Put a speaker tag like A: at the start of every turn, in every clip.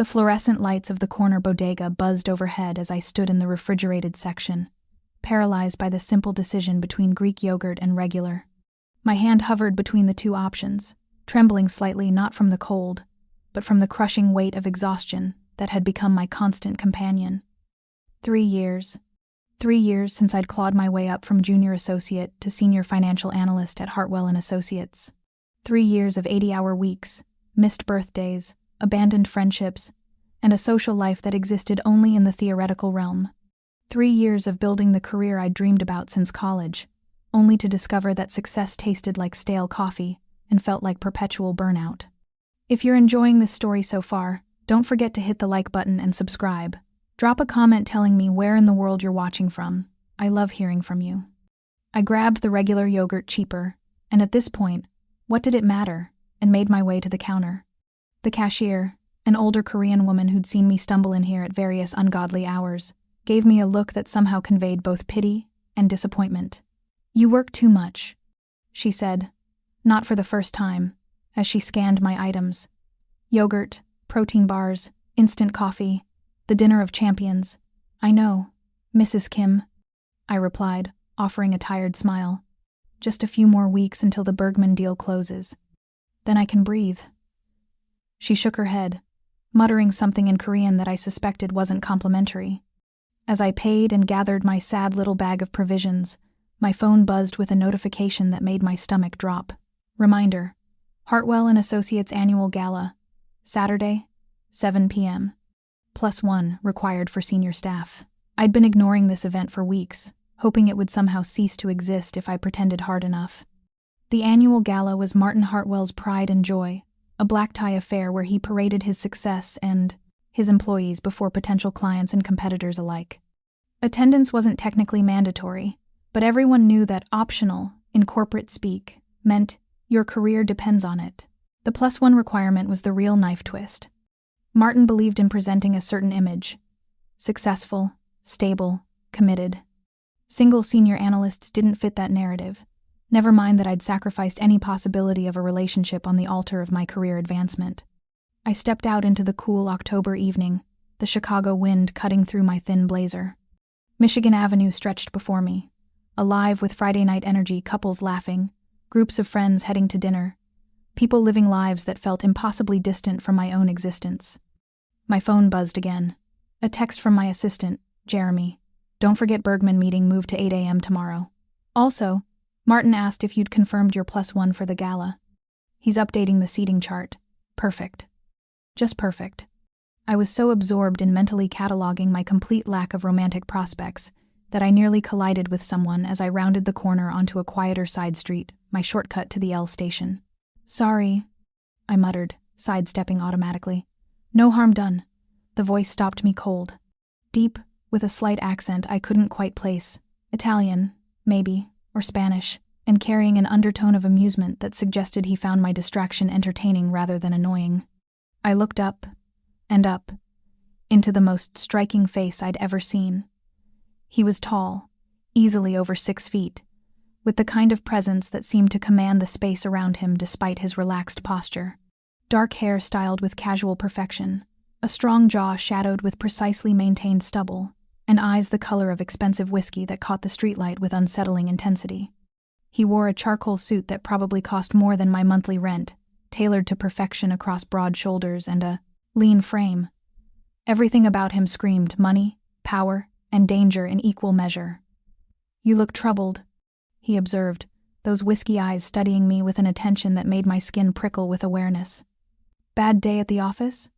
A: The fluorescent lights of the corner bodega buzzed overhead as I stood in the refrigerated section, paralyzed by the simple decision between Greek yogurt and regular. My hand hovered between the two options, trembling slightly not from the cold, but from the crushing weight of exhaustion that had become my constant companion. 3 years. 3 years since I'd clawed my way up from junior associate to senior financial analyst at Hartwell & Associates. 3 years of 80-hour weeks, missed birthdays, abandoned friendships, and a social life that existed only in the theoretical realm. 3 years of building the career I'd dreamed about since college, only to discover that success tasted like stale coffee and felt like perpetual burnout. If you're enjoying this story so far, don't forget to hit the like button and subscribe. Drop a comment telling me where in the world you're watching from. I love hearing from you. I grabbed the regular yogurt cheaper, and at this point, what did it matter, and made my way to the counter. The cashier, an older Korean woman who'd seen me stumble in here at various ungodly hours, gave me a look that somehow conveyed both pity and disappointment. "You work too much," she said, not for the first time, as she scanned my items. Yogurt, protein bars, instant coffee, the dinner of champions. "I know, Mrs. Kim," I replied, offering a tired smile. "Just a few more weeks until the Bergman deal closes. Then I can breathe." She shook her head, muttering something in Korean that I suspected wasn't complimentary. As I paid and gathered my sad little bag of provisions, my phone buzzed with a notification that made my stomach drop. Reminder: Hartwell & Associates Annual Gala, Saturday, 7 p.m. +1 required for senior staff. I'd been ignoring this event for weeks, hoping it would somehow cease to exist if I pretended hard enough. The annual gala was Martin Hartwell's pride and joy, a black tie affair where he paraded his success and his employees before potential clients and competitors alike. Attendance wasn't technically mandatory, but everyone knew that optional, in corporate speak, meant your career depends on it. The +1 requirement was the real knife twist. Martin believed in presenting a certain image: successful, stable, committed. Single senior analysts didn't fit that narrative. Never mind that I'd sacrificed any possibility of a relationship on the altar of my career advancement. I stepped out into the cool October evening, the Chicago wind cutting through my thin blazer. Michigan Avenue stretched before me, alive with Friday night energy, couples laughing, groups of friends heading to dinner, people living lives that felt impossibly distant from my own existence. My phone buzzed again. A text from my assistant, Jeremy. "Don't forget Bergman meeting moved to 8 a.m. tomorrow. Also, Martin asked if you'd confirmed your +1 for the gala. He's updating the seating chart. Perfect. Just perfect." I was so absorbed in mentally cataloging my complete lack of romantic prospects that I nearly collided with someone as I rounded the corner onto a quieter side street, my shortcut to the L station. "Sorry," I muttered, sidestepping automatically. "No harm done." The voice stopped me cold. Deep, with a slight accent I couldn't quite place. Italian, maybe, or Spanish, and carrying an undertone of amusement that suggested he found my distraction entertaining rather than annoying. I looked up, and up, into the most striking face I'd ever seen. He was tall, easily over 6 feet, with the kind of presence that seemed to command the space around him despite his relaxed posture. Dark hair styled with casual perfection, a strong jaw shadowed with precisely maintained stubble, and eyes the color of expensive whiskey that caught the streetlight with unsettling intensity. He wore a charcoal suit that probably cost more than my monthly rent, tailored to perfection across broad shoulders and a lean frame. Everything about him screamed money, power, and danger in equal measure. "You look troubled," he observed, those whiskey eyes studying me with an attention that made my skin prickle with awareness. "Bad day at the office?"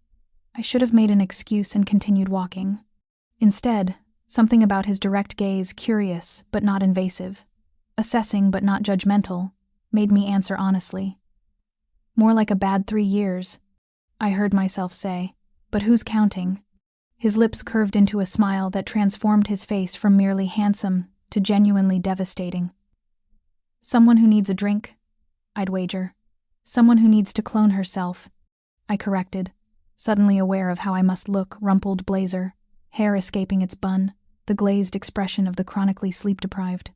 A: I should have made an excuse and continued walking. Instead, something about his direct gaze, curious but not invasive, assessing but not judgmental, made me answer honestly. "More like a bad 3 years," I heard myself say, but who's counting? His lips curved into a smile that transformed his face from merely handsome to genuinely devastating. "Someone who needs a drink," I'd wager. "Someone who needs to clone herself," I corrected, suddenly aware of how I must look, rumpled blazer, hair escaping its bun, the glazed expression of the chronically sleep-deprived.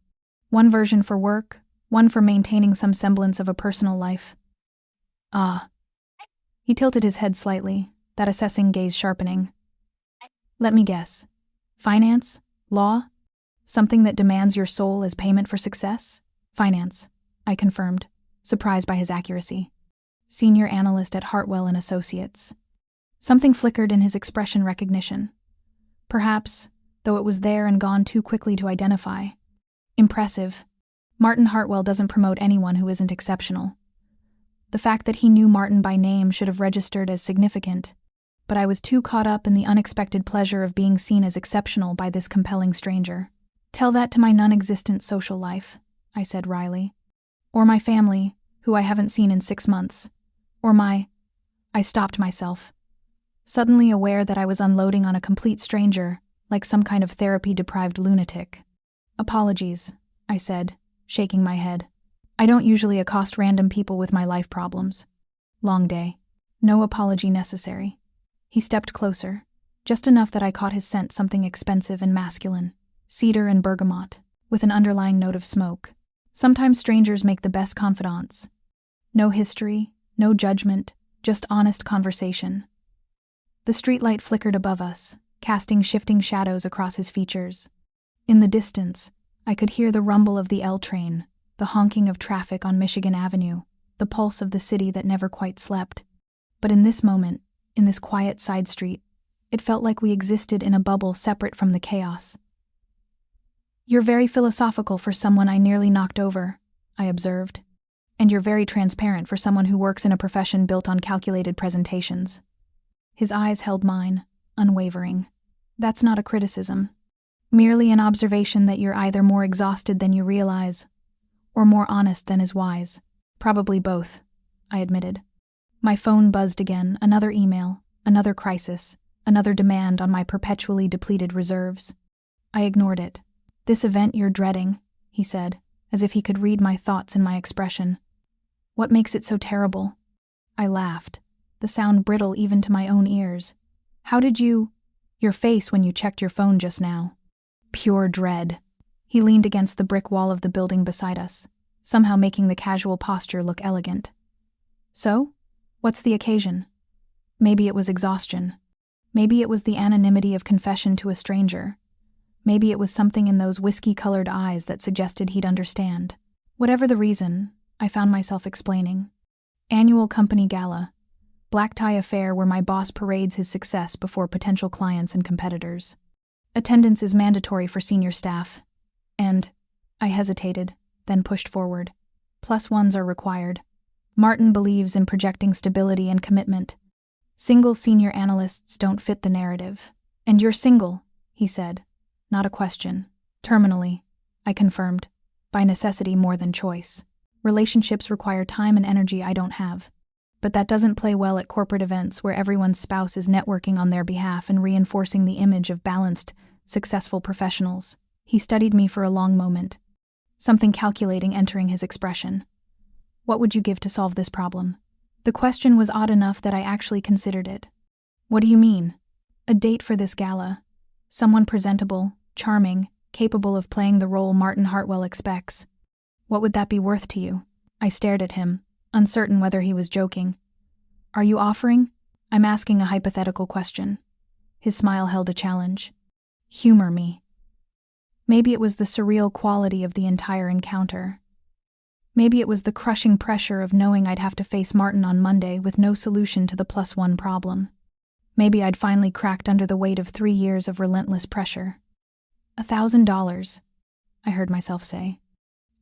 A: One version for work, one for maintaining some semblance of a personal life. "Ah." He tilted his head slightly, that assessing gaze sharpening. Let me guess. Finance? Law? Something that demands your soul as payment for success? Finance, I confirmed, surprised by his accuracy. Senior analyst at Hartwell and Associates. Something flickered in his expression recognition. Perhaps, though it was there and gone too quickly to identify. Impressive. Martin Hartwell doesn't promote anyone who isn't exceptional. The fact that he knew Martin by name should have registered as significant, but I was too caught up in the unexpected pleasure of being seen as exceptional by this compelling stranger. Tell that to my non-existent social life, I said wryly. Or my family, who I haven't seen in 6 months. Or I stopped myself, suddenly aware that I was unloading on a complete stranger, like some kind of therapy-deprived lunatic. Apologies, I said, shaking my head. I don't usually accost random people with my life problems. Long day. No apology necessary. He stepped closer, just enough that I caught his scent, something expensive and masculine, cedar and bergamot, with an underlying note of smoke. Sometimes strangers make the best confidants. No history, no judgment, just honest conversation. The streetlight flickered above us, casting shifting shadows across his features. In the distance, I could hear the rumble of the L train, the honking of traffic on Michigan Avenue, the pulse of the city that never quite slept. But in this moment, in this quiet side street, it felt like we existed in a bubble separate from the chaos. You're very philosophical for someone I nearly knocked over, I observed. And you're very transparent for someone who works in a profession built on calculated presentations. His eyes held mine, unwavering. That's not a criticism. Merely an observation that you're either more exhausted than you realize, or more honest than is wise. Probably both, I admitted. My phone buzzed again, another email, another crisis, another demand on my perpetually depleted reserves. I ignored it. This event you're dreading, he said, as if he could read my thoughts in my expression. What makes it so terrible? I laughed, the sound brittle even to my own ears. How did you... Your face when you checked your phone just now. Pure dread. He leaned against the brick wall of the building beside us, somehow making the casual posture look elegant. So? What's the occasion? Maybe it was exhaustion. Maybe it was the anonymity of confession to a stranger. Maybe it was something in those whiskey-colored eyes that suggested he'd understand. Whatever the reason, I found myself explaining. Annual company gala. Black tie affair where my boss parades his success before potential clients and competitors. Attendance is mandatory for senior staff. And, I hesitated, then pushed forward. +1s are required. Martin believes in projecting stability and commitment. Single senior analysts don't fit the narrative. And you're single, he said. Not a question. Terminally, I confirmed. By necessity more than choice. Relationships require time and energy I don't have. But that doesn't play well at corporate events where everyone's spouse is networking on their behalf and reinforcing the image of balanced, successful professionals. He studied me for a long moment. Something calculating entering his expression. What would you give to solve this problem? The question was odd enough that I actually considered it. What do you mean? A date for this gala. Someone presentable, charming, capable of playing the role Martin Hartwell expects. What would that be worth to you? I stared at him, uncertain whether he was joking. Are you offering? I'm asking a hypothetical question. His smile held a challenge. Humor me. Maybe it was the surreal quality of the entire encounter. Maybe it was the crushing pressure of knowing I'd have to face Martin on Monday with no solution to the +1 problem. Maybe I'd finally cracked under the weight of 3 years of relentless pressure. $1,000, I heard myself say.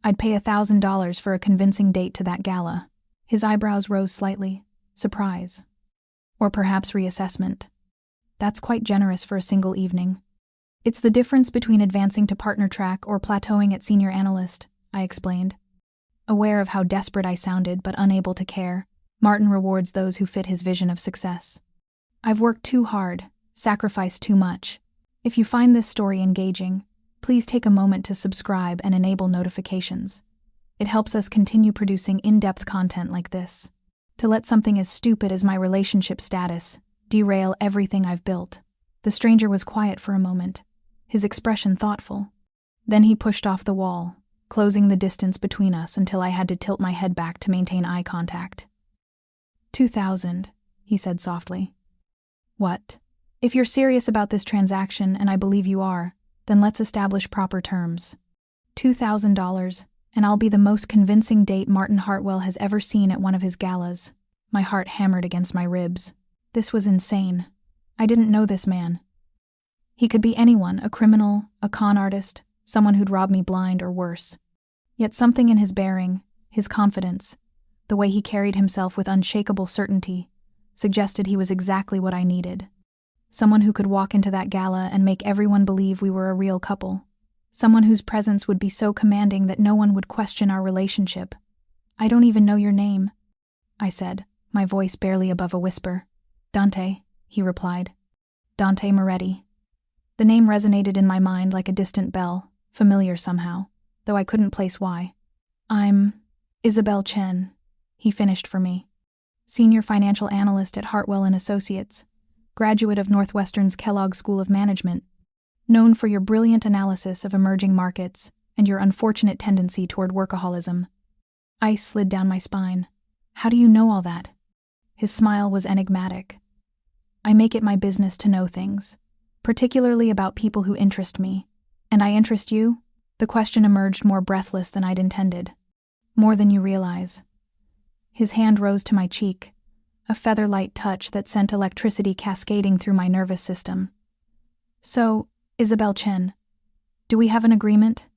A: I'd pay $1,000 for a convincing date to that gala. His eyebrows rose slightly. Surprise. Or perhaps reassessment. That's quite generous for a single evening. It's the difference between advancing to partner track or plateauing at senior analyst, I explained. Aware of how desperate I sounded but unable to care, Martin rewards those who fit his vision of success. I've worked too hard, sacrificed too much. If you find this story engaging, please take a moment to subscribe and enable notifications. It helps us continue producing in-depth content like this. To let something as stupid as my relationship status derail everything I've built. The stranger was quiet for a moment, his expression thoughtful. Then he pushed off the wall, closing the distance between us until I had to tilt my head back to maintain eye contact. 2,000, he said softly. What? If you're serious about this transaction, and I believe you are, then let's establish proper terms. $2,000, and I'll be the most convincing date Martin Hartwell has ever seen at one of his galas. My heart hammered against my ribs. This was insane. I didn't know this man. He could be anyone, a criminal, a con artist, someone who'd rob me blind or worse. Yet something in his bearing, his confidence, the way he carried himself with unshakable certainty, suggested he was exactly what I needed. Someone who could walk into that gala and make everyone believe we were a real couple. Someone whose presence would be so commanding that no one would question our relationship. I don't even know your name, I said, my voice barely above a whisper. Dante, he replied. Dante Moretti. The name resonated in my mind like a distant bell, familiar somehow, though I couldn't place why. I'm Isabelle Chen, he finished for me. Senior financial analyst at Hartwell & Associates, graduate of Northwestern's Kellogg School of Management, known for your brilliant analysis of emerging markets and your unfortunate tendency toward workaholism. Ice slid down my spine. How do you know all that? His smile was enigmatic. I make it my business to know things, particularly about people who interest me. And I interest you? The question emerged more breathless than I'd intended. More than you realize. His hand rose to my cheek, a feather-light touch that sent electricity cascading through my nervous system. So, Isabelle Chen, do we have an agreement?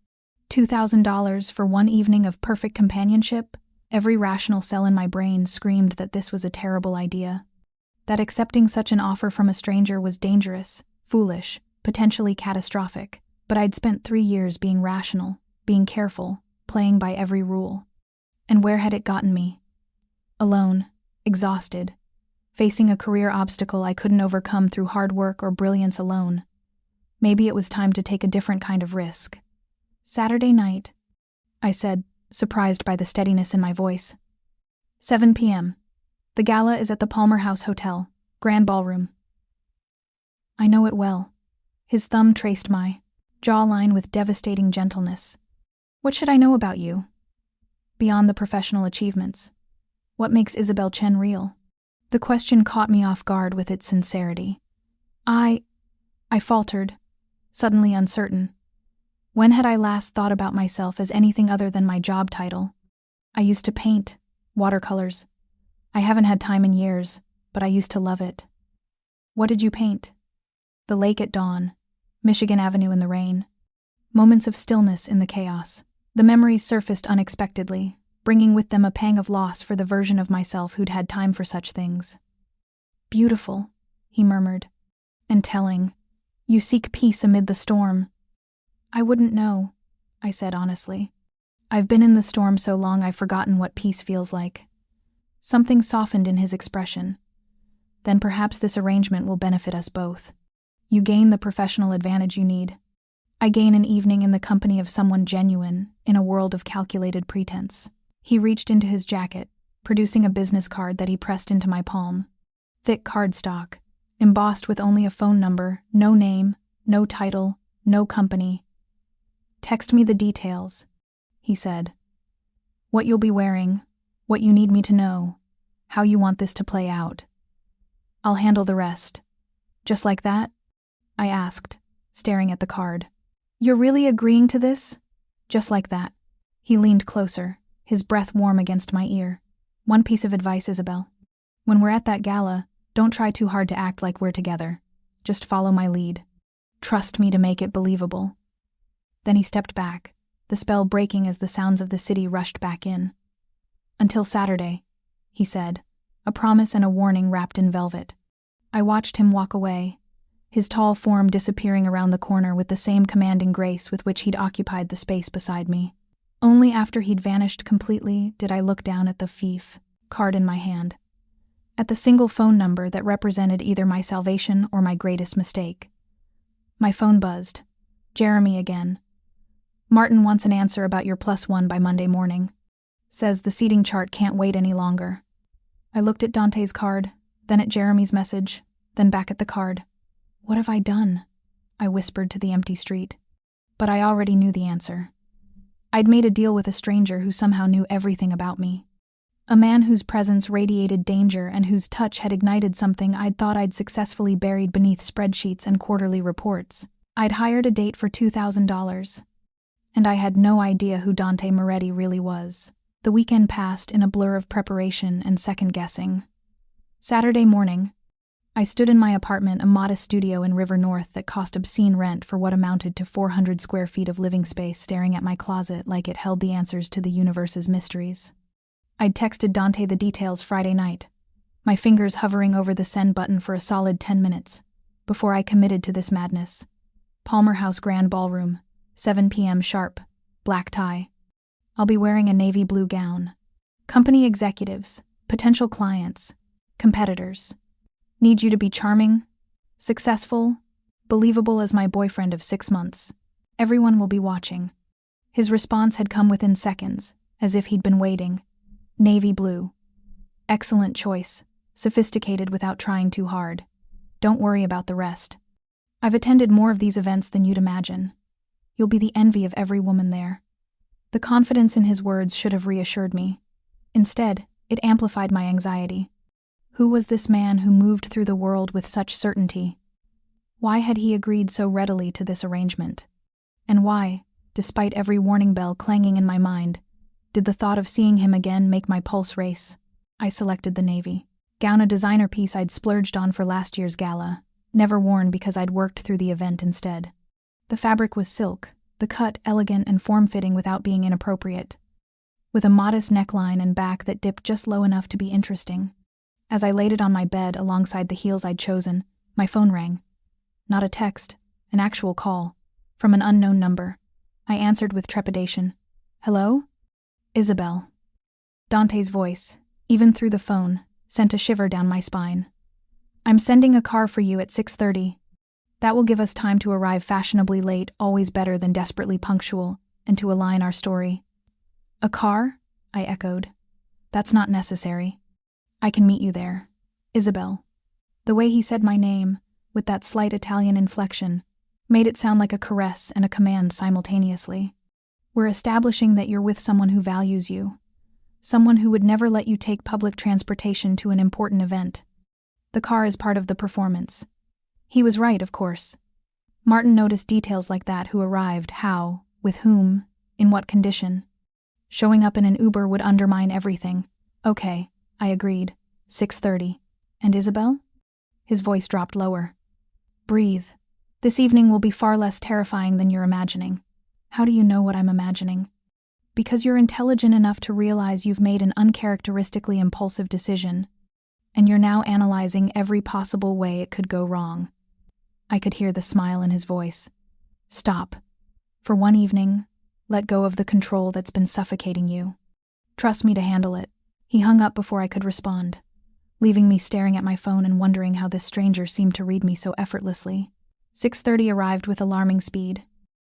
A: $2,000 for one evening of perfect companionship? Every rational cell in my brain screamed that this was a terrible idea. That accepting such an offer from a stranger was dangerous, foolish, potentially catastrophic. But I'd spent 3 years being rational, being careful, playing by every rule. And where had it gotten me? Alone, exhausted, facing a career obstacle I couldn't overcome through hard work or brilliance alone. Maybe it was time to take a different kind of risk. Saturday night, I said, surprised by the steadiness in my voice. 7 p.m. The gala is at the Palmer House Hotel, Grand Ballroom. I know it well. His thumb traced my jawline with devastating gentleness. What should I know about you? Beyond the professional achievements. What makes Isabelle Chen real? The question caught me off guard with its sincerity. I faltered, suddenly uncertain. When had I last thought about myself as anything other than my job title? I used to paint, watercolors. I haven't had time in years, but I used to love it. What did you paint? The lake at dawn, Michigan Avenue in the rain. Moments of stillness in the chaos. The memories surfaced unexpectedly, bringing with them a pang of loss for the version of myself who'd had time for such things. Beautiful, he murmured, and telling. You seek peace amid the storm. I wouldn't know, I said honestly. I've been in the storm so long I've forgotten what peace feels like. Something softened in his expression. Then perhaps this arrangement will benefit us both. You gain the professional advantage you need. I gain an evening in the company of someone genuine, in a world of calculated pretense. He reached into his jacket, producing a business card that he pressed into my palm. Thick cardstock, embossed with only a phone number, no name, no title, no company. Text me the details, he said. What you'll be wearing, what you need me to know, how you want this to play out. I'll handle the rest. Just like that? I asked, staring at the card. You're really agreeing to this? Just like that. He leaned closer, his breath warm against my ear. One piece of advice, Isabelle. When we're at that gala, don't try too hard to act like we're together. Just follow my lead. Trust me to make it believable. Then he stepped back, the spell breaking as the sounds of the city rushed back in. Until Saturday, he said, a promise and a warning wrapped in velvet. I watched him walk away, his tall form disappearing around the corner with the same commanding grace with which he'd occupied the space beside me. Only after he'd vanished completely did I look down at the fief card in my hand, at the single phone number that represented either my salvation or my greatest mistake. My phone buzzed. Jeremy again. Martin wants an answer about your +1 by Monday morning. Says the seating chart can't wait any longer. I looked at Dante's card, then at Jeremy's message, then back at the card. What have I done? I whispered to the empty street. But I already knew the answer. I'd made a deal with a stranger who somehow knew everything about me. A man whose presence radiated danger and whose touch had ignited something I'd thought I'd successfully buried beneath spreadsheets and quarterly reports. I'd hired a date for $2,000. And I had no idea who Dante Moretti really was. The weekend passed in a blur of preparation and second-guessing. Saturday morning, I stood in my apartment, a modest studio in River North that cost obscene rent for what amounted to 400 square feet of living space, staring at my closet like it held the answers to the universe's mysteries. I'd texted Dante the details Friday night, my fingers hovering over the send button for a solid 10 minutes, before I committed to this madness. Palmer House Grand Ballroom, 7 p.m. sharp, black tie. I'll be wearing a navy blue gown. Company executives, potential clients, competitors. Need you to be charming, successful, believable as my boyfriend of 6 months. Everyone will be watching. His response had come within seconds, as if he'd been waiting. Navy blue. Excellent choice, sophisticated without trying too hard. Don't worry about the rest. I've attended more of these events than you'd imagine. You'll be the envy of every woman there. The confidence in his words should have reassured me. Instead, it amplified my anxiety. Who was this man who moved through the world with such certainty? Why had he agreed so readily to this arrangement? And why, despite every warning bell clanging in my mind, did the thought of seeing him again make my pulse race? I selected the navy gown, a designer piece I'd splurged on for last year's gala, never worn because I'd worked through the event instead. The fabric was silk, the cut elegant and form-fitting without being inappropriate, with a modest neckline and back that dipped just low enough to be interesting. As I laid it on my bed alongside the heels I'd chosen, my phone rang. Not a text, an actual call, from an unknown number. I answered with trepidation. Hello? Isabelle. Dante's voice, even through the phone, sent a shiver down my spine. I'm sending a car for you at 6:30. That will give us time to arrive fashionably late, always better than desperately punctual, and to align our story. A car? I echoed. That's not necessary. I can meet you there. Isabelle. The way he said my name, with that slight Italian inflection, made it sound like a caress and a command simultaneously. We're establishing that you're with someone who values you, someone who would never let you take public transportation to an important event. The car is part of the performance. He was right, of course. Martin noticed details like that: who arrived, how, with whom, in what condition. Showing up in an Uber would undermine everything. Okay, I agreed. 6:30. And Isabelle? His voice dropped lower. Breathe. This evening will be far less terrifying than you're imagining. How do you know what I'm imagining? Because you're intelligent enough to realize you've made an uncharacteristically impulsive decision, and you're now analyzing every possible way it could go wrong. I could hear the smile in his voice. Stop. For one evening, let go of the control that's been suffocating you. Trust me to handle it. He hung up before I could respond, leaving me staring at my phone and wondering how this stranger seemed to read me so effortlessly. 6:30 arrived with alarming speed.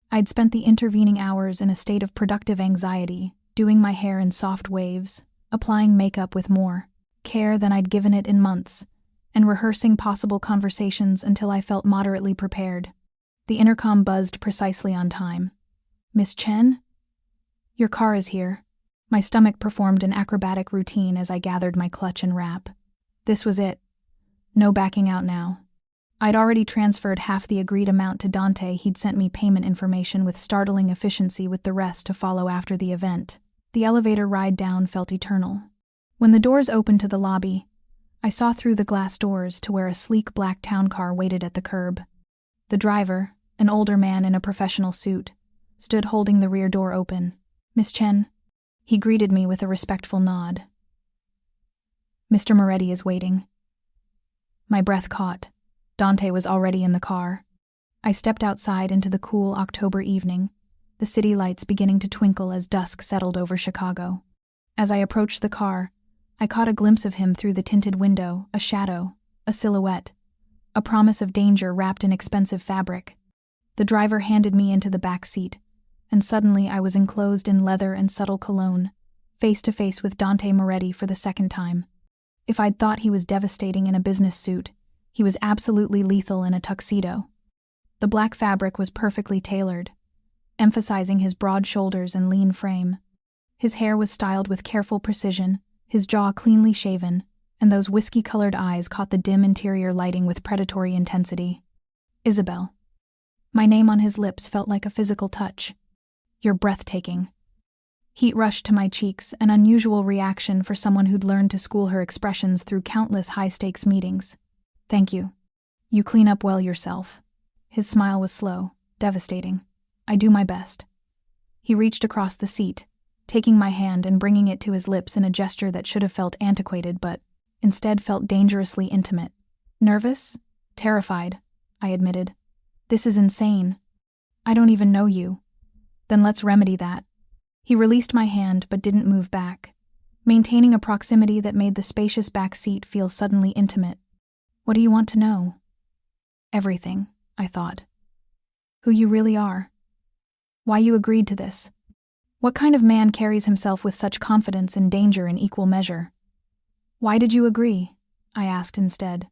A: I'd spent the intervening hours in a state of productive anxiety, doing my hair in soft waves, applying makeup with more care than I'd given it in months, and rehearsing possible conversations until I felt moderately prepared. The intercom buzzed precisely on time. Miss Chen? Your car is here. My stomach performed an acrobatic routine as I gathered my clutch and wrap. This was it. No backing out now. I'd already transferred half the agreed amount to Dante. He'd sent me payment information with startling efficiency, with the rest to follow after the event. The elevator ride down felt eternal. When the doors opened to the lobby, I saw through the glass doors to where a sleek black town car waited at the curb. The driver, an older man in a professional suit, stood holding the rear door open. Miss Chen? He greeted me with a respectful nod. Mr. Moretti is waiting. My breath caught. Dante was already in the car. I stepped outside into the cool October evening, the city lights beginning to twinkle as dusk settled over Chicago. As I approached the car, I caught a glimpse of him through the tinted window, a shadow, a silhouette, a promise of danger wrapped in expensive fabric. The driver handed me into the back seat, and suddenly I was enclosed in leather and subtle cologne, face to face with Dante Moretti for the second time. If I'd thought he was devastating in a business suit, he was absolutely lethal in a tuxedo. The black fabric was perfectly tailored, emphasizing his broad shoulders and lean frame. His hair was styled with careful precision, his jaw cleanly shaven, and those whiskey-colored eyes caught the dim interior lighting with predatory intensity. Isabelle. My name on his lips felt like a physical touch. You're breathtaking. Heat rushed to my cheeks, an unusual reaction for someone who'd learned to school her expressions through countless high-stakes meetings. Thank you. You clean up well yourself. His smile was slow, devastating. I do my best. He reached across the seat, taking my hand and bringing it to his lips in a gesture that should have felt antiquated but instead felt dangerously intimate. Nervous? Terrified, I admitted. This is insane. I don't even know you. Then let's remedy that. He released my hand but didn't move back, maintaining a proximity that made the spacious back seat feel suddenly intimate. What do you want to know? Everything, I thought. Who you really are. Why you agreed to this. What kind of man carries himself with such confidence and danger in equal measure? Why did you agree? I asked instead.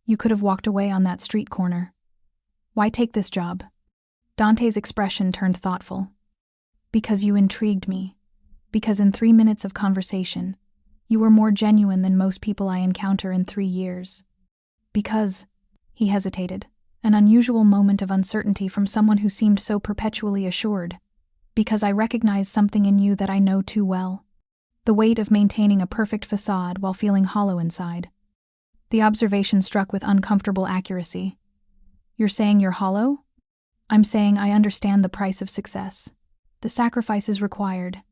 A: You could have walked away on that street corner. Why take this job? Dante's expression turned thoughtful. Because you intrigued me. Because in 3 minutes of conversation, you were more genuine than most people I encounter in 3 years. Because, he hesitated, an unusual moment of uncertainty from someone who seemed so perpetually assured. Because I recognized something in you that I know too well. The weight of maintaining a perfect facade while feeling hollow inside. The observation struck with uncomfortable accuracy. You're saying you're hollow? I'm saying I understand the price of success. The sacrifices required.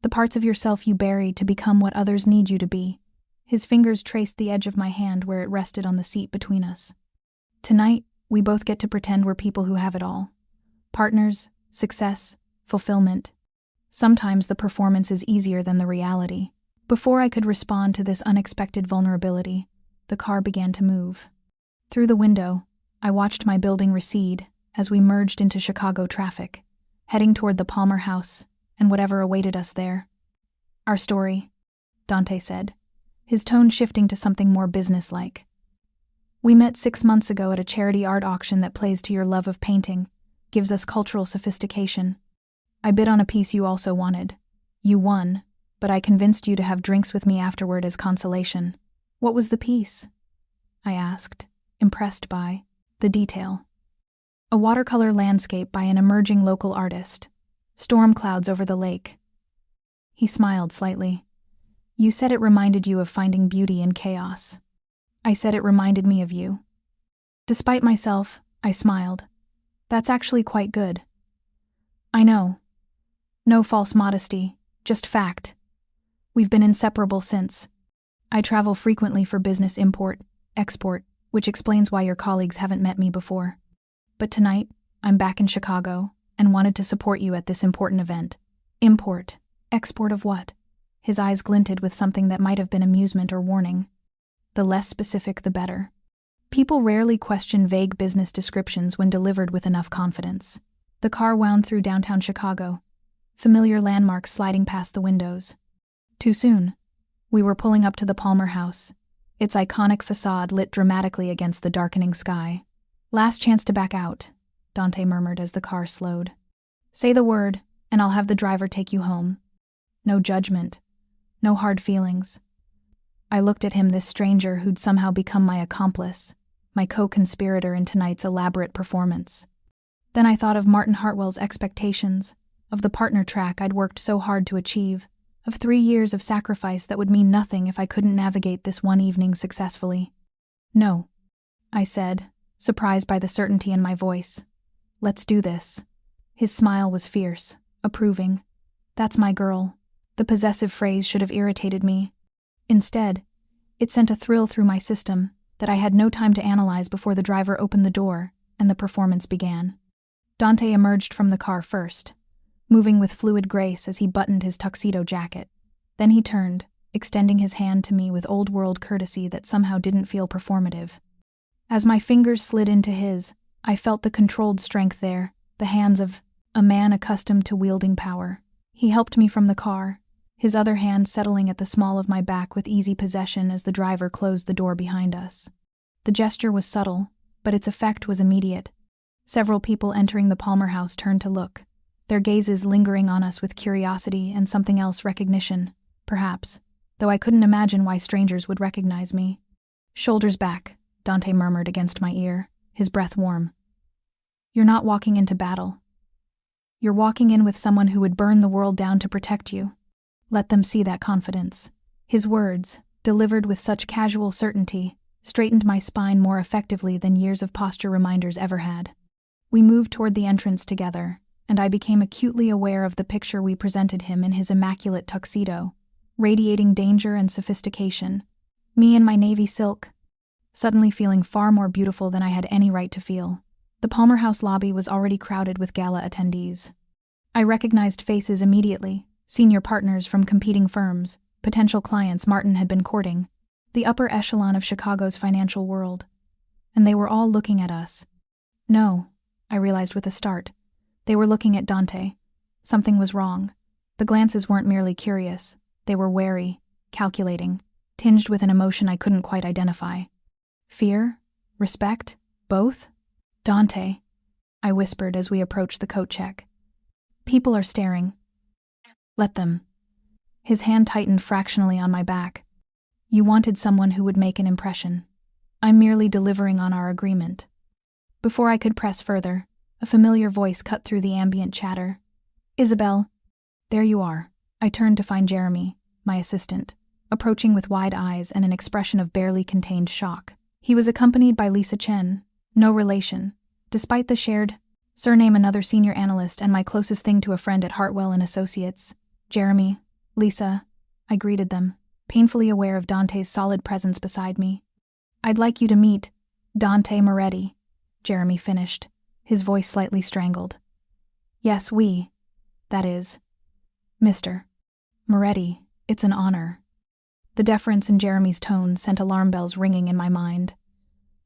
A: The parts of yourself you bury to become what others need you to be. His fingers traced the edge of my hand where it rested on the seat between us. Tonight, we both get to pretend we're people who have it all. Partners, success, fulfillment. Sometimes the performance is easier than the reality. Before I could respond to this unexpected vulnerability, the car began to move. Through the window, I watched my building recede as we merged into Chicago traffic, heading toward the Palmer House and whatever awaited us there. Our story, Dante said, his tone shifting to something more businesslike. We met 6 months ago at a charity art auction that plays to your love of painting, gives us cultural sophistication. I bid on a piece you also wanted. You won, but I convinced you to have drinks with me afterward as consolation. What was the piece? I asked, impressed by the detail. A watercolor landscape by an emerging local artist. Storm clouds over the lake. He smiled slightly. You said it reminded you of finding beauty in chaos. I said it reminded me of you. Despite myself, I smiled. That's actually quite good. I know. No false modesty, just fact. We've been inseparable since. I travel frequently for business import, export, which explains why your colleagues haven't met me before. But tonight, I'm back in Chicago and wanted to support you at this important event. Import, export of what? His eyes glinted with something that might have been amusement or warning. The less specific, the better. People rarely question vague business descriptions when delivered with enough confidence. The car wound through downtown Chicago, familiar landmarks sliding past the windows. Too soon. We were pulling up to the Palmer House, its iconic facade lit dramatically against the darkening sky. Last chance to back out, Dante murmured as the car slowed. Say the word, and I'll have the driver take you home. No judgment. No hard feelings. I looked at him, this stranger who'd somehow become my accomplice, my co-conspirator in tonight's elaborate performance. Then I thought of Martin Hartwell's expectations, of the partner track I'd worked so hard to achieve, of 3 years of sacrifice that would mean nothing if I couldn't navigate this one evening successfully. No, I said, surprised by the certainty in my voice. Let's do this. His smile was fierce, approving. That's my girl. The possessive phrase should have irritated me. Instead, it sent a thrill through my system that I had no time to analyze before the driver opened the door and the performance began. Dante emerged from the car first, moving with fluid grace as he buttoned his tuxedo jacket. Then he turned, extending his hand to me with old-world courtesy that somehow didn't feel performative. As my fingers slid into his, I felt the controlled strength there, the hands of a man accustomed to wielding power. He helped me from the car, his other hand settling at the small of my back with easy possession as the driver closed the door behind us. The gesture was subtle, but its effect was immediate. Several people entering the Palmer House turned to look, their gazes lingering on us with curiosity and something else, recognition, perhaps. though I couldn't imagine why strangers would recognize me. "Shoulders back," Dante murmured against my ear, his breath warm. "You're not walking into battle. You're walking in with someone who would burn the world down to protect you. Let them see that confidence." His words, delivered with such casual certainty, straightened my spine more effectively than years of posture reminders ever had. We moved toward the entrance together, and I became acutely aware of the picture we presented him in his immaculate tuxedo, radiating danger and sophistication. Me in my navy silk, suddenly feeling far more beautiful than I had any right to feel. The Palmer House lobby was already crowded with gala attendees. I recognized faces immediately, senior partners from competing firms, potential clients Martin had been courting, the upper echelon of Chicago's financial world. And they were all looking at us. No, I realized with a start. They were looking at Dante. Something was wrong. The glances weren't merely curious. They were wary, calculating, tinged with an emotion I couldn't quite identify. Fear? Respect? Both? "Dante," I whispered as we approached the coat check. "People are staring. Let them." His hand tightened fractionally on my back. "You wanted someone who would make an impression. I'm merely delivering on our agreement." Before I could press further, a familiar voice cut through the ambient chatter. "Isabelle, there you are." I turned to find Jeremy, my assistant, approaching with wide eyes and an expression of barely contained shock. He was accompanied by Lisa Chen, no relation, despite the shared surname, another senior analyst and my closest thing to a friend at Hartwell and Associates. "Jeremy, Lisa," I greeted them, painfully aware of Dante's solid presence beside me. "I'd like you to meet Dante Moretti," Jeremy finished, his voice slightly strangled. "Yes, that is, Mr. Moretti, it's an honor." The deference in Jeremy's tone sent alarm bells ringing in my mind.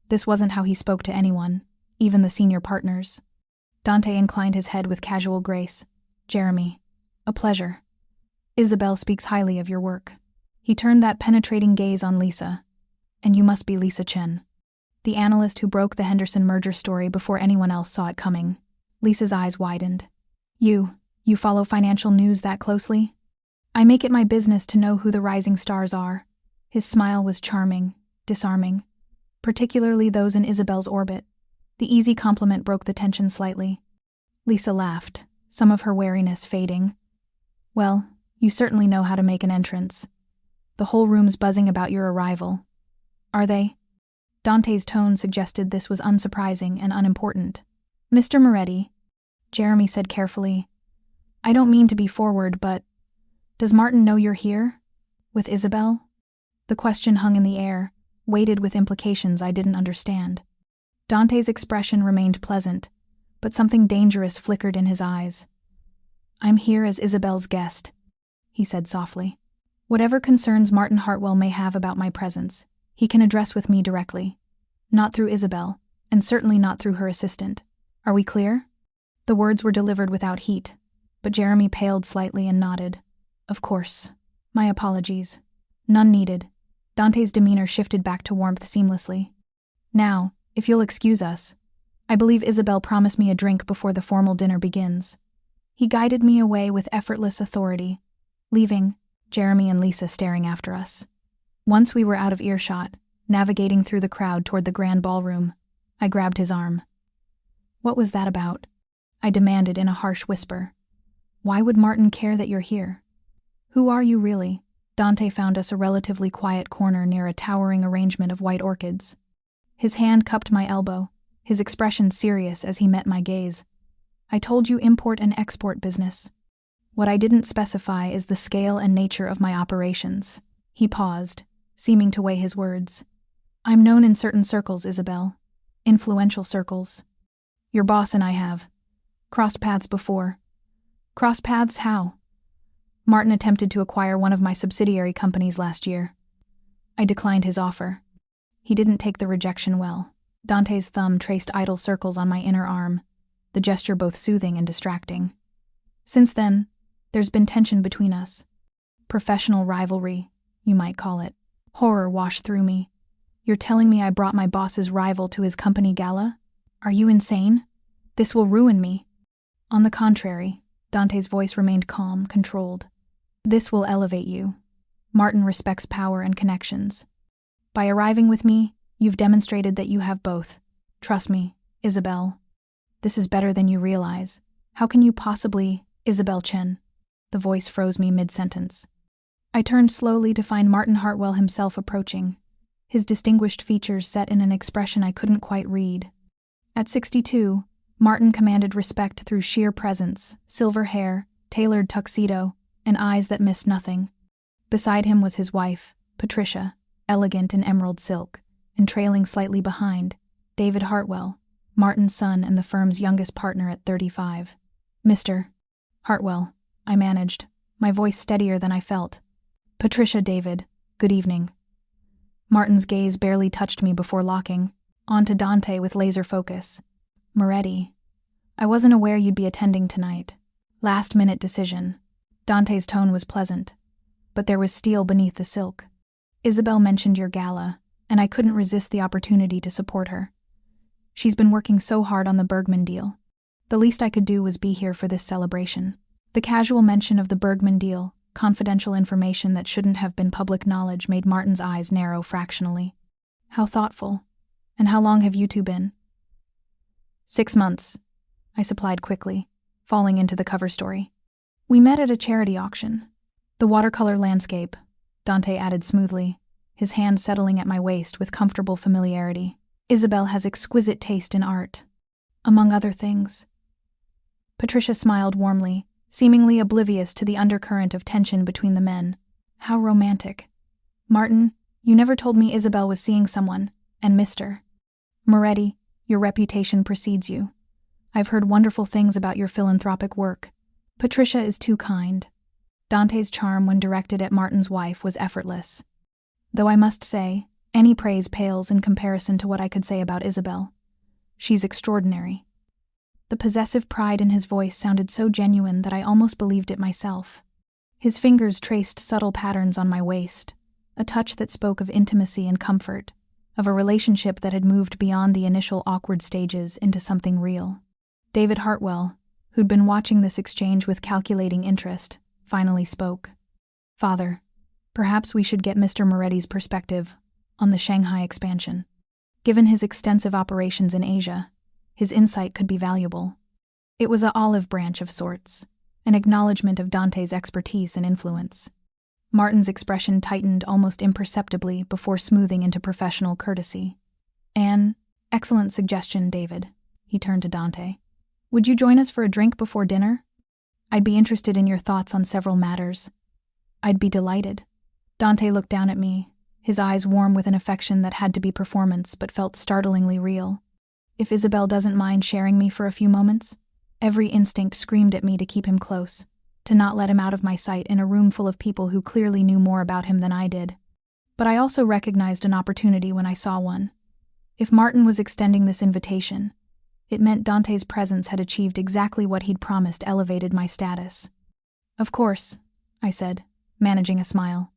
A: This wasn't how he spoke to anyone, even the senior partners. Dante inclined his head with casual grace. "Jeremy, a pleasure. Isabelle speaks highly of your work." He turned that penetrating gaze on Lisa. "And you must be Lisa Chen, the analyst who broke the Henderson merger story before anyone else saw it coming." Lisa's eyes widened. You follow financial news that closely?" "I make it my business to know who the rising stars are." His smile was charming, disarming, particularly those in Isabelle's orbit. The easy compliment broke the tension slightly. Lisa laughed, some of her wariness fading. "Well, you certainly know how to make an entrance. The whole room's buzzing about your arrival." "Are they?" Dante's tone suggested this was unsurprising and unimportant. "Mr. Moretti," Jeremy said carefully, "I don't mean to be forward, but does Martin know you're here? With Isabelle?" The question hung in the air, weighted with implications I didn't understand. Dante's expression remained pleasant, but something dangerous flickered in his eyes. "I'm here as Isabelle's guest," he said softly. "Whatever concerns Martin Hartwell may have about my presence, he can address with me directly. Not through Isabelle, and certainly not through her assistant. Are we clear?" The words were delivered without heat, but Jeremy paled slightly and nodded. "Of course. My apologies." "None needed." Dante's demeanor shifted back to warmth seamlessly. "Now, if you'll excuse us, I believe Isabelle promised me a drink before the formal dinner begins." He guided me away with effortless authority, leaving Jeremy and Lisa staring after us. Once we were out of earshot, navigating through the crowd toward the grand ballroom, I grabbed his arm. "What was that about?" I demanded in a harsh whisper. "Why would Martin care that you're here? Who are you really?" Dante found us a relatively quiet corner near a towering arrangement of white orchids. His hand cupped my elbow, his expression serious as he met my gaze. "I told you import and export business. What I didn't specify is the scale and nature of my operations." He paused, seeming to weigh his words. "I'm known in certain circles, Isabelle. Influential circles. Your boss and I have crossed paths before." "Crossed paths how?" "Martin attempted to acquire one of my subsidiary companies last year. I declined his offer. He didn't take the rejection well." Dante's thumb traced idle circles on my inner arm, the gesture both soothing and distracting. "Since then, there's been tension between us. Professional rivalry, you might call it." Horror washed through me. "You're telling me I brought my boss's rival to his company gala? Are you insane? This will ruin me." "On the contrary," Dante's voice remained calm, controlled. "This will elevate you. Martin respects power and connections. By arriving with me, you've demonstrated that you have both. Trust me, Isabelle. This is better than you realize. How can you possibly, Isabelle Chen? The voice froze me mid-sentence. I turned slowly to find Martin Hartwell himself approaching, his distinguished features set in an expression I couldn't quite read. At 62, Martin commanded respect through sheer presence, silver hair, tailored tuxedo, and eyes that missed nothing. Beside him was his wife, Patricia, elegant in emerald silk, and trailing slightly behind, David Hartwell, Martin's son and the firm's youngest partner at 35. Mr. Hartwell, I managed, my voice steadier than I felt. Patricia, David, good evening. Martin's gaze barely touched me before locking, on to Dante with laser focus. Moretti, I wasn't aware you'd be attending tonight. Last-minute decision. Dante's tone was pleasant, but there was steel beneath the silk. Isabelle mentioned your gala, and I couldn't resist the opportunity to support her. She's been working so hard on the Bergman deal. The least I could do was be here for this celebration. The casual mention of the Bergman deal, confidential information that shouldn't have been public knowledge, made Martin's eyes narrow fractionally. How thoughtful. And how long have you two been? 6 months, I supplied quickly, falling into the cover story. We met at a charity auction. The watercolor landscape, Dante added smoothly, his hand settling at my waist with comfortable familiarity. Isabelle has exquisite taste in art, among other things. Patricia smiled warmly, seemingly oblivious to the undercurrent of tension between the men. How romantic. Martin, you never told me Isabelle was seeing someone, and Mr. Moretti, your reputation precedes you. I've heard wonderful things about your philanthropic work. Patricia is too kind. Dante's charm when directed at Martin's wife was effortless. Though I must say, any praise pales in comparison to what I could say about Isabelle. She's extraordinary. The possessive pride in his voice sounded so genuine that I almost believed it myself. His fingers traced subtle patterns on my waist, a touch that spoke of intimacy and comfort, of a relationship that had moved beyond the initial awkward stages into something real. David Hartwell, who'd been watching this exchange with calculating interest, finally spoke. Father, perhaps we should get Mr. Moretti's perspective on the Shanghai expansion. Given his extensive operations in Asia, his insight could be valuable. It was an olive branch of sorts, an acknowledgement of Dante's expertise and influence. Martin's expression tightened almost imperceptibly before smoothing into professional courtesy. An excellent suggestion, David. He turned to Dante. Would you join us for a drink before dinner? I'd be interested in your thoughts on several matters. I'd be delighted. Dante looked down at me, his eyes warm with an affection that had to be performance but felt startlingly real. If Isabelle doesn't mind sharing me for a few moments? Every instinct screamed at me to keep him close, to not let him out of my sight in a room full of people who clearly knew more about him than I did. But I also recognized an opportunity when I saw one. If Martin was extending this invitation, it meant Dante's presence had achieved exactly what he'd promised, elevated my status. Of course, I said, managing a smile.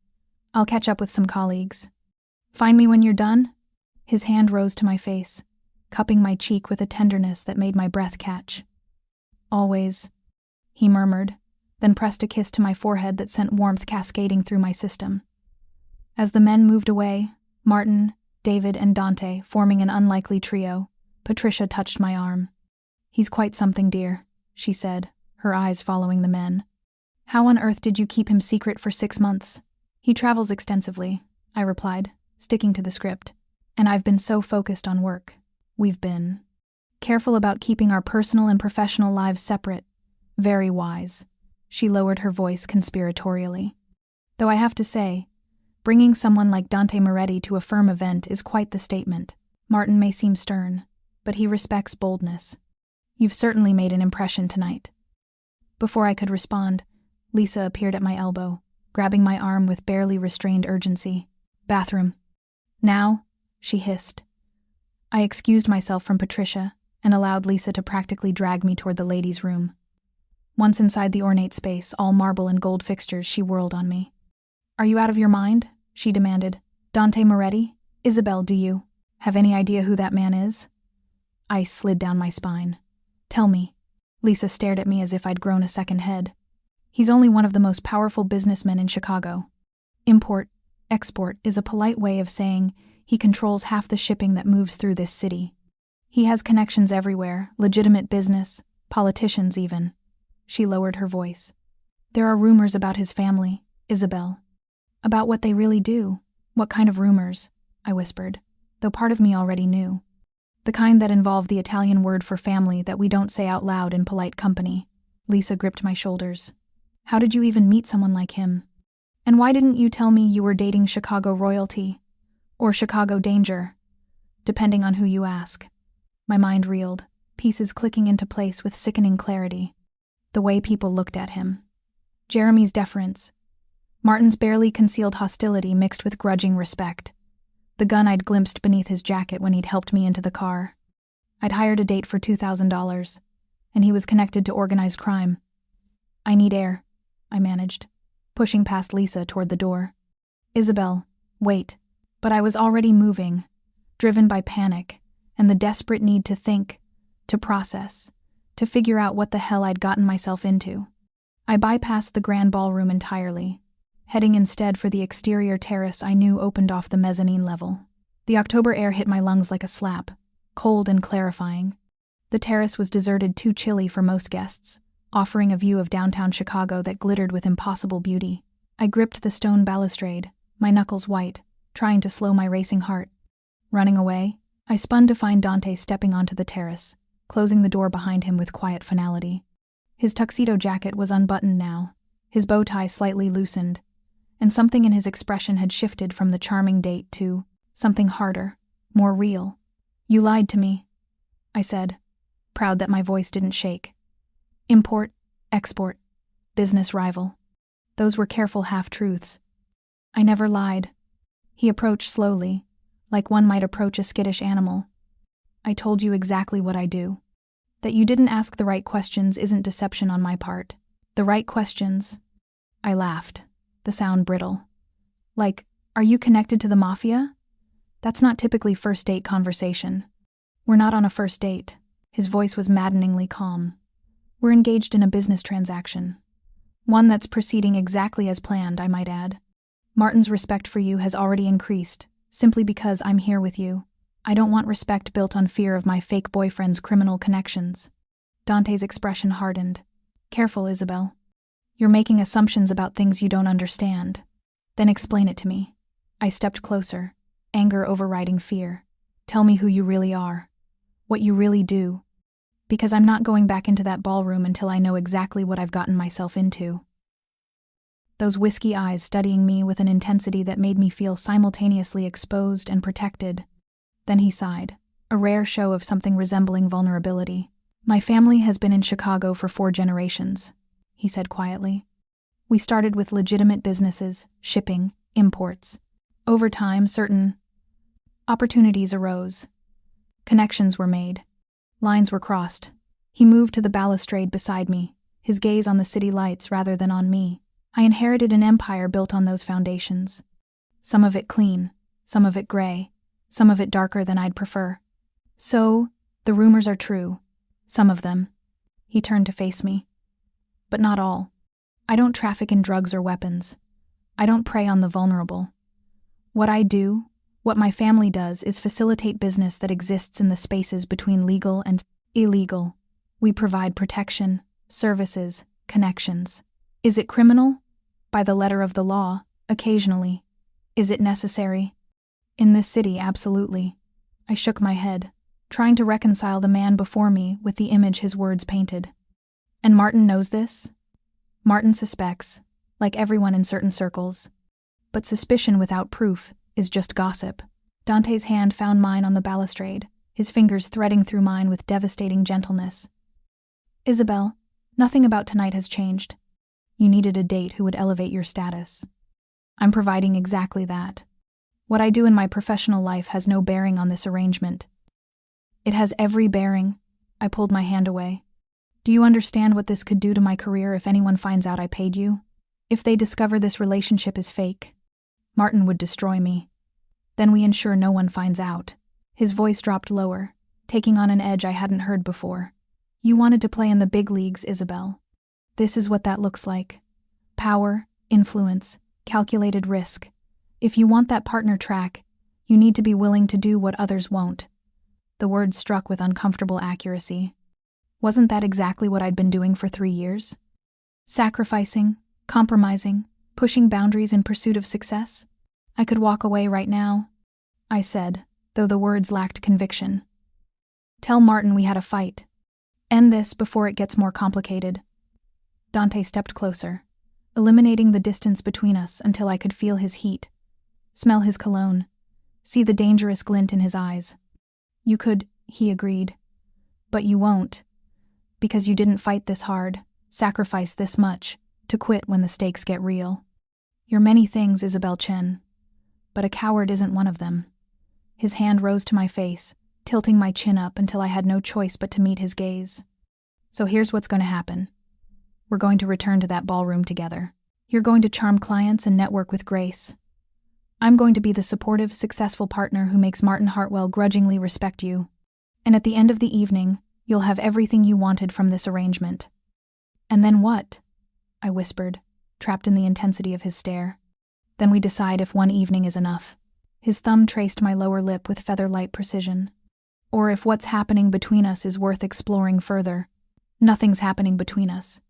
A: I'll catch up with some colleagues. Find me when you're done? His hand rose to my face, cupping my cheek with a tenderness that made my breath catch. Always, he murmured, then pressed a kiss to my forehead that sent warmth cascading through my system. As the men moved away, Martin, David, and Dante forming an unlikely trio, Patricia touched my arm. He's quite something, dear, she said, her eyes following the men. How on earth did you keep him secret for 6 months? He travels extensively, I replied, sticking to the script, and I've been so focused on work. We've been careful about keeping our personal and professional lives separate. Very wise. She lowered her voice conspiratorially. Though I have to say, bringing someone like Dante Moretti to a firm event is quite the statement. Martin may seem stern, but he respects boldness. You've certainly made an impression tonight. Before I could respond, Lisa appeared at my elbow, grabbing my arm with barely restrained urgency. Bathroom. Now, she hissed. I excused myself from Patricia and allowed Lisa to practically drag me toward the ladies' room. Once inside the ornate space, all marble and gold fixtures, she whirled on me. Are you out of your mind? She demanded. Dante Moretti? Isabelle, do you have any idea who that man is? Ice slid down my spine. Tell me. Lisa stared at me as if I'd grown a second head. He's only one of the most powerful businessmen in Chicago. Import, export is a polite way of saying he controls half the shipping that moves through this city. He has connections everywhere, legitimate business, politicians even. She lowered her voice. There are rumors about his family, Isabelle. About what they really do. What kind of rumors? I whispered, though part of me already knew. The kind that involve the Italian word for family that we don't say out loud in polite company. Lisa gripped my shoulders. How did you even meet someone like him? And why didn't you tell me you were dating Chicago royalty? Or Chicago danger? Depending on who you ask. My mind reeled, pieces clicking into place with sickening clarity. The way people looked at him. Jeremy's deference. Martin's barely concealed hostility mixed with grudging respect. The gun I'd glimpsed beneath his jacket when he'd helped me into the car. I'd hired a date for $2,000, and he was connected to organized crime. I need air, I managed, pushing past Lisa toward the door. Isabelle, wait. But I was already moving, driven by panic and the desperate need to think, to process, to figure out what the hell I'd gotten myself into. I bypassed the grand ballroom entirely, heading instead for the exterior terrace I knew opened off the mezzanine level. The October air hit my lungs like a slap, cold and clarifying. The terrace was deserted, too chilly for most guests, offering a view of downtown Chicago that glittered with impossible beauty. I gripped the stone balustrade, my knuckles white, trying to slow my racing heart. Running away, I spun to find Dante stepping onto the terrace, closing the door behind him with quiet finality. His tuxedo jacket was unbuttoned now, his bow tie slightly loosened, and something in his expression had shifted from the charming date to something harder, more real. You lied to me, I said, proud that my voice didn't shake. Import, export, business rival. Those were careful half-truths. I never lied. He approached slowly, like one might approach a skittish animal. I told you exactly what I do. That you didn't ask the right questions isn't deception on my part. The right questions. I laughed, the sound brittle. Like, are you connected to the mafia? That's not typically first date conversation. We're not on a first date. His voice was maddeningly calm. We're engaged in a business transaction. One that's proceeding exactly as planned, I might add. Martin's respect for you has already increased, simply because I'm here with you. I don't want respect built on fear of my fake boyfriend's criminal connections. Dante's expression hardened. Careful, Isabelle. You're making assumptions about things you don't understand. Then explain it to me. I stepped closer, anger overriding fear. Tell me who you really are. What you really do. Because I'm not going back into that ballroom until I know exactly what I've gotten myself into. Those whiskey eyes studying me with an intensity that made me feel simultaneously exposed and protected. Then he sighed, a rare show of something resembling vulnerability. My family has been in Chicago for 4 generations, he said quietly. We started with legitimate businesses, shipping, imports. Over time, certain opportunities arose. Connections were made. Lines were crossed. He moved to the balustrade beside me, his gaze on the city lights rather than on me. I inherited an empire built on those foundations. Some of it clean, some of it gray, some of it darker than I'd prefer. So, the rumors are true. Some of them. He turned to face me. But not all. I don't traffic in drugs or weapons. I don't prey on the vulnerable. What I do, what my family does, is facilitate business that exists in the spaces between legal and illegal. We provide protection, services, connections. Is it criminal? By the letter of the law, occasionally. Is it necessary? In this city, absolutely. I shook my head, trying to reconcile the man before me with the image his words painted. And Martin knows this? Martin suspects, like everyone in certain circles. But suspicion without proof is just gossip. Dante's hand found mine on the balustrade, his fingers threading through mine with devastating gentleness. Isabelle, nothing about tonight has changed. You needed a date who would elevate your status. I'm providing exactly that. What I do in my professional life has no bearing on this arrangement. It has every bearing. I pulled my hand away. Do you understand what this could do to my career if anyone finds out I paid you? If they discover this relationship is fake, Martin would destroy me. Then we ensure no one finds out. His voice dropped lower, taking on an edge I hadn't heard before. You wanted to play in the big leagues, Isabelle. This is what that looks like. Power, influence, calculated risk. If you want that partner track, you need to be willing to do what others won't. The words struck with uncomfortable accuracy. Wasn't that exactly what I'd been doing for 3 years? Sacrificing, compromising, pushing boundaries in pursuit of success? I could walk away right now, I said, though the words lacked conviction. Tell Martin we had a fight. End this before it gets more complicated. Dante stepped closer, eliminating the distance between us until I could feel his heat, smell his cologne, see the dangerous glint in his eyes. You could, he agreed. But you won't. Because you didn't fight this hard, sacrifice this much, to quit when the stakes get real. You're many things, Isabelle Chen. But a coward isn't one of them. His hand rose to my face, tilting my chin up until I had no choice but to meet his gaze. So here's what's going to happen. We're going to return to that ballroom together. You're going to charm clients and network with grace. I'm going to be the supportive, successful partner who makes Martin Hartwell grudgingly respect you. And at the end of the evening, you'll have everything you wanted from this arrangement. And then what? I whispered, trapped in the intensity of his stare. Then we decide if one evening is enough. His thumb traced my lower lip with feather-light precision. Or if what's happening between us is worth exploring further. Nothing's happening between us,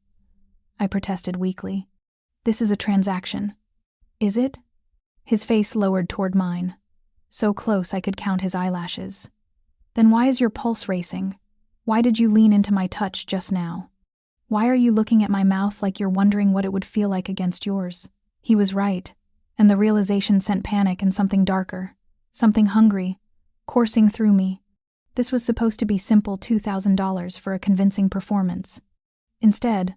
A: I protested weakly. This is a transaction. Is it? His face lowered toward mine, so close I could count his eyelashes. Then why is your pulse racing? Why did you lean into my touch just now? Why are you looking at my mouth like you're wondering what it would feel like against yours? He was right, and the realization sent panic and something darker, something hungry, coursing through me. This was supposed to be simple $2,000 for a convincing performance. Instead,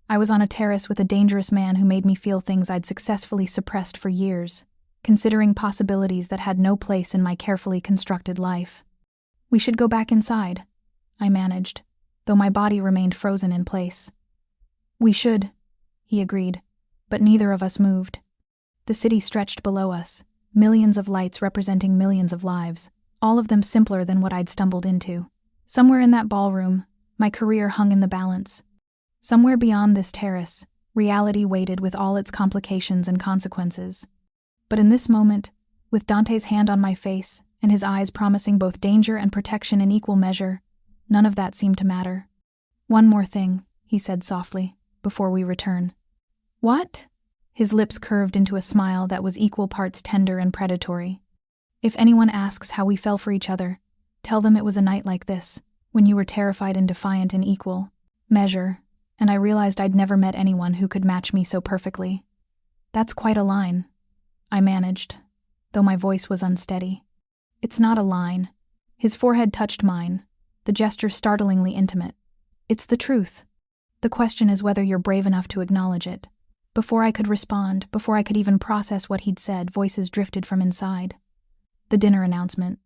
A: I was on a terrace with a dangerous man who made me feel things I'd successfully suppressed for years, considering possibilities that had no place in my carefully constructed life. We should go back inside, I managed, though my body remained frozen in place. We should, he agreed, but neither of us moved. The city stretched below us, millions of lights representing millions of lives, all of them simpler than what I'd stumbled into. Somewhere in that ballroom, my career hung in the balance. Somewhere beyond this terrace, reality waited with all its complications and consequences. But in this moment, with Dante's hand on my face and his eyes promising both danger and protection in equal measure, none of that seemed to matter. One more thing, he said softly, before we return. What? His lips curved into a smile that was equal parts tender and predatory. If anyone asks how we fell for each other, tell them it was a night like this, when you were terrified and defiant in equal measure, and I realized I'd never met anyone who could match me so perfectly. That's quite a line, I managed, though my voice was unsteady. It's not a line. His forehead touched mine, the gesture startlingly intimate. It's the truth. The question is whether you're brave enough to acknowledge it. Before I could respond, before I could even process what he'd said, voices drifted from inside. The dinner announcement.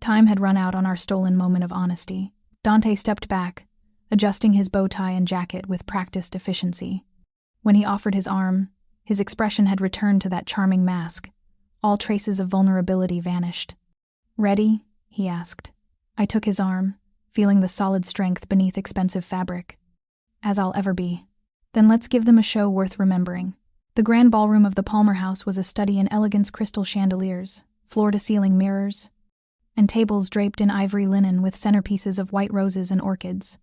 A: Time had run out on our stolen moment of honesty. Dante stepped back, adjusting his bow tie and jacket with practiced efficiency. When he offered his arm, his expression had returned to that charming mask. All traces of vulnerability vanished. Ready? He asked. I took his arm, feeling the solid strength beneath expensive fabric. As I'll ever be. Then let's give them a show worth remembering. The grand ballroom of the Palmer House was a study in elegance crystal chandeliers, floor-to-ceiling mirrors, and tables draped in ivory linen with centerpieces of white roses and orchids.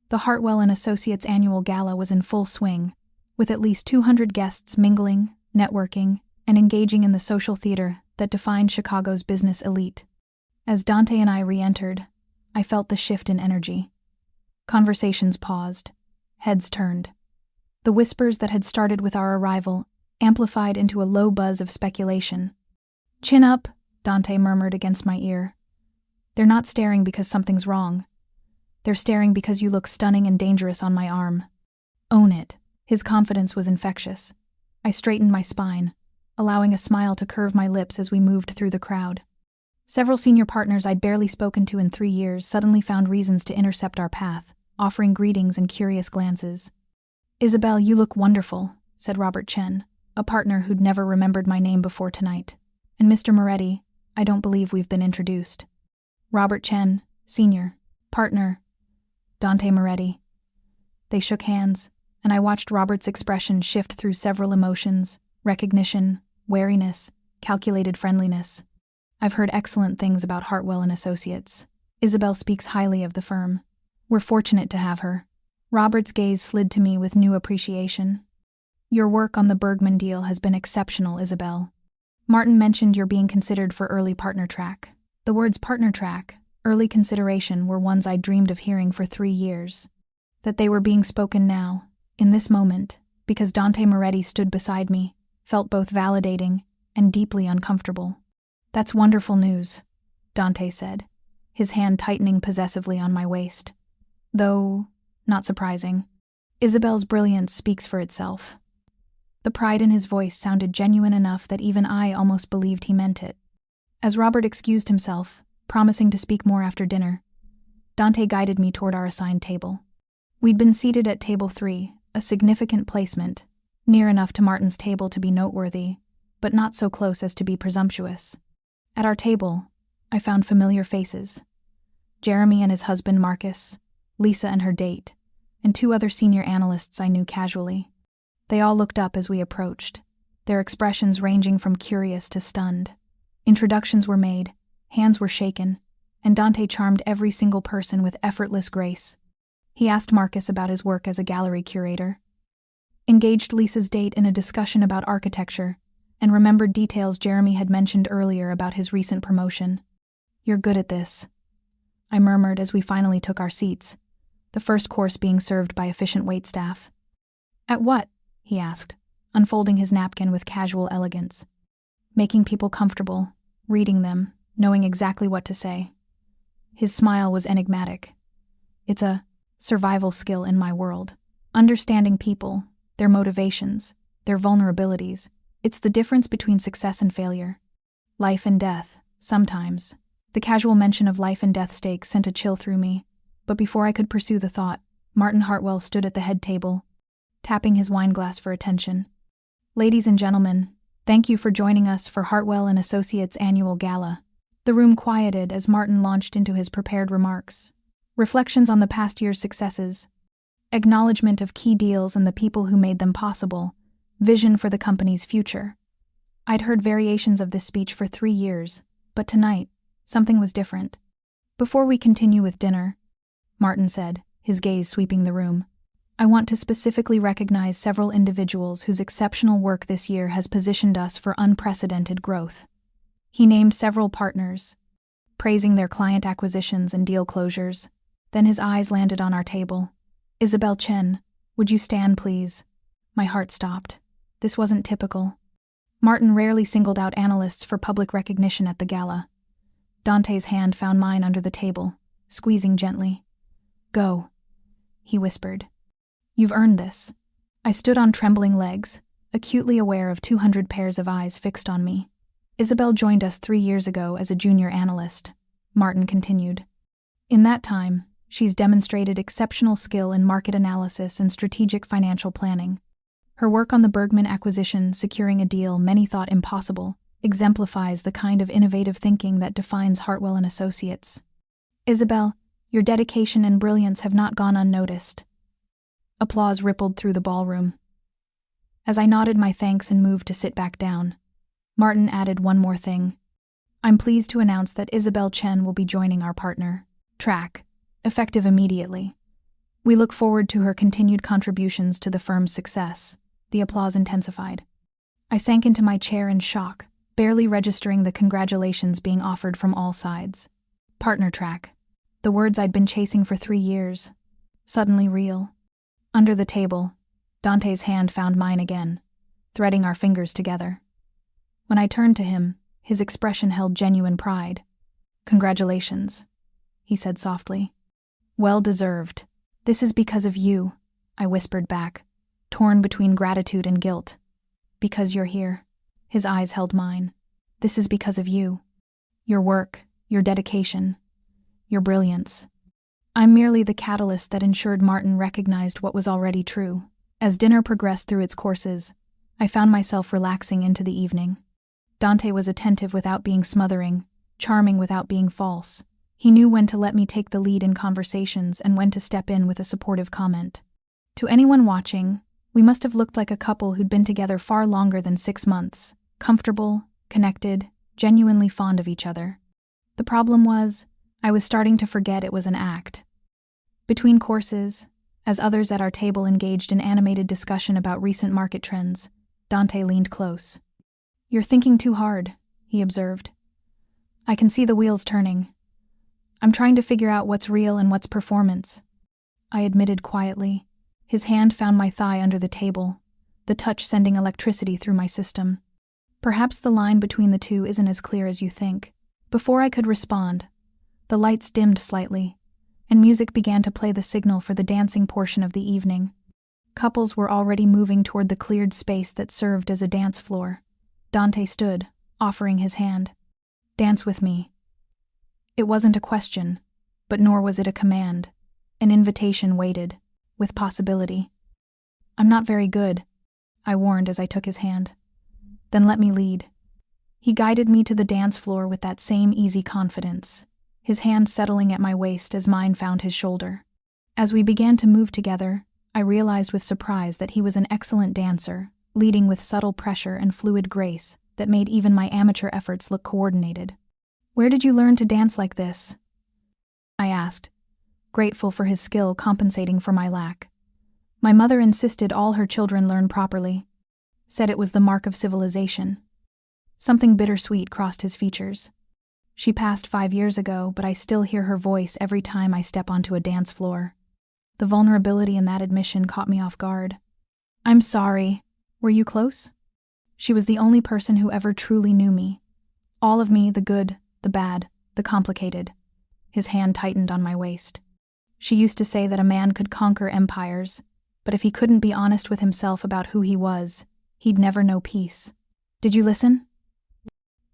A: The Hartwell and Associates annual gala was in full swing, with at least 200 guests mingling, networking, and engaging in the social theater that defined Chicago's business elite. As Dante and I re-entered, I felt the shift in energy. Conversations paused, heads turned. The whispers that had started with our arrival amplified into a low buzz of speculation. Chin up, Dante murmured against my ear. They're not staring because something's wrong. They're staring because you look stunning and dangerous on my arm. Own it. His confidence was infectious. I straightened my spine, allowing a smile to curve my lips as we moved through the crowd. Several senior partners I'd barely spoken to in 3 years suddenly found reasons to intercept our path, offering greetings and curious glances. Isabelle, you look wonderful, said Robert Chen, a partner who'd never remembered my name before tonight. And Mr. Moretti, I don't believe we've been introduced. Robert Chen, senior, partner, Dante Moretti. They shook hands, and I watched Robert's expression shift through several emotions, Recognition, wariness, calculated friendliness. I've heard excellent things about Hartwell and Associates. Isabelle speaks highly of the firm. We're fortunate to have her. Robert's gaze slid to me with new appreciation. Your work on the Bergman deal has been exceptional, Isabelle. Martin mentioned you're being considered for early partner track. The words partner track, early consideration were ones I'd dreamed of hearing for 3 years. That they were being spoken now, in this moment, because Dante Moretti stood beside me, felt both validating and deeply uncomfortable. That's wonderful news, Dante said, his hand tightening possessively on my waist. Though, not surprising, Isabelle's brilliance speaks for itself. The pride in his voice sounded genuine enough that even I almost believed he meant it. As Robert excused himself, promising to speak more after dinner, Dante guided me toward our assigned table. We'd been seated at table 3, a significant placement, near enough to Martin's table to be noteworthy, but not so close as to be presumptuous. At our table, I found familiar faces. Jeremy and his husband Marcus, Lisa and her date, and 2 other senior analysts I knew casually. They all looked up as we approached, their expressions ranging from curious to stunned. Introductions were made, hands were shaken, and Dante charmed every single person with effortless grace. He asked Marcus about his work as a gallery curator, engaged Lisa's date in a discussion about architecture, and remembered details Jeremy had mentioned earlier about his recent promotion. You're good at this, I murmured as we finally took our seats, the first course being served by efficient waitstaff. At what? He asked, unfolding his napkin with casual elegance. Making people comfortable, reading them, knowing exactly what to say. His smile was enigmatic. It's a survival skill in my world. Understanding people, their motivations, their vulnerabilities. It's the difference between success and failure. Life and death, sometimes. The casual mention of life and death stakes sent a chill through me, but before I could pursue the thought, Martin Hartwell stood at the head table, tapping his wineglass for attention. Ladies and gentlemen, thank you for joining us for Hartwell and Associates' annual gala. The room quieted as Martin launched into his prepared remarks. Reflections on the past year's successes, acknowledgement of key deals and the people who made them possible, vision for the company's future. I'd heard variations of this speech for 3 years, but tonight, something was different. Before we continue with dinner, Martin said, his gaze sweeping the room, I want to specifically recognize several individuals whose exceptional work this year has positioned us for unprecedented growth. He named several partners, praising their client acquisitions and deal closures. Then his eyes landed on our table. Isabelle Chen, would you stand, please? My heart stopped. This wasn't typical. Martin rarely singled out analysts for public recognition at the gala. Dante's hand found mine under the table, squeezing gently. Go, he whispered. You've earned this. I stood on trembling legs, acutely aware of 200 pairs of eyes fixed on me. Isabelle joined us 3 years ago as a junior analyst, Martin continued. In that time, she's demonstrated exceptional skill in market analysis and strategic financial planning. Her work on the Bergman acquisition, securing a deal many thought impossible, exemplifies the kind of innovative thinking that defines Hartwell and Associates. Isabelle, your dedication and brilliance have not gone unnoticed. Applause rippled through the ballroom. As I nodded my thanks and moved to sit back down, Martin added one more thing. I'm pleased to announce that Isabelle Chen will be joining our partner track, effective immediately. We look forward to her continued contributions to the firm's success. The applause intensified. I sank into my chair in shock, barely registering the congratulations being offered from all sides. Partner track. The words I'd been chasing for 3 years. Suddenly real. Under the table, Dante's hand found mine again, threading our fingers together. When I turned to him, his expression held genuine pride. Congratulations, he said softly. Well deserved. This is because of you, I whispered back, torn between gratitude and guilt. Because you're here. His eyes held mine. This is because of you. Your work, your dedication, your brilliance. I'm merely the catalyst that ensured Martin recognized what was already true. As dinner progressed through its courses, I found myself relaxing into the evening. Dante was attentive without being smothering, charming without being false. He knew when to let me take the lead in conversations and when to step in with a supportive comment. To anyone watching, We must have looked like a couple who'd been together far longer than 6 months, comfortable, connected, genuinely fond of each other. The problem was, I was starting to forget it was an act. Between courses, as others at our table engaged in animated discussion about recent market trends, Dante leaned close. "You're thinking too hard," he observed. "I can see the wheels turning. I'm trying to figure out what's real and what's performance," I admitted quietly. His hand found my thigh under the table, the touch sending electricity through my system. "Perhaps the line between the two isn't as clear as you think." Before I could respond, the lights dimmed slightly, and music began to play the signal for the dancing portion of the evening. Couples were already moving toward the cleared space that served as a dance floor. Dante stood, offering his hand. "Dance with me." It wasn't a question, but nor was it a command. An invitation waited, with possibility. "I'm not very good," I warned as I took his hand. "Then let me lead." He guided me to the dance floor with that same easy confidence, his hand settling at my waist as mine found his shoulder. As we began to move together, I realized with surprise that he was an excellent dancer, leading with subtle pressure and fluid grace that made even my amateur efforts look coordinated. "Where did you learn to dance like this?" I asked, grateful for his skill compensating for my lack. "My mother insisted all her children learn properly. Said it was the mark of civilization." Something bittersweet crossed his features. "She passed 5 years ago, but I still hear her voice every time I step onto a dance floor." The vulnerability in that admission caught me off guard. "I'm sorry. Were you close?" She was the only person who ever truly knew me. All of me, the good, the bad, the complicated. His hand tightened on my waist. "She used to say that a man could conquer empires, but if he couldn't be honest with himself about who he was, he'd never know peace. Did you listen?"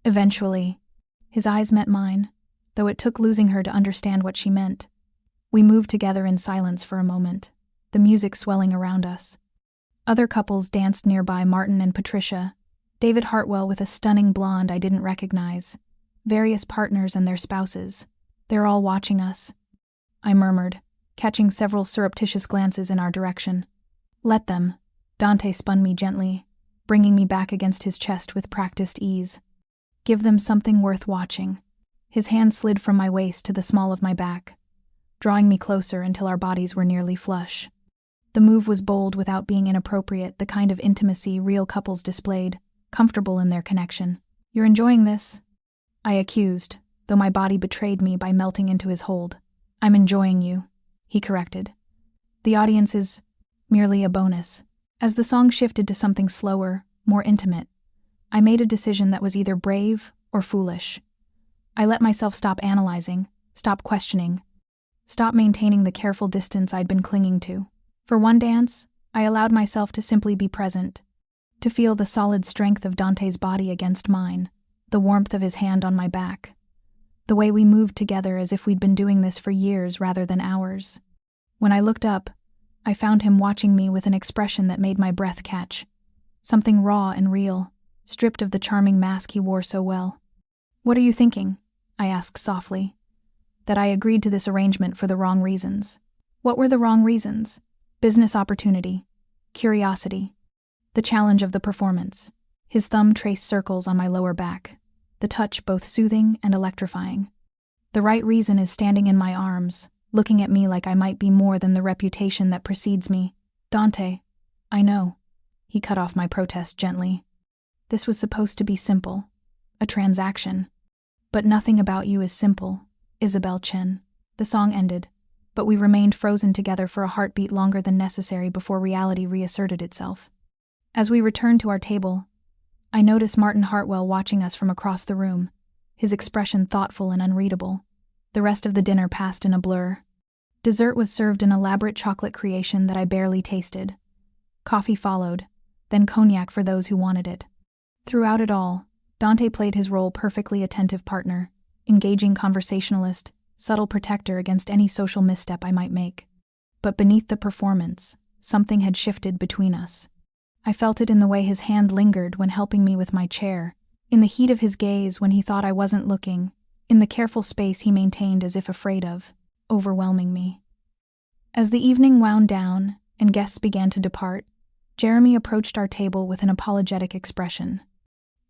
A: Eventually, his eyes met mine, though it took losing her to understand what she meant. We moved together in silence for a moment, the music swelling around us. Other couples danced nearby, Martin and Patricia, David Hartwell with a stunning blonde I didn't recognize, various partners and their spouses. "They're all watching us," I murmured, catching several surreptitious glances in our direction. "Let them." Dante spun me gently, bringing me back against his chest with practiced ease. "Give them something worth watching." His hand slid from my waist to the small of my back, drawing me closer until our bodies were nearly flush. The move was bold without being inappropriate, the kind of intimacy real couples displayed, comfortable in their connection. "You're enjoying this?" I accused, though my body betrayed me by melting into his hold. "I'm enjoying you," he corrected. "The audience is merely a bonus." As the song shifted to something slower, more intimate, I made a decision that was either brave or foolish. I let myself stop analyzing, stop questioning, stop maintaining the careful distance I'd been clinging to. For one dance, I allowed myself to simply be present, to feel the solid strength of Dante's body against mine, the warmth of his hand on my back, the way we moved together as if we'd been doing this for years rather than hours. When I looked up, I found him watching me with an expression that made my breath catch, something raw and real, stripped of the charming mask he wore so well. "What are you thinking?" I asked softly. "That I agreed to this arrangement for the wrong reasons." What were the wrong reasons? Business opportunity, curiosity, the challenge of the performance. His thumb traced circles on my lower back, the touch both soothing and electrifying. "The right reason is standing in my arms, looking at me like I might be more than the reputation that precedes me." "Dante, I know." He cut off my protest gently. "This was supposed to be simple, a transaction. But nothing about you is simple, Isabelle Chen." The song ended, but we remained frozen together for a heartbeat longer than necessary before reality reasserted itself. As we returned to our table, I noticed Martin Hartwell watching us from across the room, his expression thoughtful and unreadable. The rest of the dinner passed in a blur. Dessert was served in elaborate chocolate creation that I barely tasted. Coffee followed, then cognac for those who wanted it. Throughout it all, Dante played his role perfectly attentive partner, engaging conversationalist, subtle protector against any social misstep I might make. But beneath the performance, something had shifted between us. I felt it in the way his hand lingered when helping me with my chair, in the heat of his gaze when he thought I wasn't looking, in the careful space he maintained as if afraid of, overwhelming me. As the evening wound down and guests began to depart, Jeremy approached our table with an apologetic expression.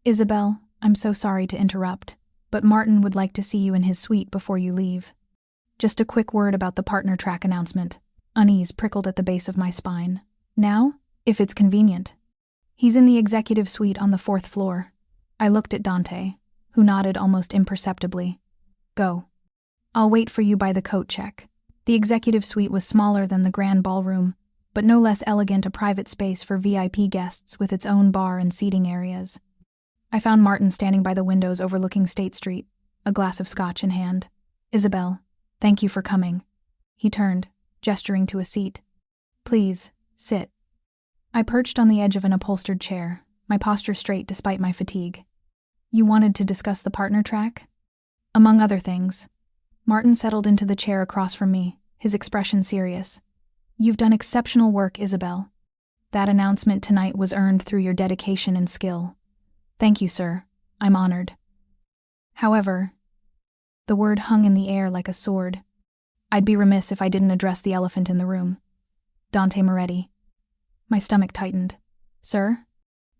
A: Isabelle, I'm so sorry to interrupt, but Martin would like to see you in his suite before you leave. Just a quick word about the partner track announcement. Unease prickled at the base of my spine. Now? If it's convenient. He's in the executive suite on the 4th floor. I looked at Dante, who nodded almost imperceptibly. Go. I'll wait for you by the coat check. The executive suite was smaller than the grand ballroom, but no less elegant, a private space for VIP guests with its own bar and seating areas. I found Martin standing by the windows overlooking State Street, a glass of scotch in hand. Isabelle, thank you for coming. He turned, gesturing to a seat. Please, sit. I perched on the edge of an upholstered chair, my posture straight despite my fatigue. You wanted to discuss the partner track? Among other things. Martin settled into the chair across from me, his expression serious. You've done exceptional work, Isabelle. That announcement tonight was earned through your dedication and skill. Thank you, sir. I'm honored. However, the word hung in the air like a sword. I'd be remiss if I didn't address the elephant in the room. Dante Moretti. My stomach tightened. Sir?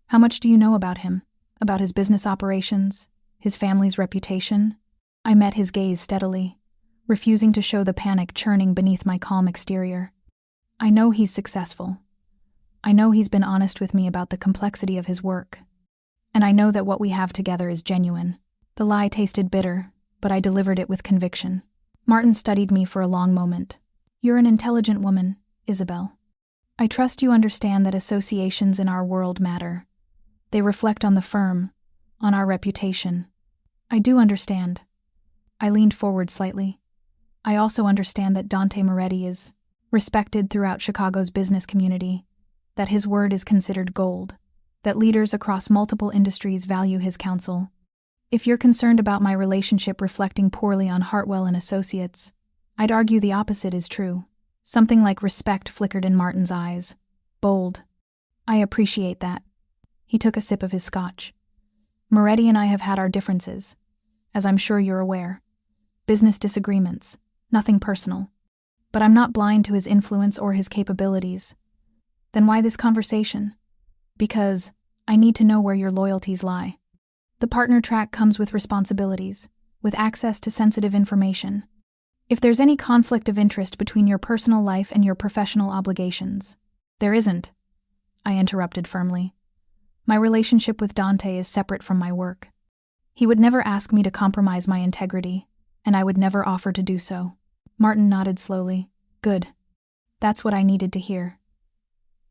A: How much do you know about him? About his business operations? His family's reputation? I met his gaze steadily, refusing to show the panic churning beneath my calm exterior. I know he's successful. I know he's been honest with me about the complexity of his work. And I know that what we have together is genuine. The lie tasted bitter, but I delivered it with conviction. Martin studied me for a long moment. You're an intelligent woman, Isabelle. I trust you understand that associations in our world matter. They reflect on the firm, on our reputation. I do understand. I leaned forward slightly. I also understand that Dante Moretti is respected throughout Chicago's business community, that his word is considered gold, that leaders across multiple industries value his counsel. If you're concerned about my relationship reflecting poorly on Hartwell and Associates, I'd argue the opposite is true. Something like respect flickered in Martin's eyes. Bold. I appreciate that. He took a sip of his scotch. Moretti and I have had our differences, as I'm sure you're aware. Business disagreements, nothing personal. But I'm not blind to his influence or his capabilities. Then why this conversation? Because I need to know where your loyalties lie. The partner track comes with responsibilities, with access to sensitive information. If there's any conflict of interest between your personal life and your professional obligations, there isn't, I interrupted firmly. My relationship with Dante is separate from my work. He would never ask me to compromise my integrity, and I would never offer to do so. Martin nodded slowly. Good. That's what I needed to hear.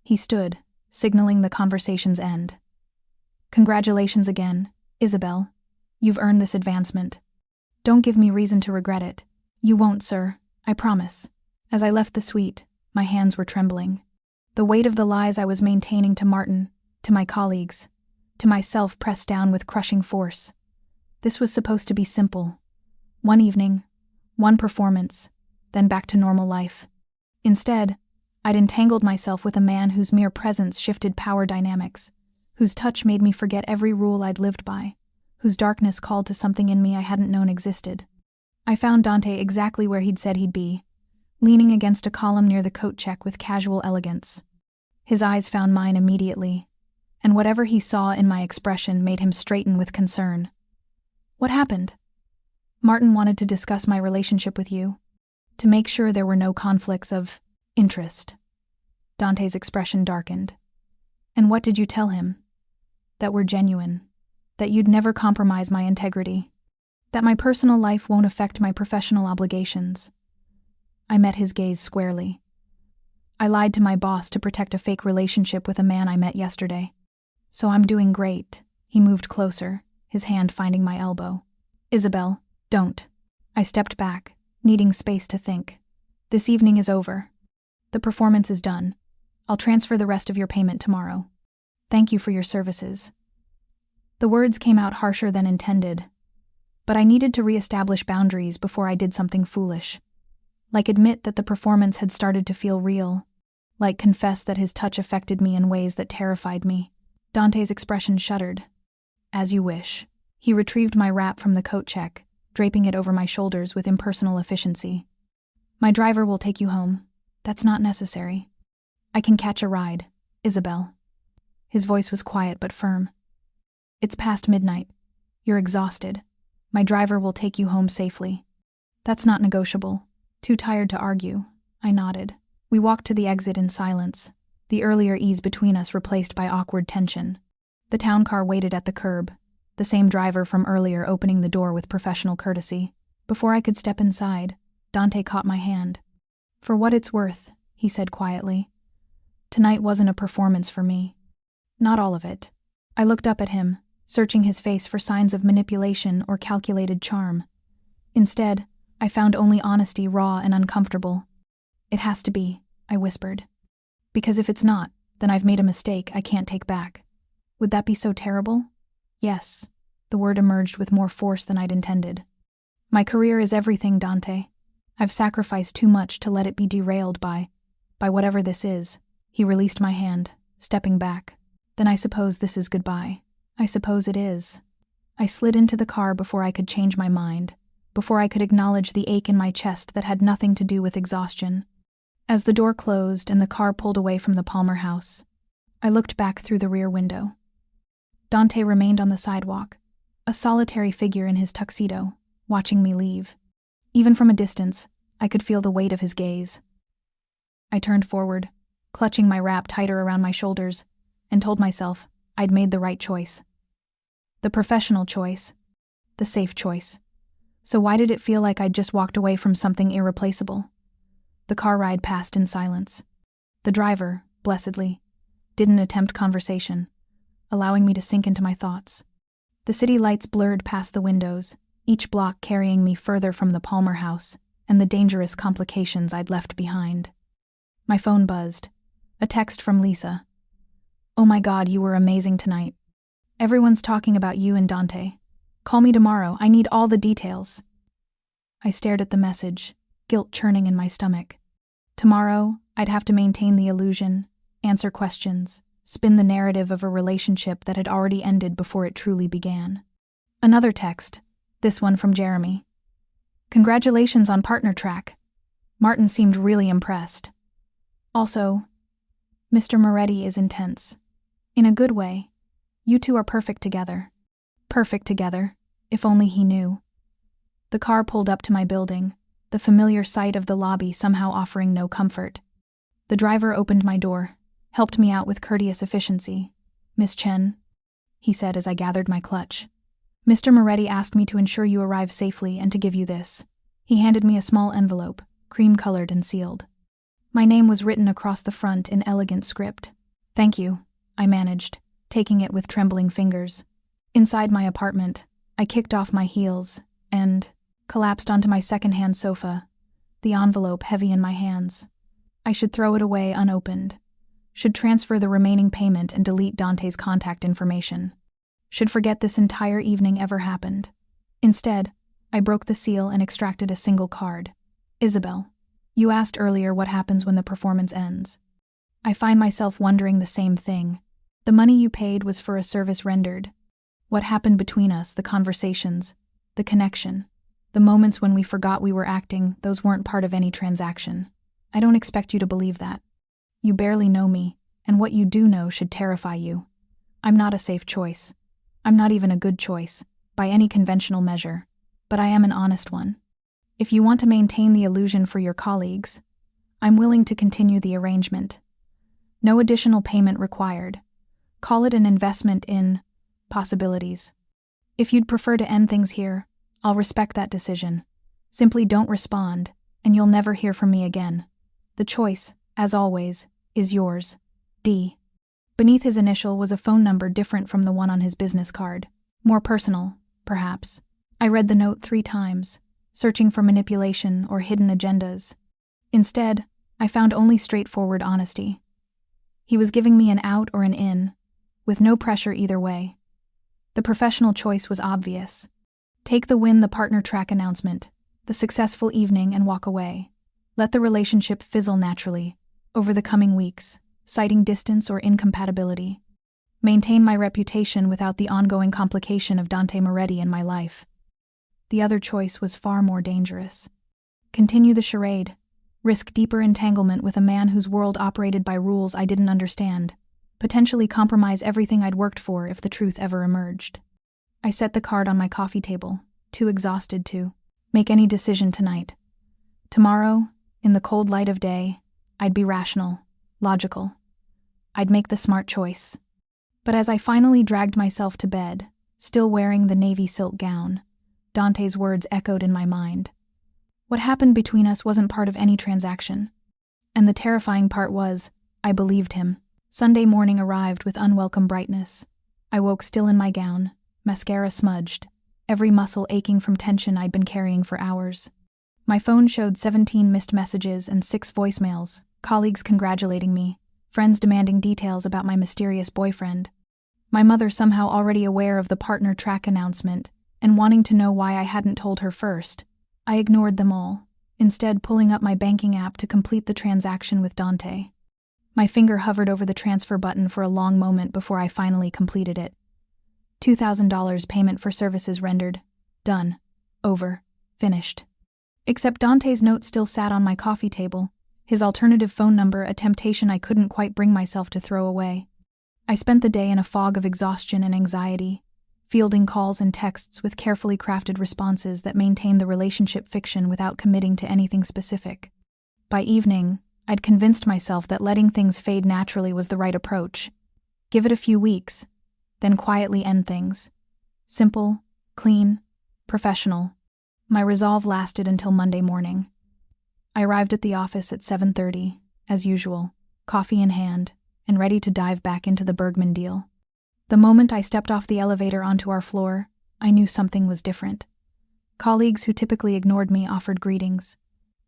A: He stood, signaling the conversation's end. Congratulations again, Isabelle. You've earned this advancement. Don't give me reason to regret it. You won't, sir, I promise. As I left the suite, my hands were trembling. The weight of the lies I was maintaining to Martin, to my colleagues, to myself pressed down with crushing force. This was supposed to be simple. One evening, one performance, then back to normal life. Instead, I'd entangled myself with a man whose mere presence shifted power dynamics, whose touch made me forget every rule I'd lived by, whose darkness called to something in me I hadn't known existed. I found Dante exactly where he'd said he'd be, leaning against a column near the coat check with casual elegance. His eyes found mine immediately, and whatever he saw in my expression made him straighten with concern. What happened? Martin wanted to discuss my relationship with you, to make sure there were no conflicts of interest. Dante's expression darkened. And what did you tell him? That we're genuine, that you'd never compromise my integrity, that my personal life won't affect my professional obligations. I met his gaze squarely. I lied to my boss to protect a fake relationship with a man I met yesterday. So I'm doing great. He moved closer, his hand finding my elbow. Isabelle, don't. I stepped back, needing space to think. This evening is over. The performance is done. I'll transfer the rest of your payment tomorrow. Thank you for your services. The words came out harsher than intended, but I needed to reestablish boundaries before I did something foolish. Like admit that the performance had started to feel real, like confess that his touch affected me in ways that terrified me. Dante's expression shuddered. As you wish. He retrieved my wrap from the coat check, draping it over my shoulders with impersonal efficiency. My driver will take you home. That's not necessary. I can catch a ride. Isabelle. His voice was quiet but firm. It's past midnight. You're exhausted. My driver will take you home safely. That's not negotiable. Too tired to argue. I nodded. We walked to the exit in silence, the earlier ease between us replaced by awkward tension. The town car waited at the curb, the same driver from earlier opening the door with professional courtesy. Before I could step inside, Dante caught my hand. For what it's worth, he said quietly. Tonight wasn't a performance for me. Not all of it. I looked up at him, searching his face for signs of manipulation or calculated charm. Instead, I found only honesty, raw and uncomfortable. It has to be, I whispered. Because if it's not, then I've made a mistake I can't take back. Would that be so terrible? Yes. The word emerged with more force than I'd intended. My career is everything, Dante. I've sacrificed too much to let it be derailed by whatever this is. He released my hand, stepping back. Then I suppose this is goodbye. I suppose it is. I slid into the car before I could change my mind, before I could acknowledge the ache in my chest that had nothing to do with exhaustion. As the door closed and the car pulled away from the Palmer house, I looked back through the rear window. Dante remained on the sidewalk, a solitary figure in his tuxedo, watching me leave. Even from a distance, I could feel the weight of his gaze. I turned forward, clutching my wrap tighter around my shoulders, and told myself I'd made the right choice. The professional choice. The safe choice. So why did it feel like I'd just walked away from something irreplaceable? The car ride passed in silence. The driver, blessedly, didn't attempt conversation, allowing me to sink into my thoughts. The city lights blurred past the windows, each block carrying me further from the Palmer house and the dangerous complications I'd left behind. My phone buzzed. A text from Lisa. Oh my God, you were amazing tonight. Everyone's talking about you and Dante. Call me tomorrow, I need all the details. I stared at the message, guilt churning in my stomach. Tomorrow, I'd have to maintain the illusion, answer questions, spin the narrative of a relationship that had already ended before it truly began. Another text, this one from Jeremy. Congratulations on partner track. Martin seemed really impressed. Also, Mr. Moretti is intense. In a good way. You two are perfect together. Perfect together, if only he knew. The car pulled up to my building, the familiar sight of the lobby somehow offering no comfort. The driver opened my door, helped me out with courteous efficiency. Miss Chen, he said as I gathered my clutch. Mr. Moretti asked me to ensure you arrive safely and to give you this. He handed me a small envelope, cream-colored and sealed. My name was written across the front in elegant script. Thank you, I managed, taking it with trembling fingers. Inside my apartment, I kicked off my heels and collapsed onto my second-hand sofa, the envelope heavy in my hands. I should throw it away unopened. Should transfer the remaining payment and delete Dante's contact information. Should forget this entire evening ever happened. Instead, I broke the seal and extracted a single card. Isabelle, you asked earlier what happens when the performance ends. I find myself wondering the same thing. The money you paid was for a service rendered. What happened between us, the conversations, the connection, the moments when we forgot we were acting, those weren't part of any transaction. I don't expect you to believe that. You barely know me, and what you do know should terrify you. I'm not a safe choice. I'm not even a good choice, by any conventional measure, but I am an honest one. If you want to maintain the illusion for your colleagues, I'm willing to continue the arrangement. No additional payment required. Call it an investment in possibilities. If you'd prefer to end things here, I'll respect that decision. Simply don't respond, and you'll never hear from me again. The choice, as always, is yours. D. Beneath his initial was a phone number different from the one on his business card. More personal, perhaps. I read the note 3 times, searching for manipulation or hidden agendas. Instead, I found only straightforward honesty. He was giving me an out or an in, with no pressure either way. The professional choice was obvious. Take the win, the partner track announcement, the successful evening, and walk away. Let the relationship fizzle naturally, over the coming weeks, citing distance or incompatibility. Maintain my reputation without the ongoing complication of Dante Moretti in my life. The other choice was far more dangerous. Continue the charade, risk deeper entanglement with a man whose world operated by rules I didn't understand, potentially compromise everything I'd worked for if the truth ever emerged. I set the card on my coffee table, too exhausted to make any decision tonight. Tomorrow, in the cold light of day, I'd be rational, logical. I'd make the smart choice. But as I finally dragged myself to bed, still wearing the navy silk gown, Dante's words echoed in my mind. What happened between us wasn't part of any transaction. And the terrifying part was, I believed him. Sunday morning arrived with unwelcome brightness. I woke still in my gown, mascara smudged, every muscle aching from tension I'd been carrying for hours. My phone showed 17 missed messages and 6 voicemails, colleagues congratulating me, friends demanding details about my mysterious boyfriend. My mother somehow already aware of the partner track announcement and wanting to know why I hadn't told her first. I ignored them all, instead pulling up my banking app to complete the transaction with Dante. My finger hovered over the transfer button for a long moment before I finally completed it. $2,000 payment for services rendered. Done. Over. Finished. Except Dante's note still sat on my coffee table, his alternative phone number a temptation I couldn't quite bring myself to throw away. I spent the day in a fog of exhaustion and anxiety, fielding calls and texts with carefully crafted responses that maintained the relationship fiction without committing to anything specific. By evening, I'd convinced myself that letting things fade naturally was the right approach. Give it a few weeks, then quietly end things. Simple, clean, professional. My resolve lasted until Monday morning. I arrived at the office at 7:30, as usual, coffee in hand, and ready to dive back into the Bergman deal. The moment I stepped off the elevator onto our floor, I knew something was different. Colleagues who typically ignored me offered greetings.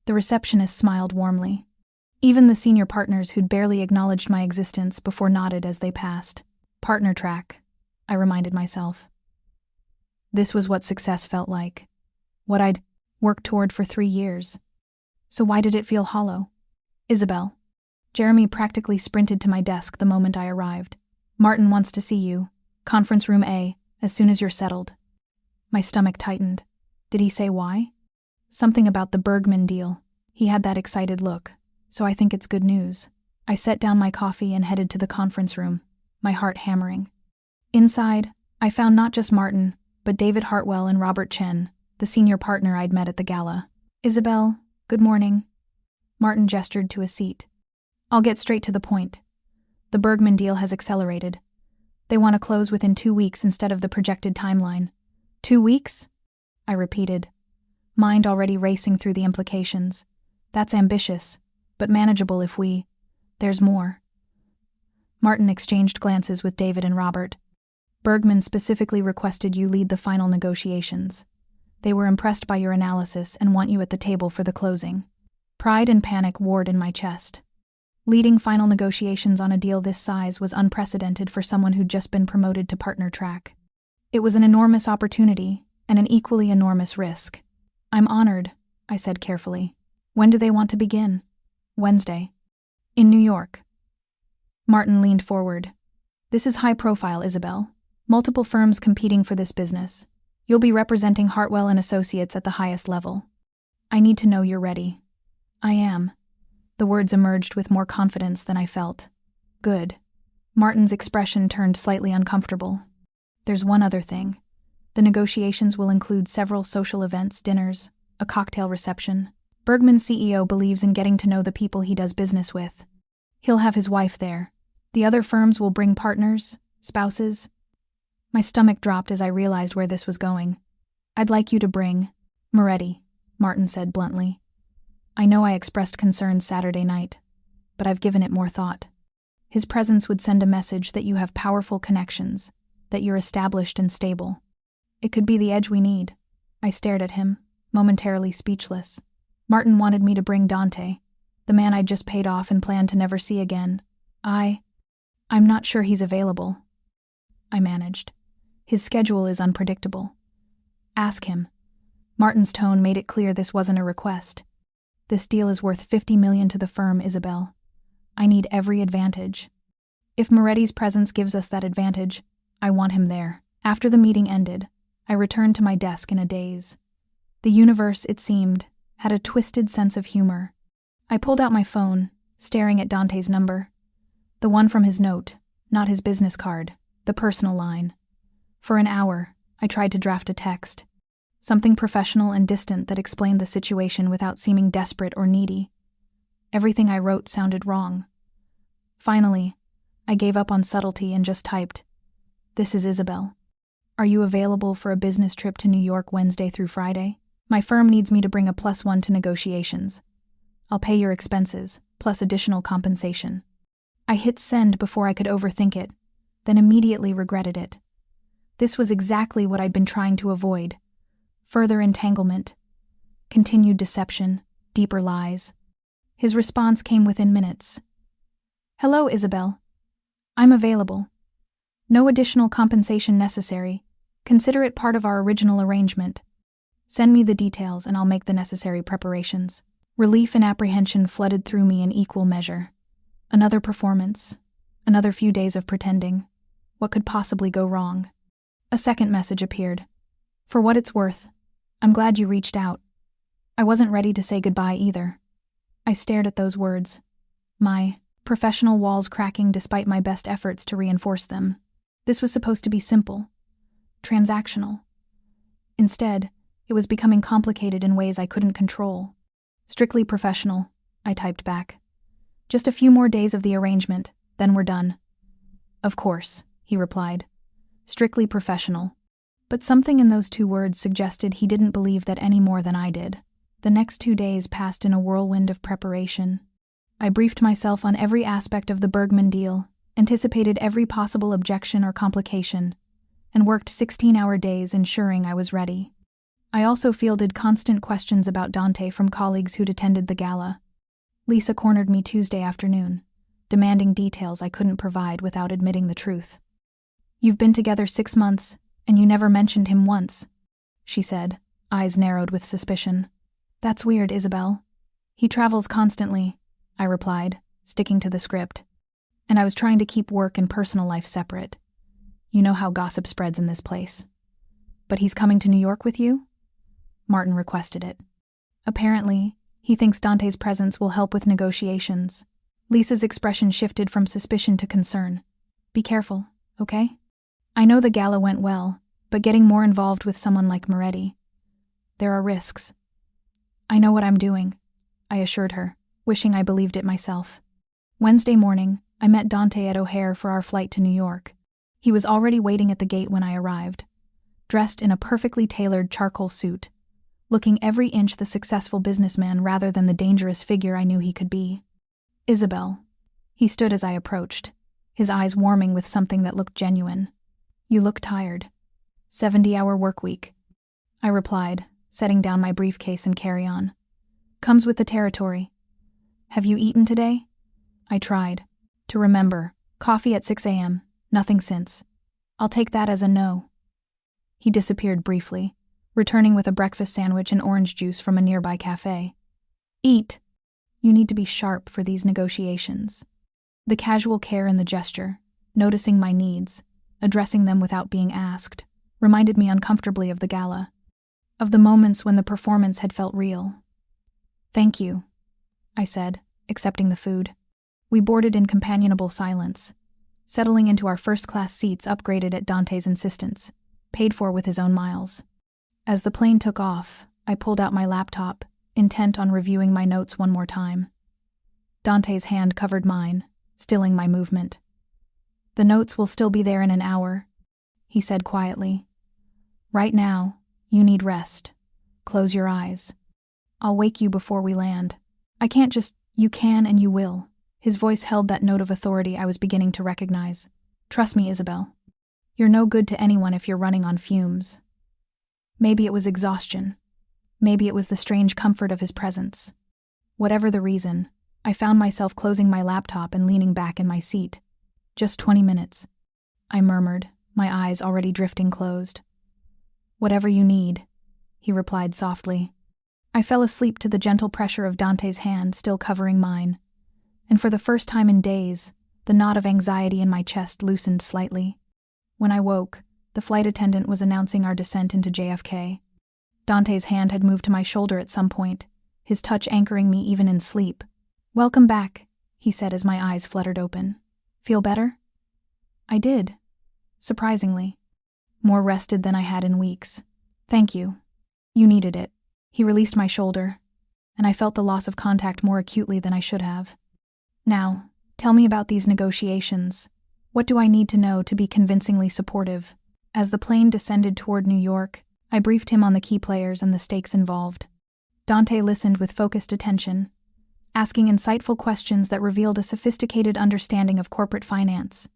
A: The receptionist smiled warmly. Even the senior partners who'd barely acknowledged my existence before nodded as they passed. Partner track, I reminded myself. This was what success felt like. What I'd worked toward for 3 years. So why did it feel hollow? Isabelle. Jeremy practically sprinted to my desk the moment I arrived. Martin wants to see you. Conference room A, as soon as you're settled. My stomach tightened. Did he say why? Something about the Bergman deal. He had that excited look, so I think it's good news. I set down my coffee and headed to the conference room, my heart hammering. Inside, I found not just Martin, but David Hartwell and Robert Chen, the senior partner I'd met at the gala. Isabelle, good morning. Martin gestured to a seat. I'll get straight to the point. The Bergman deal has accelerated. They want to close within 2 weeks instead of the projected timeline. 2 weeks? I repeated, mind already racing through the implications. That's ambitious, but manageable if we... There's more. Martin exchanged glances with David and Robert. Bergman specifically requested you lead the final negotiations. They were impressed by your analysis and want you at the table for the closing. Pride and panic warred in my chest. Leading final negotiations on a deal this size was unprecedented for someone who'd just been promoted to partner track. It was an enormous opportunity and an equally enormous risk. I'm honored, I said carefully. When do they want to begin? Wednesday. In New York. Martin leaned forward. This is high profile, Isabelle. Multiple firms competing for this business. You'll be representing Hartwell and Associates at the highest level. I need to know you're ready. I am. The words emerged with more confidence than I felt. Good. Martin's expression turned slightly uncomfortable. There's one other thing. The negotiations will include several social events, dinners, a cocktail reception. Bergman's CEO believes in getting to know the people he does business with. He'll have his wife there. The other firms will bring partners, spouses. My stomach dropped as I realized where this was going. I'd like you to bring Moretti, Martin said bluntly. I know I expressed concern Saturday night, but I've given it more thought. His presence would send a message that you have powerful connections, that you're established and stable. It could be the edge we need. I stared at him, momentarily speechless. Martin wanted me to bring Dante, the man I'd just paid off and planned to never see again. I'm not sure he's available. I managed. His schedule is unpredictable. Ask him. Martin's tone made it clear this wasn't a request. This deal is worth $50 million to the firm, Isabelle. I need every advantage. If Moretti's presence gives us that advantage, I want him there. After the meeting ended, I returned to my desk in a daze. The universe, it seemed, had a twisted sense of humor. I pulled out my phone, staring at Dante's number. The one from his note, not his business card, the personal line. For an hour, I tried to draft a text. Something professional and distant that explained the situation without seeming desperate or needy. Everything I wrote sounded wrong. Finally, I gave up on subtlety and just typed, "This is Isabelle. Are you available for a business trip to New York Wednesday through Friday? My firm needs me to bring a +1 to negotiations. I'll pay your expenses, plus additional compensation." I hit send before I could overthink it, then immediately regretted it. This was exactly what I'd been trying to avoid. Further entanglement, continued deception, deeper lies. His response came within minutes. "Hello, Isabelle. I'm available. No additional compensation necessary. Consider it part of our original arrangement. Send me the details and I'll make the necessary preparations." Relief and apprehension flooded through me in equal measure. Another performance. Another few days of pretending. What could possibly go wrong? A second message appeared. "For what it's worth, I'm glad you reached out." I wasn't ready to say goodbye either. I stared at those words, my professional walls cracking despite my best efforts to reinforce them. This was supposed to be simple, transactional. Instead, it was becoming complicated in ways I couldn't control. "Strictly professional," I typed back. "Just a few more days of the arrangement, then we're done." "Of course," he replied. "Strictly professional." But something in those two words suggested he didn't believe that any more than I did. The next 2 days passed in a whirlwind of preparation. I briefed myself on every aspect of the Bergman deal, anticipated every possible objection or complication, and worked 16-hour days ensuring I was ready. I also fielded constant questions about Dante from colleagues who'd attended the gala. Lisa cornered me Tuesday afternoon, demanding details I couldn't provide without admitting the truth. "You've been together 6 months, and you never mentioned him once," she said, eyes narrowed with suspicion. "That's weird, Isabelle." "He travels constantly," I replied, sticking to the script. "And I was trying to keep work and personal life separate. You know how gossip spreads in this place." "But he's coming to New York with you?" Martin requested it. "Apparently, he thinks Dante's presence will help with negotiations." Lisa's expression shifted from suspicion to concern. "Be careful, okay? I know the gala went well, but getting more involved with someone like Moretti, there are risks." "I know what I'm doing," I assured her, wishing I believed it myself. Wednesday morning, I met Dante at O'Hare for our flight to New York. He was already waiting at the gate when I arrived, dressed in a perfectly tailored charcoal suit, looking every inch the successful businessman rather than the dangerous figure I knew he could be. "Isabelle." He stood as I approached, his eyes warming with something that looked genuine. "You look tired." 70-hour work week," I replied, setting down my briefcase and carry-on. "Comes with the territory." "Have you eaten today?" I tried to remember. Coffee at 6 a.m., nothing since. "I'll take that as a no." He disappeared briefly, returning with a breakfast sandwich and orange juice from a nearby cafe. "Eat. You need to be sharp for these negotiations." The casual care in the gesture, noticing my needs, addressing them without being asked, reminded me uncomfortably of the gala, of the moments when the performance had felt real. "Thank you," I said, accepting the food. We boarded in companionable silence, settling into our first-class seats upgraded at Dante's insistence, paid for with his own miles. As the plane took off, I pulled out my laptop, intent on reviewing my notes one more time. Dante's hand covered mine, stilling my movement. "The notes will still be there in an hour," he said quietly. "Right now, you need rest. Close your eyes. I'll wake you before we land. I can't just, you can and you will." His voice held that note of authority I was beginning to recognize. "Trust me, Isabelle. You're no good to anyone if you're running on fumes." Maybe it was exhaustion. Maybe it was the strange comfort of his presence. Whatever the reason, I found myself closing my laptop and leaning back in my seat. "Just 20 minutes," I murmured, my eyes already drifting closed. "Whatever you need," he replied softly. I fell asleep to the gentle pressure of Dante's hand still covering mine, and for the first time in days, the knot of anxiety in my chest loosened slightly. When I woke, the flight attendant was announcing our descent into JFK. Dante's hand had moved to my shoulder at some point, his touch anchoring me even in sleep. "Welcome back," he said as my eyes fluttered open. "Feel better?" I did. Surprisingly. More rested than I had in weeks. Thank you. You needed it. He released my shoulder, and I felt the loss of contact more acutely than I should have. Now, tell me about these negotiations. What do I need to know to be convincingly supportive? As the plane descended toward New York, I briefed him on the key players and the stakes involved. Dante listened with focused attention, asking insightful questions that revealed a sophisticated understanding of corporate finance.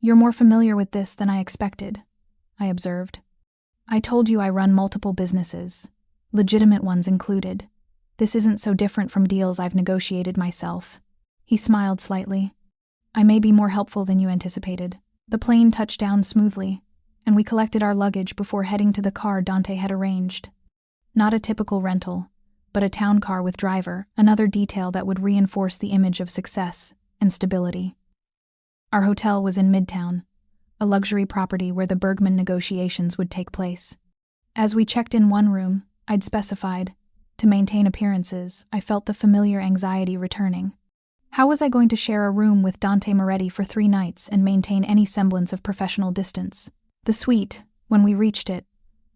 A: You're more familiar with this than I expected, I observed. I told you I run multiple businesses, legitimate ones included. This isn't so different from deals I've negotiated myself. He smiled slightly. I may be more helpful than you anticipated. The plane touched down smoothly, and we collected our luggage before heading to the car Dante had arranged. Not a typical rental, but a town car with driver, another detail that would reinforce the image of success and stability. Our hotel was in Midtown, a luxury property where the Bergman negotiations would take place. As we checked in one room, I'd specified, to maintain appearances, I felt the familiar anxiety returning. How was I going to share a room with Dante Moretti for 3 nights and maintain any semblance of professional distance? The suite, when we reached it,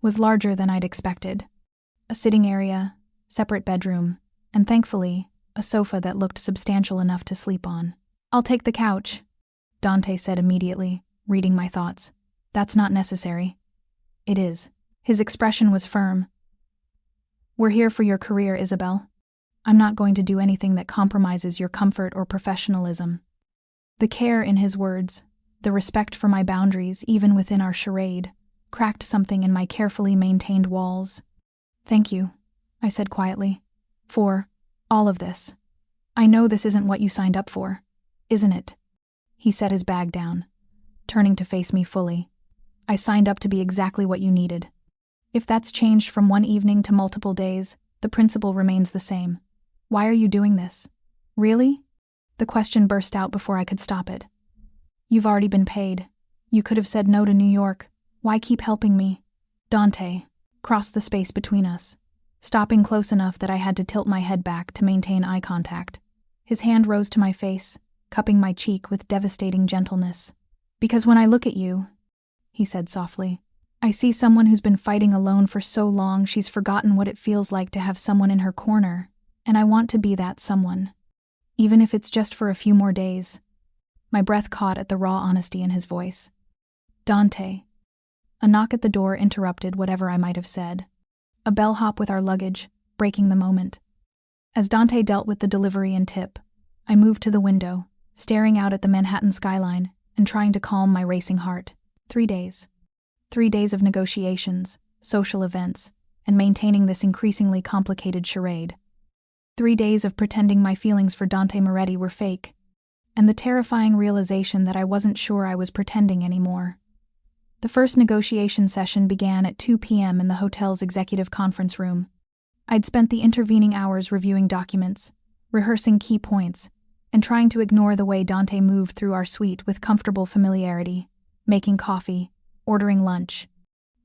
A: was larger than I'd expected. A sitting area, separate bedroom, and thankfully, a sofa that looked substantial enough to sleep on. I'll take the couch, Dante said immediately, reading my thoughts. That's not necessary. It is. His expression was firm. We're here for your career, Isabelle. I'm not going to do anything that compromises your comfort or professionalism. The care in his words, the respect for my boundaries even within our charade, cracked something in my carefully maintained walls. Thank you, I said quietly, for all of this. I know this isn't what you signed up for, isn't it? He set his bag down, turning to face me fully. I signed up to be exactly what you needed. If that's changed from one evening to multiple days, the principle remains the same. Why are you doing this? Really? The question burst out before I could stop it. You've already been paid. You could have said no to New York. Why keep helping me? Dante crossed the space between us, stopping close enough that I had to tilt my head back to maintain eye contact. His hand rose to my face, cupping my cheek with devastating gentleness. Because when I look at you, he said softly, I see someone who's been fighting alone for so long she's forgotten what it feels like to have someone in her corner, and I want to be that someone, even if it's just for a few more days. My breath caught at the raw honesty in his voice. Dante. A knock at the door interrupted whatever I might have said. A bellhop with our luggage, breaking the moment. As Dante dealt with the delivery and tip, I moved to the window, staring out at the Manhattan skyline and trying to calm my racing heart. 3 days. 3 days of negotiations, social events, and maintaining this increasingly complicated charade. 3 days of pretending my feelings for Dante Moretti were fake, and the terrifying realization that I wasn't sure I was pretending anymore. The first negotiation session began at 2 p.m. in the hotel's executive conference room. I'd spent the intervening hours reviewing documents, rehearsing key points, and trying to ignore the way Dante moved through our suite with comfortable familiarity, making coffee, ordering lunch,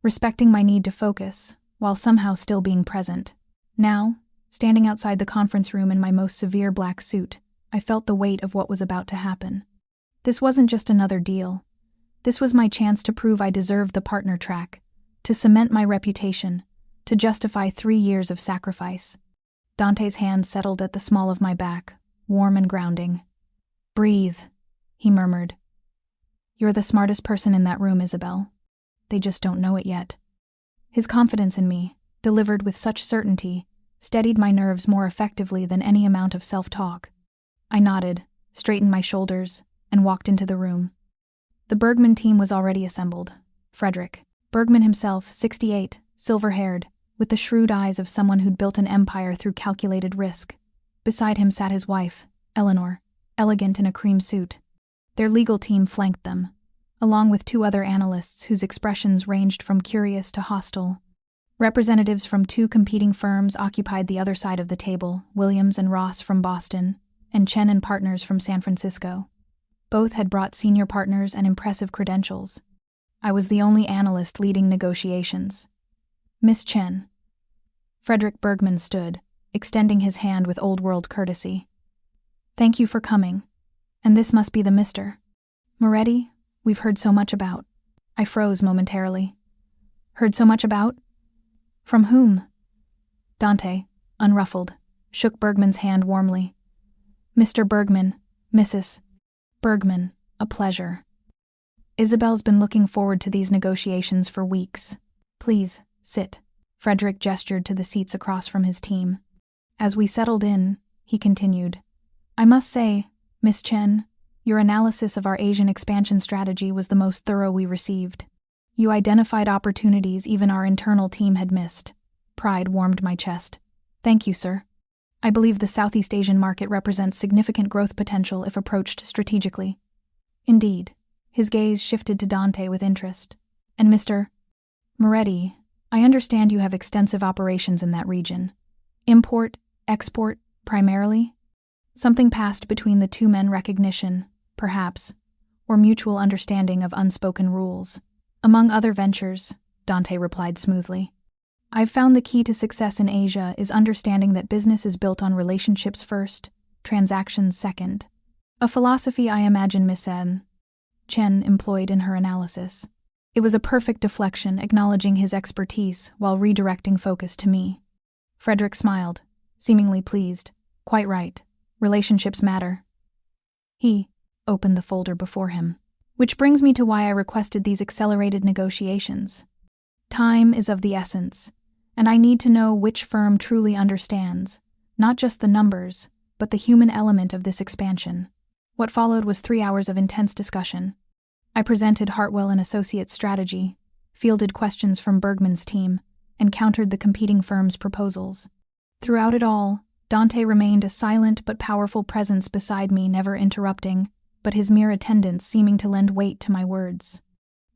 A: respecting my need to focus, while somehow still being present. Now, standing outside the conference room in my most severe black suit, I felt the weight of what was about to happen. This wasn't just another deal. This was my chance to prove I deserved the partner track, to cement my reputation, to justify 3 years of sacrifice. Dante's hand settled at the small of my back, warm and grounding. Breathe, he murmured. You're the smartest person in that room, Isabelle. They just don't know it yet. His confidence in me, delivered with such certainty, steadied my nerves more effectively than any amount of self-talk. I nodded, straightened my shoulders, and walked into the room. The Bergman team was already assembled. Frederick Bergman himself, 68, silver-haired, with the shrewd eyes of someone who'd built an empire through calculated risk. Beside him sat his wife, Eleanor, elegant in a cream suit. Their legal team flanked them, along with 2 other analysts whose expressions ranged from curious to hostile. Representatives from 2 competing firms occupied the other side of the table, Williams and Ross from Boston, and Chen and Partners from San Francisco. Both had brought senior partners and impressive credentials. I was the only analyst leading negotiations. Miss Chen. Frederick Bergman stood, extending his hand with old-world courtesy. Thank you for coming. And this must be the Mr. Moretti, we've heard so much about. I froze momentarily. Heard so much about? From whom? Dante, unruffled, shook Bergman's hand warmly. Mr. Bergman, Mrs. Bergman, a pleasure. Isabelle's been looking forward to these negotiations for weeks. Please, sit. Frederick gestured to the seats across from his team. As we settled in, he continued, I must say, Miss Chen, your analysis of our Asian expansion strategy was the most thorough we received. You identified opportunities even our internal team had missed. Pride warmed my chest. Thank you, sir. I believe the Southeast Asian market represents significant growth potential if approached strategically. Indeed. His gaze shifted to Dante with interest. And Mr. Moretti, I understand you have extensive operations in that region. Import, export, primarily? Something passed between the two men, recognition, perhaps, or mutual understanding of unspoken rules. Among other ventures, Dante replied smoothly. I've found the key to success in Asia is understanding that business is built on relationships first, transactions second. A philosophy I imagine Miss Chen employed in her analysis. It was a perfect deflection, acknowledging his expertise while redirecting focus to me. Frederick smiled, seemingly pleased. Quite right. Relationships matter. He opened the folder before him. Which brings me to why I requested these accelerated negotiations. Time is of the essence, and I need to know which firm truly understands, not just the numbers, but the human element of this expansion. What followed was 3 hours of intense discussion. I presented Hartwell and Associates' strategy, fielded questions from Bergman's team, and countered the competing firms' proposals. Throughout it all, Dante remained a silent but powerful presence beside me, never interrupting, but his mere attendance seeming to lend weight to my words.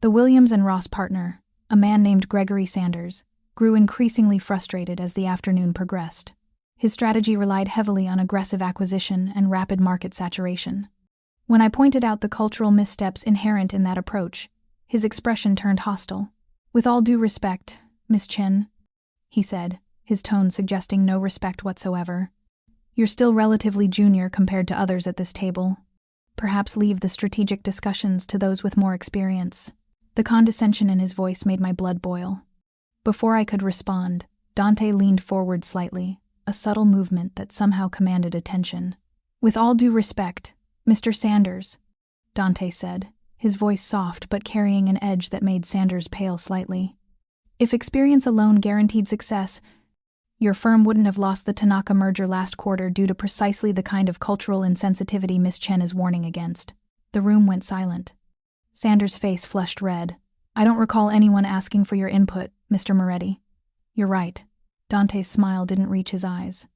A: The Williams and Ross partner, a man named Gregory Sanders, grew increasingly frustrated as the afternoon progressed. His strategy relied heavily on aggressive acquisition and rapid market saturation. When I pointed out the cultural missteps inherent in that approach, his expression turned hostile. With all due respect, Miss Chen, he said, his tone suggesting no respect whatsoever. You're still relatively junior compared to others at this table. Perhaps leave the strategic discussions to those with more experience. The condescension in his voice made my blood boil. Before I could respond, Dante leaned forward slightly, a subtle movement that somehow commanded attention. With all due respect, Mr. Sanders, Dante said, his voice soft but carrying an edge that made Sanders pale slightly. If experience alone guaranteed success, your firm wouldn't have lost the Tanaka merger last quarter due to precisely the kind of cultural insensitivity Miss Chen is warning against. The room went silent. Sanders' face flushed red. I don't recall anyone asking for your input, Mr. Moretti. You're right. Dante's smile didn't reach his eyes.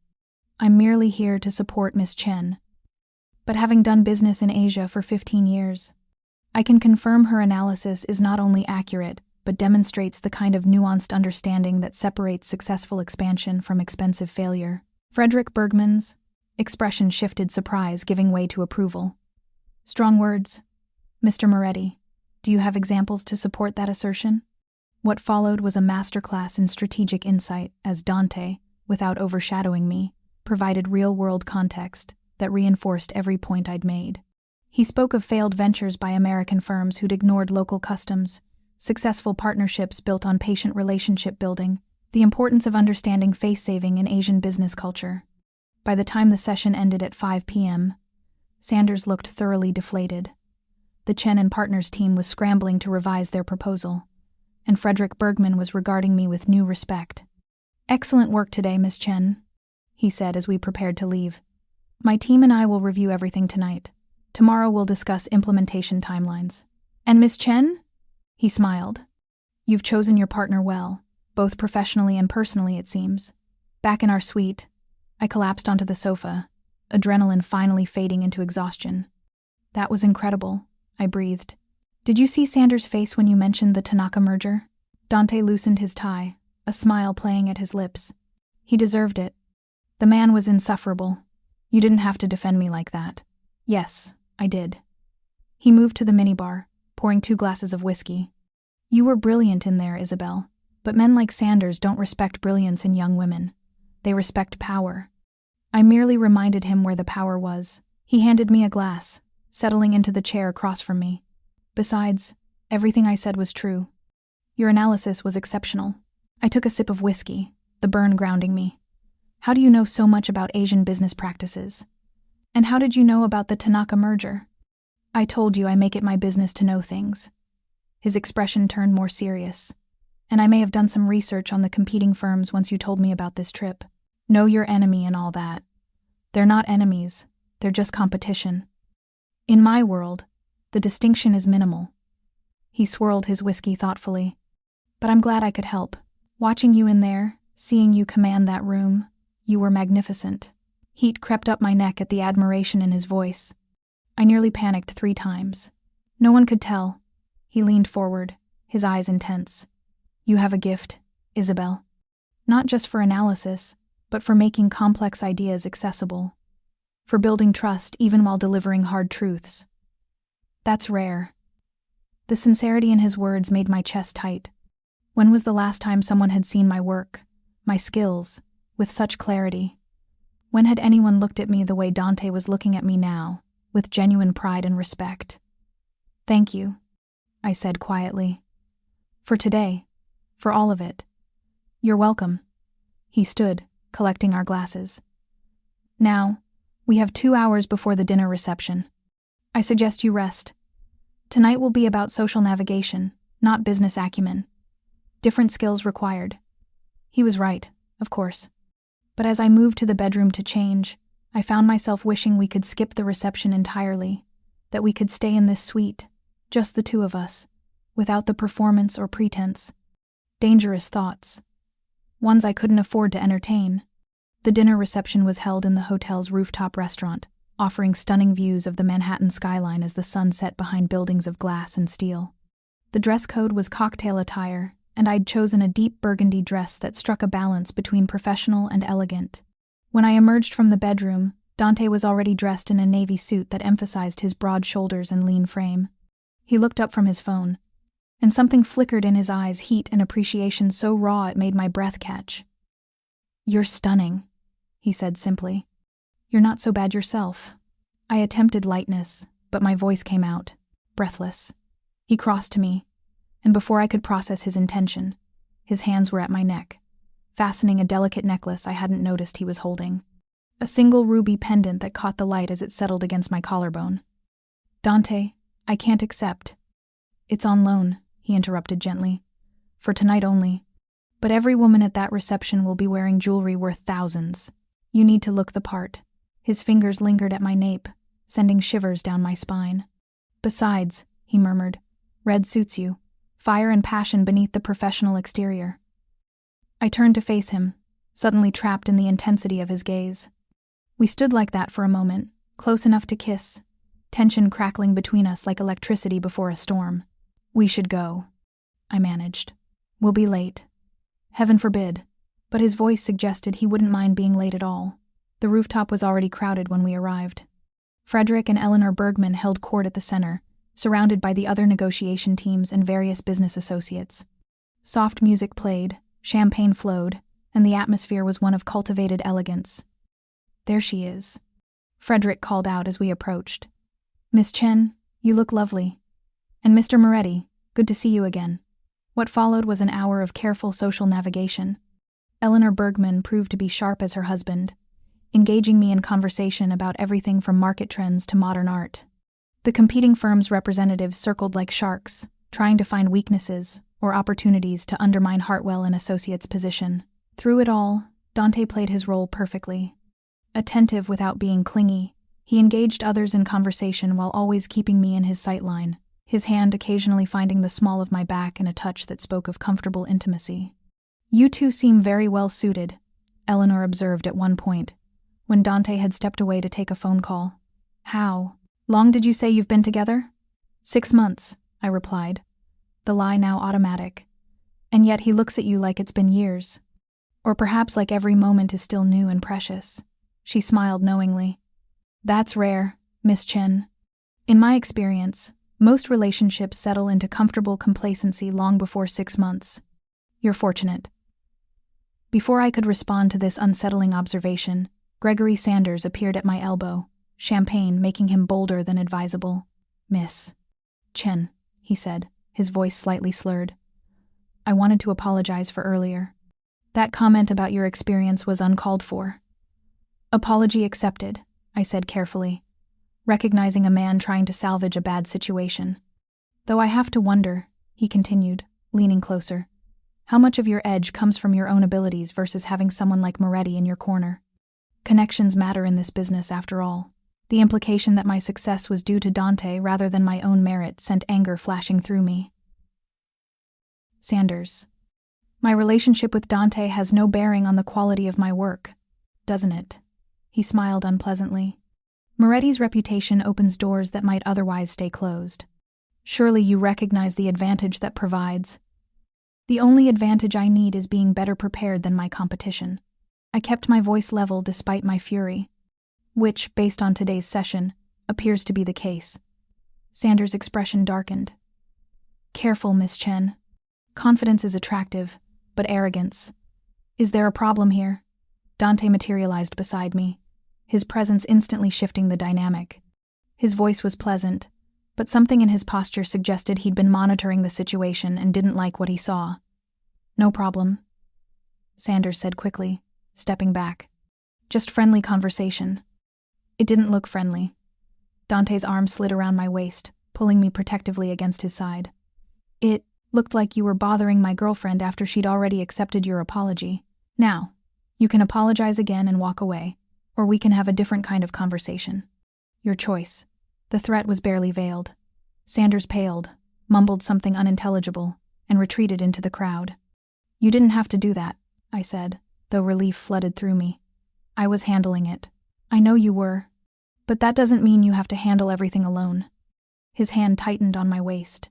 A: I'm merely here to support Miss Chen. But having done business in Asia for 15 years, I can confirm her analysis is not only accurate, but demonstrates the kind of nuanced understanding that separates successful expansion from expensive failure. Frederick Bergman's expression shifted surprise, giving way to approval. Strong words. Mr. Moretti, do you have examples to support that assertion? What followed was a masterclass in strategic insight as Dante, without overshadowing me, provided real-world context that reinforced every point I'd made. He spoke of failed ventures by American firms who'd ignored local customs, successful partnerships built on patient relationship building, the importance of understanding face-saving in Asian business culture. By the time the session ended at 5 p.m., Sanders looked thoroughly deflated. The Chen and Partners team was scrambling to revise their proposal, and Frederick Bergman was regarding me with new respect. Excellent work today, Miss Chen, he said as we prepared to leave. My team and I will review everything tonight. Tomorrow we'll discuss implementation timelines. And Miss Chen? He smiled. You've chosen your partner well, both professionally and personally, it seems. Back in our suite, I collapsed onto the sofa, adrenaline finally fading into exhaustion. That was incredible, I breathed. Did you see Sanders' face when you mentioned the Tanaka merger? Dante loosened his tie, a smile playing at his lips. He deserved it. The man was insufferable. You didn't have to defend me like that. Yes, I did. He moved to the minibar, pouring 2 glasses of whiskey. You were brilliant in there, Isabelle, but men like Sanders don't respect brilliance in young women. They respect power. I merely reminded him where the power was. He handed me a glass, settling into the chair across from me. Besides, everything I said was true. Your analysis was exceptional. I took a sip of whiskey, the burn grounding me. How do you know so much about Asian business practices? And how did you know about the Tanaka merger? I told you I make it my business to know things. His expression turned more serious. And I may have done some research on the competing firms once you told me about this trip. Know your enemy and all that. They're not enemies, they're just competition. In my world, the distinction is minimal. He swirled his whiskey thoughtfully. But I'm glad I could help. Watching you in there, seeing you command that room, you were magnificent. Heat crept up my neck at the admiration in his voice. I nearly panicked 3 times. No one could tell. He leaned forward, his eyes intense. You have a gift, Isabelle. Not just for analysis, but for making complex ideas accessible. For building trust even while delivering hard truths. That's rare. The sincerity in his words made my chest tight. When was the last time someone had seen my work, my skills, with such clarity? When had anyone looked at me the way Dante was looking at me now, with genuine pride and respect? Thank you, I said quietly. For today, for all of it. You're welcome. He stood, collecting our glasses. Now, we have 2 hours before the dinner reception. I suggest you rest. Tonight will be about social navigation, not business acumen. Different skills required. He was right, of course. But as I moved to the bedroom to change, I found myself wishing we could skip the reception entirely, that we could stay in this suite, just the 2 of us, without the performance or pretense. Dangerous thoughts. Ones I couldn't afford to entertain. The dinner reception was held in the hotel's rooftop restaurant, offering stunning views of the Manhattan skyline as the sun set behind buildings of glass and steel. The dress code was cocktail attire, and I'd chosen a deep burgundy dress that struck a balance between professional and elegant. When I emerged from the bedroom, Dante was already dressed in a navy suit that emphasized his broad shoulders and lean frame. He looked up from his phone, and something flickered in his eyes, heat and appreciation so raw it made my breath catch. You're stunning, he said simply. You're not so bad yourself. I attempted lightness, but my voice came out, breathless. He crossed to me, and before I could process his intention, his hands were at my neck, fastening a delicate necklace I hadn't noticed he was holding. A single ruby pendant that caught the light as it settled against my collarbone. Dante, I can't accept. It's on loan, he interrupted gently. For tonight only. But every woman at that reception will be wearing jewelry worth thousands. You need to look the part. His fingers lingered at my nape, sending shivers down my spine. Besides, he murmured, red suits you. Fire and passion beneath the professional exterior. I turned to face him, suddenly trapped in the intensity of his gaze. We stood like that for a moment, close enough to kiss, tension crackling between us like electricity before a storm. We should go, I managed. We'll be late. Heaven forbid. But his voice suggested he wouldn't mind being late at all. The rooftop was already crowded when we arrived. Frederick and Eleanor Bergman held court at the center, surrounded by the other negotiation teams and various business associates. Soft music played, champagne flowed, and the atmosphere was one of cultivated elegance. There she is, Frederick called out as we approached. Miss Chen, you look lovely. And Mr. Moretti, good to see you again. What followed was an hour of careful social navigation. Eleanor Bergman proved to be sharp as her husband, engaging me in conversation about everything from market trends to modern art. The competing firms' representatives circled like sharks, trying to find weaknesses or opportunities to undermine Hartwell and Associates' position. Through it all, Dante played his role perfectly. Attentive without being clingy, he engaged others in conversation while always keeping me in his sightline, his hand occasionally finding the small of my back in a touch that spoke of comfortable intimacy. You two seem very well suited, Eleanor observed at one point, when Dante had stepped away to take a phone call. How long did you say you've been together? 6 months, I replied, the lie now automatic. And yet he looks at you like it's been years. Or perhaps like every moment is still new and precious. She smiled knowingly. That's rare, Miss Chen. In my experience, most relationships settle into comfortable complacency long before 6 months. You're fortunate. Before I could respond to this unsettling observation, Gregory Sanders appeared at my elbow, champagne making him bolder than advisable. Miss Chen, he said, his voice slightly slurred. I wanted to apologize for earlier. That comment about your experience was uncalled for. Apology accepted, I said carefully, recognizing a man trying to salvage a bad situation. Though I have to wonder, he continued, leaning closer, how much of your edge comes from your own abilities versus having someone like Moretti in your corner. Connections matter in this business after all. The implication that my success was due to Dante rather than my own merit sent anger flashing through me. Sanders. My relationship with Dante has no bearing on the quality of my work, doesn't it? He smiled unpleasantly. Moretti's reputation opens doors that might otherwise stay closed. Surely you recognize the advantage that provides. The only advantage I need is being better prepared than my competition. I kept my voice level despite my fury, which, based on today's session, appears to be the case. Sanders' expression darkened. Careful, Miss Chen. Confidence is attractive, but arrogance. Is there a problem here? Dante materialized beside me, his presence instantly shifting the dynamic. His voice was pleasant, but something in his posture suggested he'd been monitoring the situation and didn't like what he saw. No problem, Sanders said quickly, stepping back. Just friendly conversation. It didn't look friendly. Dante's arm slid around my waist, pulling me protectively against his side. It looked like you were bothering my girlfriend after she'd already accepted your apology. Now, you can apologize again and walk away, or we can have a different kind of conversation. Your choice. The threat was barely veiled. Sanders paled, mumbled something unintelligible, and retreated into the crowd. You didn't have to do that, I said, though relief flooded through me. I was handling it. I know you were. But that doesn't mean you have to handle everything alone. His hand tightened on my waist.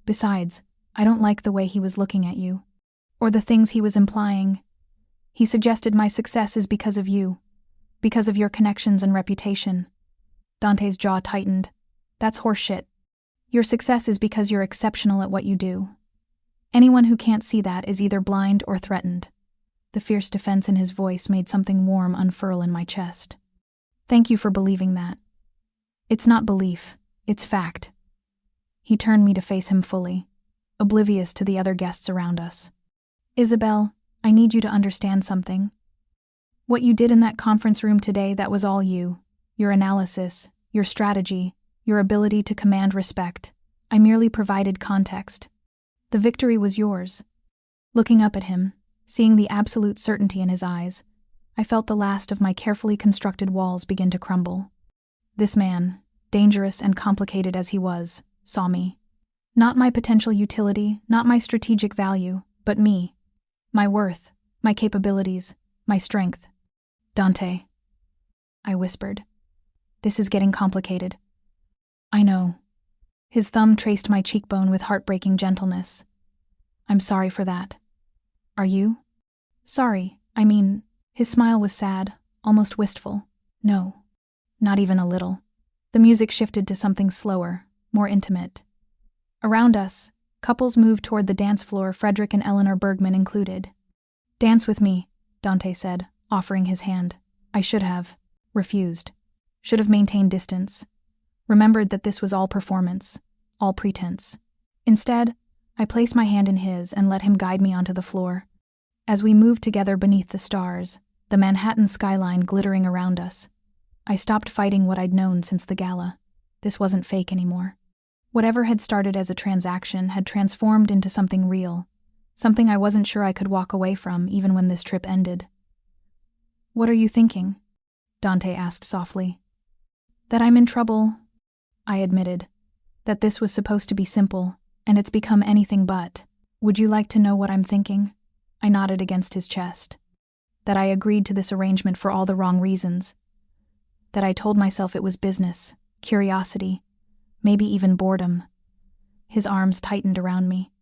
A: Besides, I don't like the way he was looking at you. Or the things he was implying. He suggested my success is because of you. Because of your connections and reputation. Dante's jaw tightened. That's horseshit. Your success is because you're exceptional at what you do. Anyone who can't see that is either blind or threatened. The fierce defense in his voice made something warm unfurl in my chest. Thank you for believing that. It's not belief, it's fact. He turned me to face him fully, oblivious to the other guests around us. Isabelle, I need you to understand something. What you did in that conference room today, that was all you. Your analysis, your strategy, your ability to command respect. I merely provided context. The victory was yours. Looking up at him, seeing the absolute certainty in his eyes, I felt the last of my carefully constructed walls begin to crumble. This man, dangerous and complicated as he was, saw me. Not my potential utility, not my strategic value, but me. My worth, my capabilities, my strength. Dante, I whispered. This is getting complicated. I know. His thumb traced my cheekbone with heartbreaking gentleness. I'm sorry for that. Are you? Sorry, I mean, his smile was sad, almost wistful. No, not even a little. The music shifted to something slower, more intimate. Around us, couples moved toward the dance floor, Frederick and Eleanor Bergman included. Dance with me, Dante said, offering his hand. I should have refused. Should have maintained distance. Remembered that this was all performance, all pretense. Instead, I placed my hand in his and let him guide me onto the floor. As we moved together beneath the stars, the Manhattan skyline glittering around us, I stopped fighting what I'd known since the gala. This wasn't fake anymore. Whatever had started as a transaction had transformed into something real, something I wasn't sure I could walk away from even when this trip ended. What are you thinking? Dante asked softly. That I'm in trouble, I admitted. That this was supposed to be simple, and it's become anything but. Would you like to know what I'm thinking? I nodded against his chest. That I agreed to this arrangement for all the wrong reasons. That I told myself it was business, curiosity, maybe even boredom. His arms tightened around me.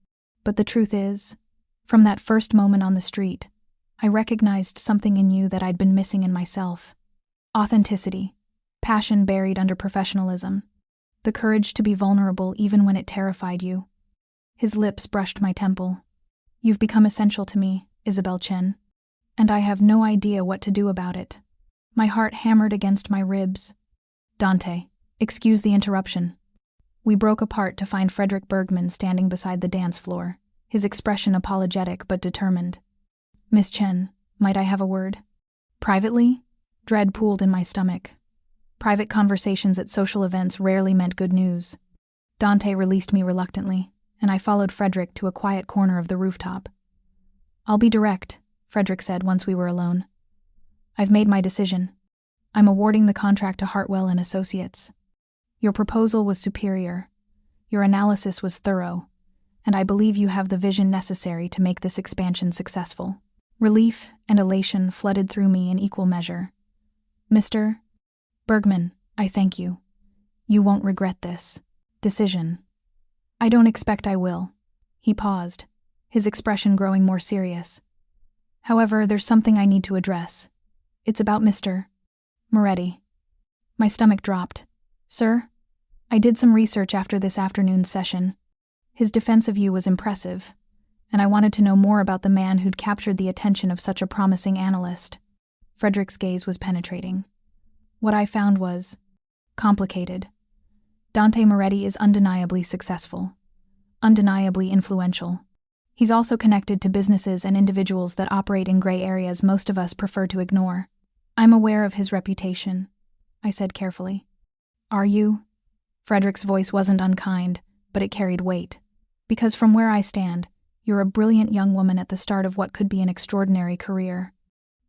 A: But the truth is, from that first moment on the street, I recognized something in you that I'd been missing in myself. Authenticity, passion buried under professionalism, the courage to be vulnerable even when it terrified you. His lips brushed my temple. You've become essential to me, Isabelle Chen, and I have no idea what to do about it. My heart hammered against my ribs. Dante, excuse the interruption. We broke apart to find Frederick Bergman standing beside the dance floor, his expression apologetic but determined. "Miss Chen, might I have a word?" "Privately?" Dread pooled in my stomach. Private conversations at social events rarely meant good news. Dante released me reluctantly, and I followed Frederick to a quiet corner of the rooftop. "I'll be direct," Frederick said once we were alone. "I've made my decision. I'm awarding the contract to Hartwell and Associates. Your proposal was superior. Your analysis was thorough, and I believe you have the vision necessary to make this expansion successful." Relief and elation flooded through me in equal measure. "Mr. Bergman, I thank you. You won't regret this decision." "I don't expect I will." He paused, his expression growing more serious. "However, there's something I need to address. It's about Mr. Moretti." My stomach dropped. "Sir? I did some research after this afternoon's session. His defense of you was impressive, and I wanted to know more about the man who'd captured the attention of such a promising analyst." Frederick's gaze was penetrating. "What I found was complicated. Dante Moretti is undeniably successful, undeniably influential. He's also connected to businesses and individuals that operate in gray areas most of us prefer to ignore. I'm aware of his reputation," I said carefully. "Are you?" Frederick's voice wasn't unkind, but it carried weight. "Because from where I stand, you're a brilliant young woman at the start of what could be an extraordinary career.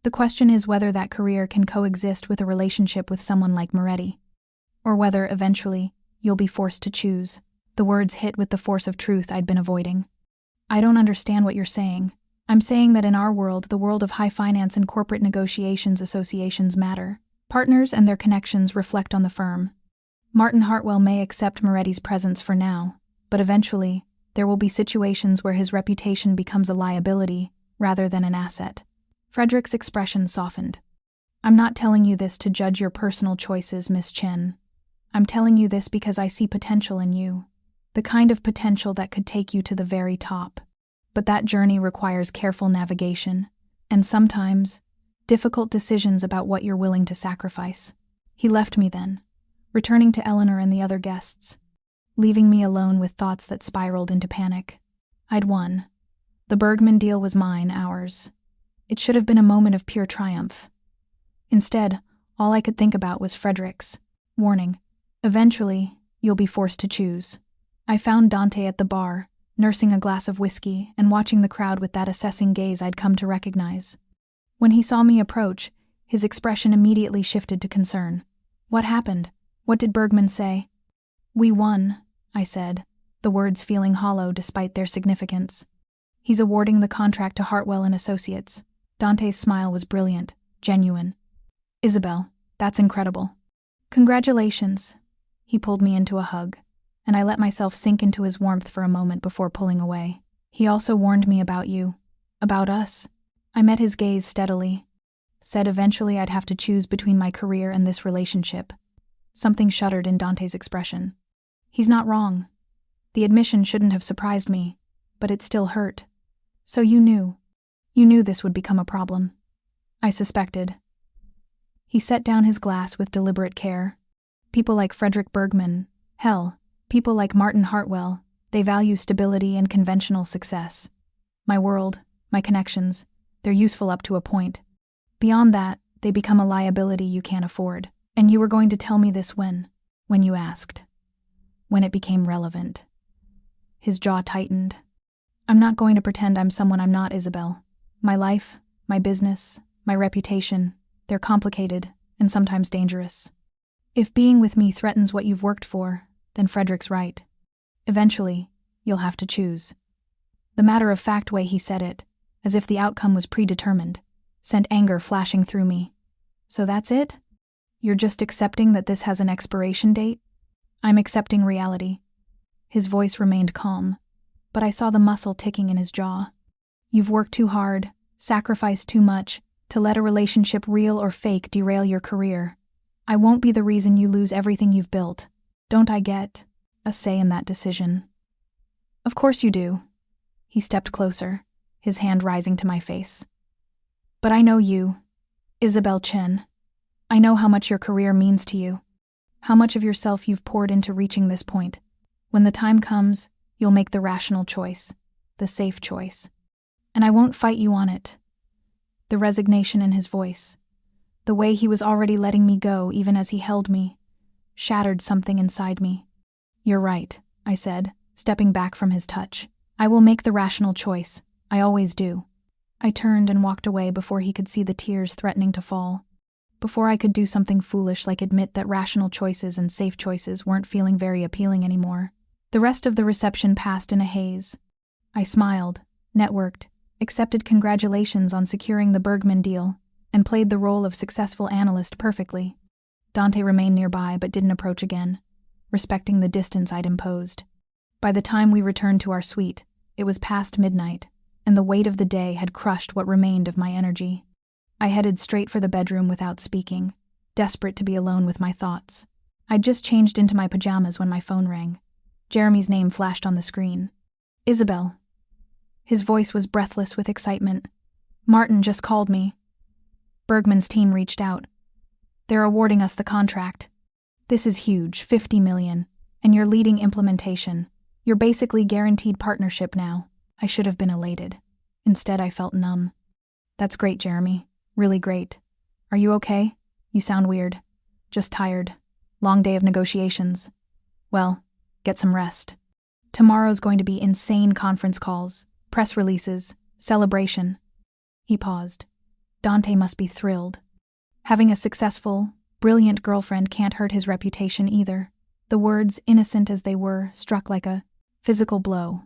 A: The question is whether that career can coexist with a relationship with someone like Moretti, or whether, eventually, you'll be forced to choose." The words hit with the force of truth I'd been avoiding. "I don't understand what you're saying." "I'm saying that in our world, the world of high finance and corporate negotiations, associations matter. Partners and their connections reflect on the firm. Martin Hartwell may accept Moretti's presence for now, but eventually, there will be situations where his reputation becomes a liability rather than an asset." Frederick's expression softened. "I'm not telling you this to judge your personal choices, Miss Chen. I'm telling you this because I see potential in you. The kind of potential that could take you to the very top. But that journey requires careful navigation, and sometimes, difficult decisions about what you're willing to sacrifice." He left me then, returning to Eleanor and the other guests, leaving me alone with thoughts that spiraled into panic. I'd won. The Bergman deal was mine, ours. It should have been a moment of pure triumph. Instead, all I could think about was Frederick's warning. "Eventually, you'll be forced to choose." I found Dante at the bar, nursing a glass of whiskey and watching the crowd with that assessing gaze I'd come to recognize. When he saw me approach, his expression immediately shifted to concern. "What happened? What did Bergman say?" "We won," I said, the words feeling hollow despite their significance. "He's awarding the contract to Hartwell and Associates." Dante's smile was brilliant, genuine. "Isabelle, that's incredible." "Congratulations." He pulled me into a hug, and I let myself sink into his warmth for a moment before pulling away. "He also warned me about you. About us." I met his gaze steadily. Said eventually I'd have to choose between my career and this relationship. Something shuddered in Dante's expression. He's not wrong. The admission shouldn't have surprised me, but it still hurt. "So you knew. You knew this would become a problem." "I suspected." He set down his glass with deliberate care. "People like Frederick Bergman, hell, people like Martin Hartwell, they value stability and conventional success. My world, my connections, they're useful up to a point. Beyond that, they become a liability you can't afford. And you were going to tell me this when you asked. When it became relevant." His jaw tightened. "I'm not going to pretend I'm someone I'm not, Isabelle. My life, my business, my reputation, they're complicated and sometimes dangerous. If being with me threatens what you've worked for, then Frederick's right. Eventually, you'll have to choose." The matter-of-fact way he said it, as if the outcome was predetermined, sent anger flashing through me. "So that's it? You're just accepting that this has an expiration date?" "I'm accepting reality." His voice remained calm, but I saw the muscle ticking in his jaw. "You've worked too hard, sacrificed too much, to let a relationship, real or fake, derail your career. I won't be the reason you lose everything you've built. Don't I get a say in that decision?" "Of course you do." He stepped closer, his hand rising to my face. "But I know you, Isabelle Chen. I know how much your career means to you, how much of yourself you've poured into reaching this point. When the time comes, you'll make the rational choice, the safe choice. And I won't fight you on it. The resignation in his voice, the way he was already letting me go even as he held me, shattered something inside me. You're right, I said, stepping back from his touch. I will make the rational choice. I always do. I turned and walked away before he could see the tears threatening to fall. Before I could do something foolish like admit that rational choices and safe choices weren't feeling very appealing anymore. The rest of the reception passed in a haze. I smiled, networked, accepted congratulations on securing the Bergman deal, and played the role of successful analyst perfectly. Dante remained nearby but didn't approach again, respecting the distance I'd imposed. By the time we returned to our suite, it was past midnight, and the weight of the day had crushed what remained of my energy. I headed straight for the bedroom without speaking, desperate to be alone with my thoughts. I'd just changed into my pajamas when my phone rang. Jeremy's name flashed on the screen. Isabelle. His voice was breathless with excitement. Martin just called me. Bergman's team reached out. They're awarding us the contract. This is huge, $50 million, and you're leading implementation. You're basically guaranteed partnership now. I should have been elated. Instead, I felt numb. That's great, Jeremy. Really great. Are you okay? You sound weird. Just tired. Long day of negotiations. Well, get some rest. Tomorrow's going to be insane conference calls, press releases, celebration. He paused. Dante must be thrilled. Having a successful, brilliant girlfriend can't hurt his reputation either. The words, innocent as they were, struck like a physical blow.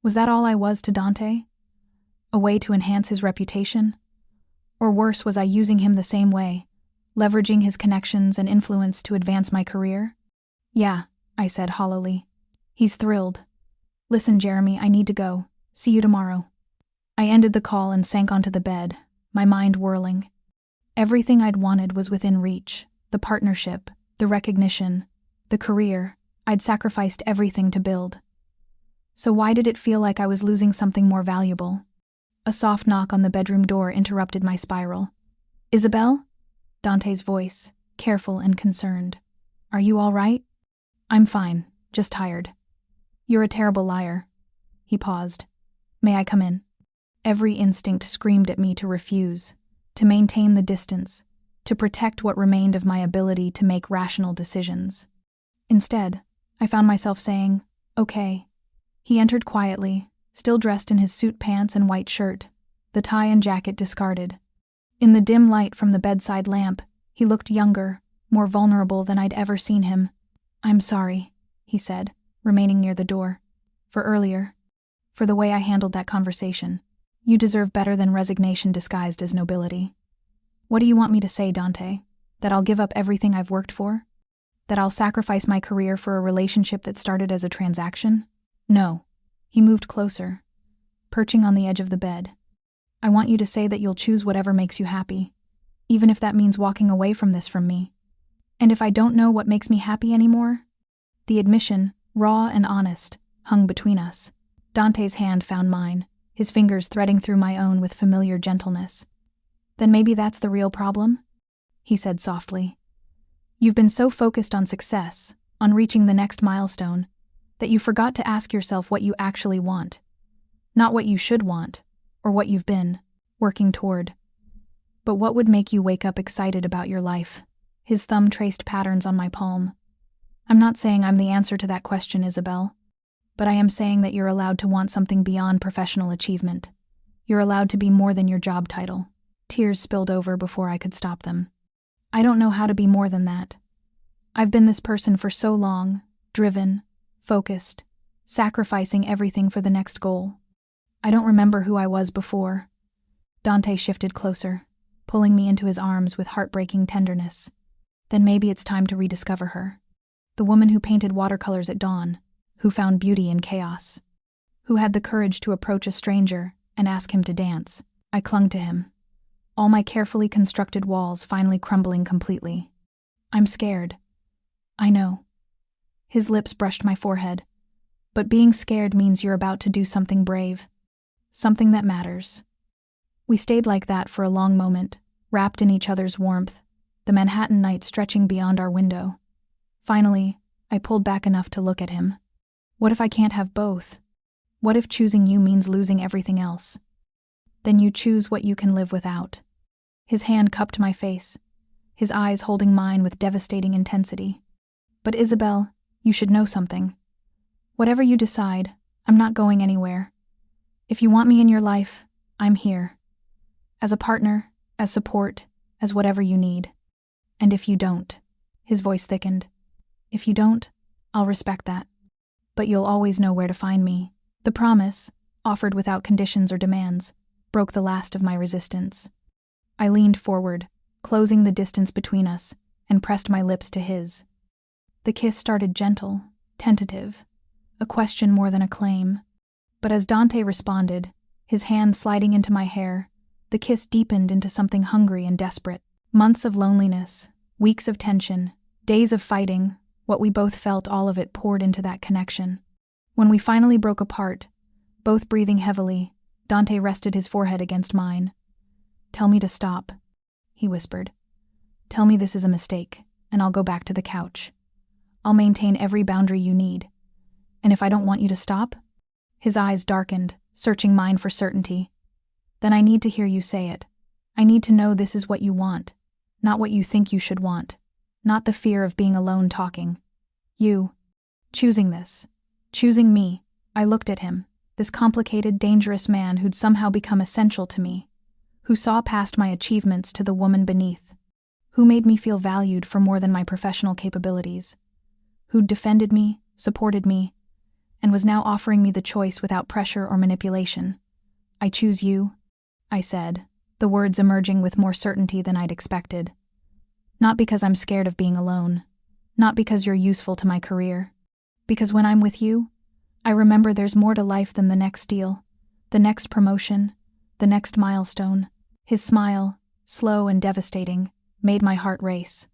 A: Was that all I was to Dante? A way to enhance his reputation? Or worse, was I using him the same way, leveraging his connections and influence to advance my career? Yeah, I said hollowly. He's thrilled. Listen, Jeremy, I need to go. See you tomorrow. I ended the call and sank onto the bed, my mind whirling. Everything I'd wanted was within reach. The partnership, the recognition, the career. I'd sacrificed everything to build. So why did it feel like I was losing something more valuable? A soft knock on the bedroom door interrupted my spiral. Isabelle? Dante's voice, careful and concerned. Are you all right? I'm fine, just tired. You're a terrible liar. He paused. May I come in? Every instinct screamed at me to refuse, to maintain the distance, to protect what remained of my ability to make rational decisions. Instead, I found myself saying, okay. He entered quietly, still dressed in his suit pants and white shirt, the tie and jacket discarded. In the dim light from the bedside lamp, he looked younger, more vulnerable than I'd ever seen him. I'm sorry, he said, remaining near the door. For earlier. For the way I handled that conversation. You deserve better than resignation disguised as nobility. What do you want me to say, Dante? That I'll give up everything I've worked for? That I'll sacrifice my career for a relationship that started as a transaction? No. He moved closer, perching on the edge of the bed. I want you to say that you'll choose whatever makes you happy, even if that means walking away from this from me. And if I don't know what makes me happy anymore? The admission, raw and honest, hung between us. Dante's hand found mine, his fingers threading through my own with familiar gentleness. Then maybe that's the real problem? He said softly. You've been so focused on success, on reaching the next milestone, that you forgot to ask yourself what you actually want. Not what you should want, or what you've been working toward. But what would make you wake up excited about your life? His thumb traced patterns on my palm. I'm not saying I'm the answer to that question, Isabelle. But I am saying that you're allowed to want something beyond professional achievement. You're allowed to be more than your job title. Tears spilled over before I could stop them. I don't know how to be more than that. I've been this person for so long, driven, focused, sacrificing everything for the next goal. I don't remember who I was before. Dante shifted closer, pulling me into his arms with heartbreaking tenderness. Then maybe it's time to rediscover her. The woman who painted watercolors at dawn, who found beauty in chaos, who had the courage to approach a stranger and ask him to dance. I clung to him, all my carefully constructed walls finally crumbling completely. I'm scared. I know. His lips brushed my forehead. But being scared means you're about to do something brave. Something that matters. We stayed like that for a long moment, wrapped in each other's warmth, the Manhattan night stretching beyond our window. Finally, I pulled back enough to look at him. What if I can't have both? What if choosing you means losing everything else? Then you choose what you can live without. His hand cupped my face, his eyes holding mine with devastating intensity. But Isabelle, you should know something. Whatever you decide, I'm not going anywhere. If you want me in your life, I'm here. As a partner, as support, as whatever you need. And if you don't, his voice thickened. If you don't, I'll respect that. But you'll always know where to find me. The promise, offered without conditions or demands, broke the last of my resistance. I leaned forward, closing the distance between us, and pressed my lips to his. The kiss started gentle, tentative, a question more than a claim. But as Dante responded, his hand sliding into my hair, the kiss deepened into something hungry and desperate. Months of loneliness, weeks of tension, days of fighting, what we both felt, all of it poured into that connection. When we finally broke apart, both breathing heavily, Dante rested his forehead against mine. "Tell me to stop," he whispered. "Tell me this is a mistake, and I'll go back to the couch. I'll maintain every boundary you need. And if I don't want you to stop?" His eyes darkened, searching mine for certainty. "Then I need to hear you say it. I need to know this is what you want, not what you think you should want, not the fear of being alone talking. You, choosing this, choosing me." I looked at him, this complicated, dangerous man who'd somehow become essential to me, who saw past my achievements to the woman beneath, who made me feel valued for more than my professional capabilities, who'd defended me, supported me, and was now offering me the choice without pressure or manipulation. "I choose you," I said, the words emerging with more certainty than I'd expected. "Not because I'm scared of being alone, not because you're useful to my career, because when I'm with you, I remember there's more to life than the next deal, the next promotion, the next milestone." His smile, slow and devastating, made my heart race.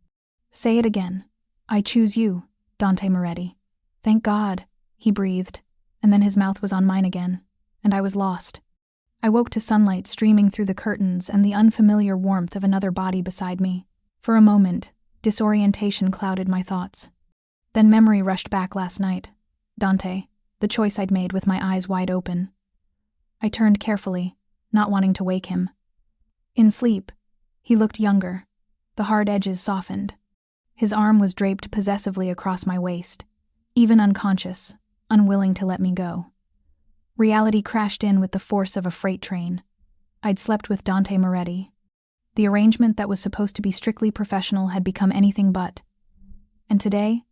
A: "Say it again. I choose you, Dante Moretti." "Thank God," he breathed, and then his mouth was on mine again, and I was lost. I woke to sunlight streaming through the curtains and the unfamiliar warmth of another body beside me. For a moment, disorientation clouded my thoughts. Then memory rushed back last night. Dante, the choice I'd made with my eyes wide open. I turned carefully, not wanting to wake him. In sleep, he looked younger, the hard edges softened. His arm was draped possessively across my waist, even unconscious, unwilling to let me go. Reality crashed in with the force of a freight train. I'd slept with Dante Moretti. The arrangement that was supposed to be strictly professional had become anything but. And today,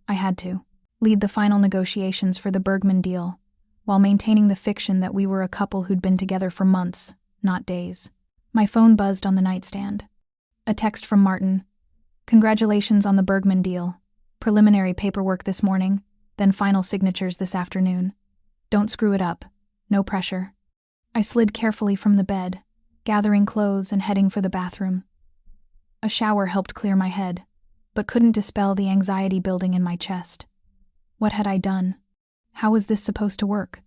A: I had to lead the final negotiations for the Bergman deal, while maintaining the fiction that we were a couple who'd been together for months, not days. My phone buzzed on the nightstand. A text from Martin. "Congratulations on the Bergman deal. Preliminary paperwork this morning, then final signatures this afternoon. Don't screw it up. No pressure." I slid carefully from the bed, gathering clothes and heading for the bathroom. A shower helped clear my head, but couldn't dispel the anxiety building in my chest. What had I done? How was this supposed to work?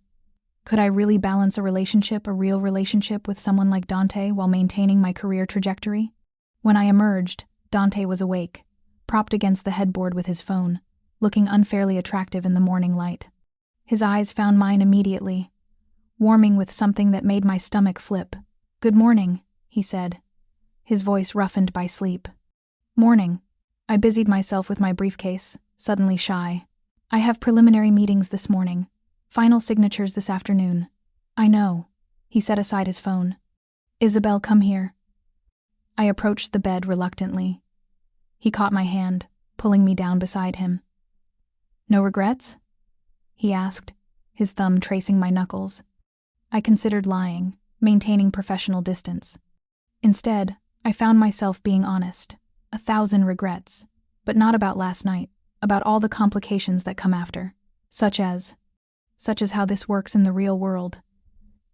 A: Could I really balance a real relationship with someone like Dante while maintaining my career trajectory? When I emerged, Dante was awake, propped against the headboard with his phone, looking unfairly attractive in the morning light. His eyes found mine immediately, warming with something that made my stomach flip. "Good morning," he said, his voice roughened by sleep. "Morning." I busied myself with my briefcase, suddenly shy. "I have preliminary meetings this morning. Final signatures this afternoon." "I know." He set aside his phone. "Isabelle, come here." I approached the bed reluctantly. He caught my hand, pulling me down beside him. "No regrets?" he asked, his thumb tracing my knuckles. I considered lying, maintaining professional distance. Instead, I found myself being honest. 1,000 regrets, but not about last night, about all the complications that come after, such as how this works in the real world.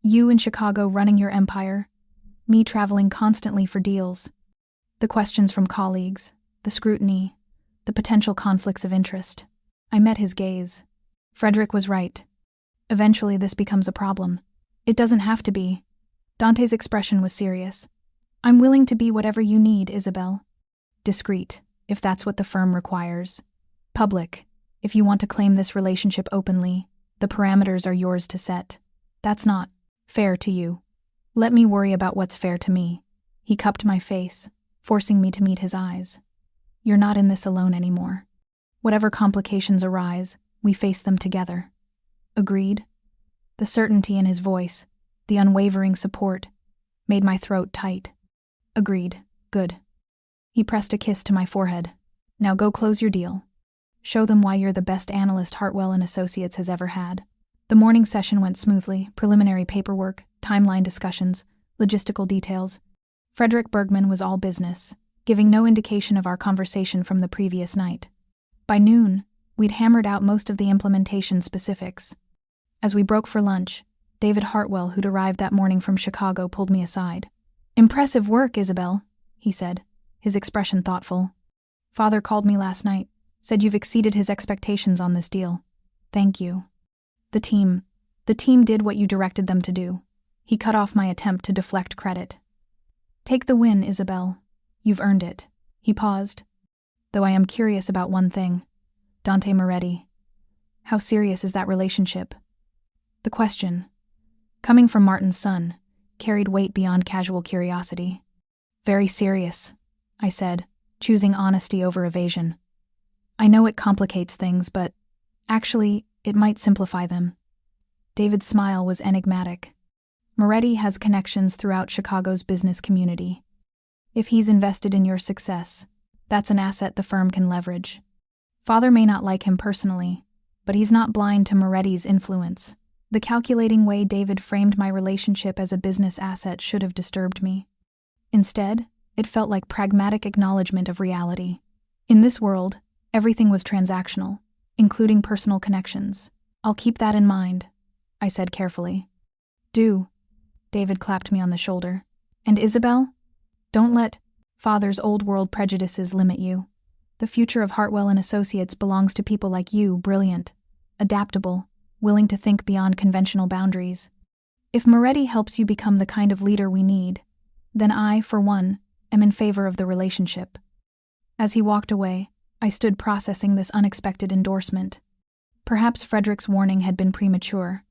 A: You in Chicago running your empire, me traveling constantly for deals, the questions from colleagues, the scrutiny, the potential conflicts of interest. I met his gaze. Frederick was right. Eventually this becomes a problem. It doesn't have to be. Dante's expression was serious. "I'm willing to be whatever you need, Isabelle. Discreet, if that's what the firm requires. Public, If you want to claim this relationship openly, the parameters are yours to set. That's not fair to you. Let me worry about what's fair to me. He cupped my face, forcing me to meet his eyes. You're not in this alone anymore. Whatever complications arise, we face them together. Agreed? The certainty in his voice, the unwavering support, made my throat tight. Agreed. Good. He pressed a kiss to my forehead. Now go close your deal. Show them why you're the best analyst Hartwell and Associates has ever had. The morning session went smoothly, preliminary paperwork, timeline discussions, logistical details. Frederick Bergman was all business, giving no indication of our conversation from the previous night. By noon, we'd hammered out most of the implementation specifics. As we broke for lunch, David Hartwell, who'd arrived that morning from Chicago, pulled me aside. "Impressive work, Isabelle," he said, his expression thoughtful. "Father called me last night, said you've exceeded his expectations on this deal. Thank you. The team did what you directed them to do." He cut off my attempt to deflect credit. "Take the win, Isabelle. You've earned it." He paused. "Though I am curious about one thing. Dante Moretti. How serious is that relationship?" The question, coming from Martin's son, carried weight beyond casual curiosity. "Very serious," I said, choosing honesty over evasion. "I know it complicates things, but actually, it might simplify them." David's smile was enigmatic. "Moretti has connections throughout Chicago's business community. If he's invested in your success, that's an asset the firm can leverage. Father may not like him personally, but he's not blind to Moretti's influence." The calculating way David framed my relationship as a business asset should have disturbed me. Instead, it felt like pragmatic acknowledgement of reality. In this world, everything was transactional, including personal connections. "I'll keep that in mind," I said carefully. "Do." David clapped me on the shoulder. "And Isabelle? Don't let Father's old-world prejudices limit you. The future of Hartwell and Associates belongs to people like you, brilliant, adaptable, willing to think beyond conventional boundaries. If Moretti helps you become the kind of leader we need, then I, for one, am in favor of the relationship." As he walked away, I stood processing this unexpected endorsement. Perhaps Frederick's warning had been premature.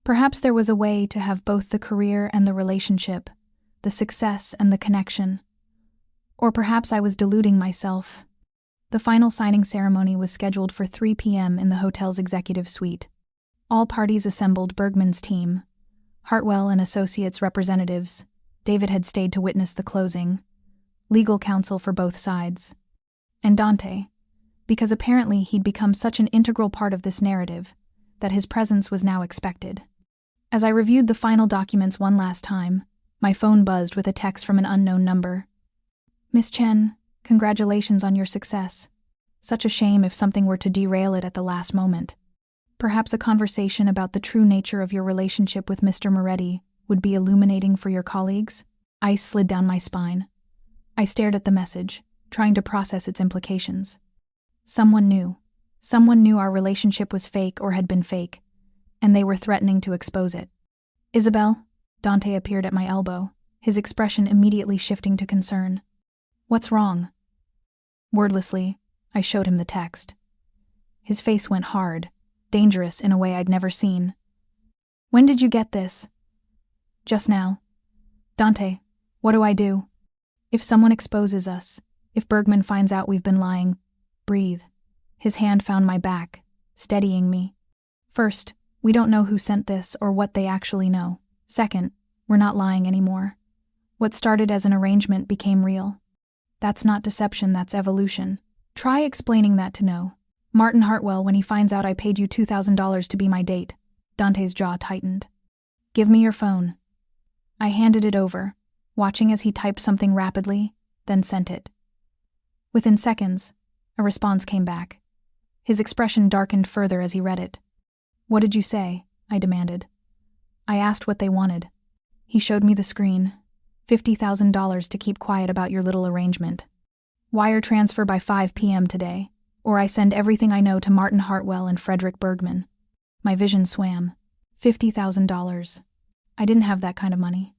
A: Perhaps there was a way to have both the career and the relationship, the success and the connection. Or perhaps I was deluding myself. The final signing ceremony was scheduled for 3 p.m. in the hotel's executive suite. All parties assembled. Bergman's team, Hartwell and Associates representatives. David had stayed to witness the closing. Legal counsel for both sides. And Dante, because apparently he'd become such an integral part of this narrative that his presence was now expected. As I reviewed the final documents one last time, my phone buzzed with a text from an unknown number. "Miss Chen, congratulations on your success. Such a shame if something were to derail it at the last moment. Perhaps a conversation about the true nature of your relationship with Mr. Moretti would be illuminating for your colleagues." Ice slid down my spine. I stared at the message, trying to process its implications. Someone knew. Someone knew our relationship was fake or had been fake, and they were threatening to expose it. "Isabelle?" Dante appeared at my elbow, his expression immediately shifting to concern. "What's wrong?" Wordlessly, I showed him the text. His face went hard, dangerous in a way I'd never seen. "When did you get this?" "Just now." "Dante, what do I do? If someone exposes us, if Bergman finds out we've been lying, breathe." His hand found my back, steadying me. "First, we don't know who sent this or what they actually know. Second, we're not lying anymore. What started as an arrangement became real. That's not deception, that's evolution. Try explaining that to No. Martin Hartwell when he finds out I paid you $2,000 to be my date." Dante's jaw tightened. "Give me your phone." I handed it over, watching as he typed something rapidly, then sent it. Within seconds, a response came back. His expression darkened further as he read it. "What did you say?" I demanded. "I asked what they wanted." He showed me the screen. $50,000 to keep quiet about your little arrangement. Wire transfer by 5 p.m. today, or I send everything I know to Martin Hartwell and Frederick Bergman. My vision swam. $50,000. I didn't have that kind of money.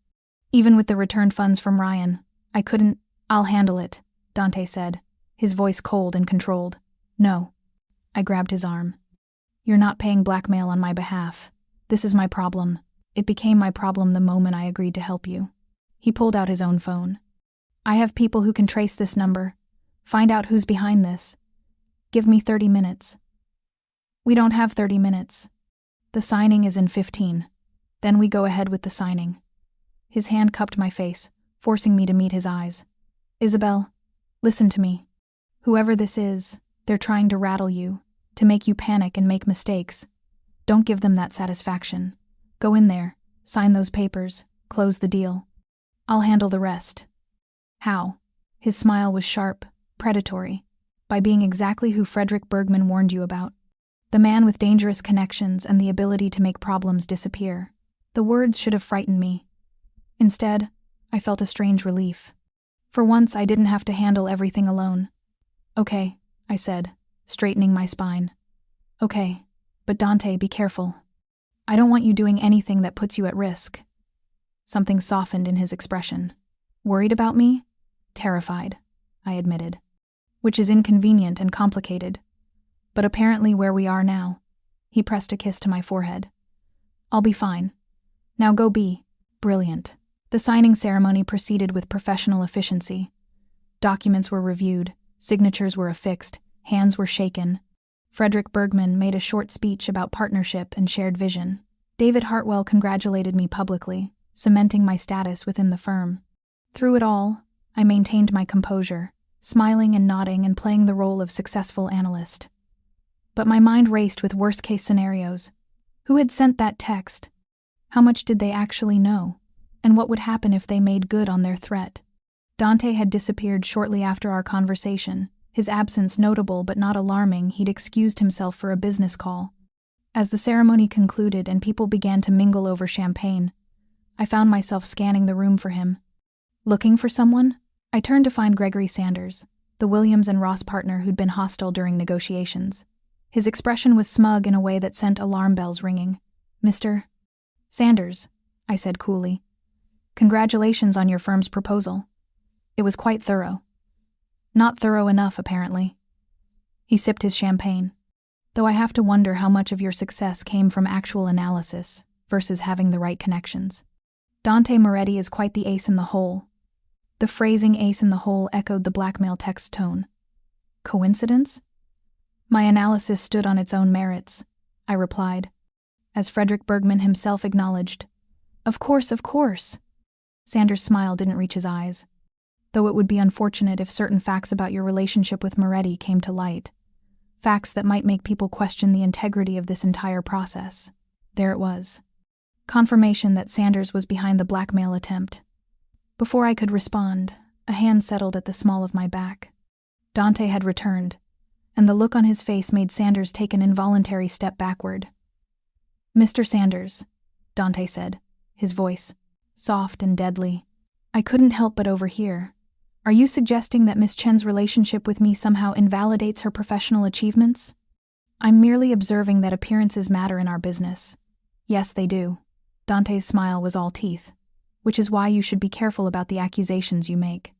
A: Even with the returned funds from Ryan, I couldn't. "I'll handle it," Dante said, his voice cold and controlled. "No." I grabbed his arm. You're not paying blackmail on my behalf. This is my problem. It became my problem the moment I agreed to help you. He pulled out his own phone. I have people who can trace this number. Find out who's behind this. Give me 30 minutes. We don't have 30 minutes. The signing is in 15. Then we go ahead with the signing. His hand cupped my face, forcing me to meet his eyes. Isabelle, listen to me. Whoever this is, they're trying to rattle you, to make you panic and make mistakes. Don't give them that satisfaction. Go in there, sign those papers, close the deal. I'll handle the rest. How? His smile was sharp, predatory. By being exactly who Frederick Bergman warned you about. The man with dangerous connections and the ability to make problems disappear. The words should have frightened me. Instead, I felt a strange relief. For once, I didn't have to handle everything alone. Okay, I said, straightening my spine. Okay, but Dante, be careful. I don't want you doing anything that puts you at risk. Something softened in his expression. Worried about me? Terrified, I admitted. Which is inconvenient and complicated. But apparently where we are now. He pressed a kiss to my forehead. I'll be fine. Now go be. Brilliant. The signing ceremony proceeded with professional efficiency. Documents were reviewed, signatures were affixed, hands were shaken. Frederick Bergman made a short speech about partnership and shared vision. David Hartwell congratulated me publicly, cementing my status within the firm. Through it all, I maintained my composure, smiling and nodding and playing the role of successful analyst. But my mind raced with worst-case scenarios. Who had sent that text? How much did they actually know? And what would happen if they made good on their threat? Dante had disappeared shortly after our conversation. His absence notable but not alarming. He'd excused himself for a business call. As the ceremony concluded and people began to mingle over champagne, I found myself scanning the room for him. Looking for someone? I turned to find Gregory Sanders, the Williams and Ross partner who'd been hostile during negotiations. His expression was smug in a way that sent alarm bells ringing. Mr. Sanders, I said coolly. Congratulations on your firm's proposal. It was quite thorough. Not thorough enough, apparently. He sipped his champagne. Though I have to wonder how much of your success came from actual analysis versus having the right connections. Dante Moretti is quite the ace in the hole. The phrasing ace in the hole echoed the blackmail text tone. Coincidence? My analysis stood on its own merits, I replied, as Frederick Bergman himself acknowledged. Of course, of course. Sanders' smile didn't reach his eyes, though it would be unfortunate if certain facts about your relationship with Moretti came to light. Facts that might make people question the integrity of this entire process. There it was. Confirmation that Sanders was behind the blackmail attempt. Before I could respond, a hand settled at the small of my back. Dante had returned, and the look on his face made Sanders take an involuntary step backward. Mr. Sanders, Dante said, his voice soft and deadly. I couldn't help but overhear. Are you suggesting that Miss Chen's relationship with me somehow invalidates her professional achievements? I'm merely observing that appearances matter in our business. Yes, they do. Dante's smile was all teeth, which is why you should be careful about the accusations you make,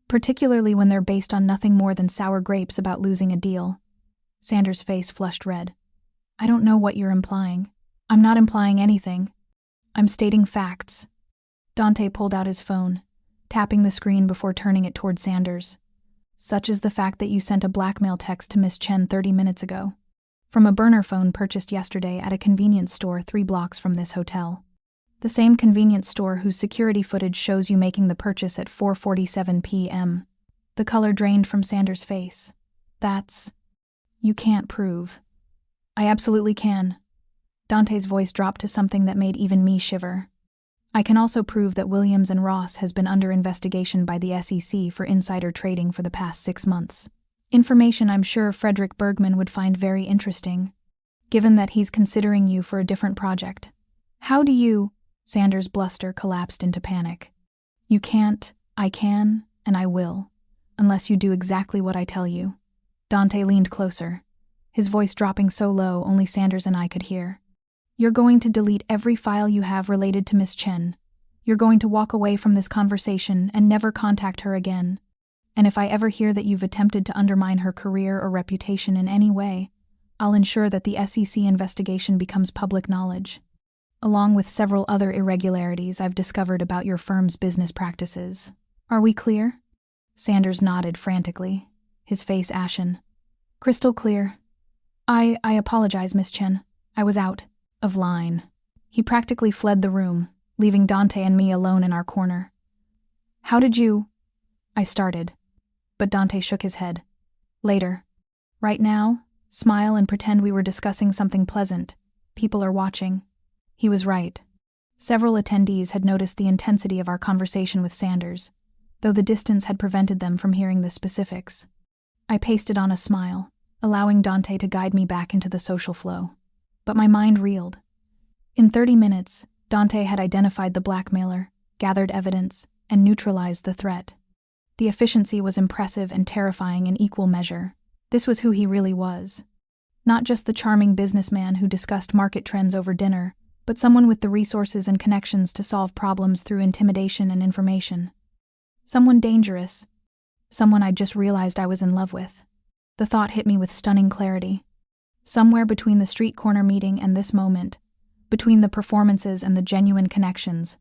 A: particularly when they're based on nothing more than sour grapes about losing a deal. Sanders' face flushed red. I don't know what you're implying. I'm not implying anything. I'm stating facts. Dante pulled out his phone, tapping the screen before turning it toward Sanders. Such is the fact that you sent a blackmail text to Miss Chen 30 minutes ago, from a burner phone purchased yesterday at a convenience store 3 blocks from this hotel. The same convenience store whose security footage shows you making the purchase at 4:47 p.m. The color drained from Sanders' face. That's... You can't prove. I absolutely can. Dante's voice dropped to something that made even me shiver. I can also prove that Williams and Ross has been under investigation by the SEC for insider trading for the past 6 months. Information I'm sure Frederick Bergman would find very interesting, given that he's considering you for a different project. How do you... Sanders' bluster collapsed into panic. You can't, I can, and I will, unless you do exactly what I tell you. Dante leaned closer, his voice dropping so low only Sanders and I could hear. You're going to delete every file you have related to Miss Chen. You're going to walk away from this conversation and never contact her again. And if I ever hear that you've attempted to undermine her career or reputation in any way, I'll ensure that the SEC investigation becomes public knowledge, along with several other irregularities I've discovered about your firm's business practices. Are we clear? Sanders nodded frantically, his face ashen. Crystal clear. I apologize, Miss Chen. I was out of line. He practically fled the room, leaving Dante and me alone in our corner. How did you? I started, but Dante shook his head. Later. Right now, smile and pretend we were discussing something pleasant. People are watching. He was right. Several attendees had noticed the intensity of our conversation with Sanders, though the distance had prevented them from hearing the specifics. I pasted on a smile, allowing Dante to guide me back into the social flow. But my mind reeled. In 30 minutes, Dante had identified the blackmailer, gathered evidence, and neutralized the threat. The efficiency was impressive and terrifying in equal measure. This was who he really was. Not just the charming businessman who discussed market trends over dinner, but someone with the resources and connections to solve problems through intimidation and information. Someone dangerous. Someone I'd just realized I was in love with. The thought hit me with stunning clarity. Somewhere between the street corner meeting and this moment, between the performances and the genuine connections,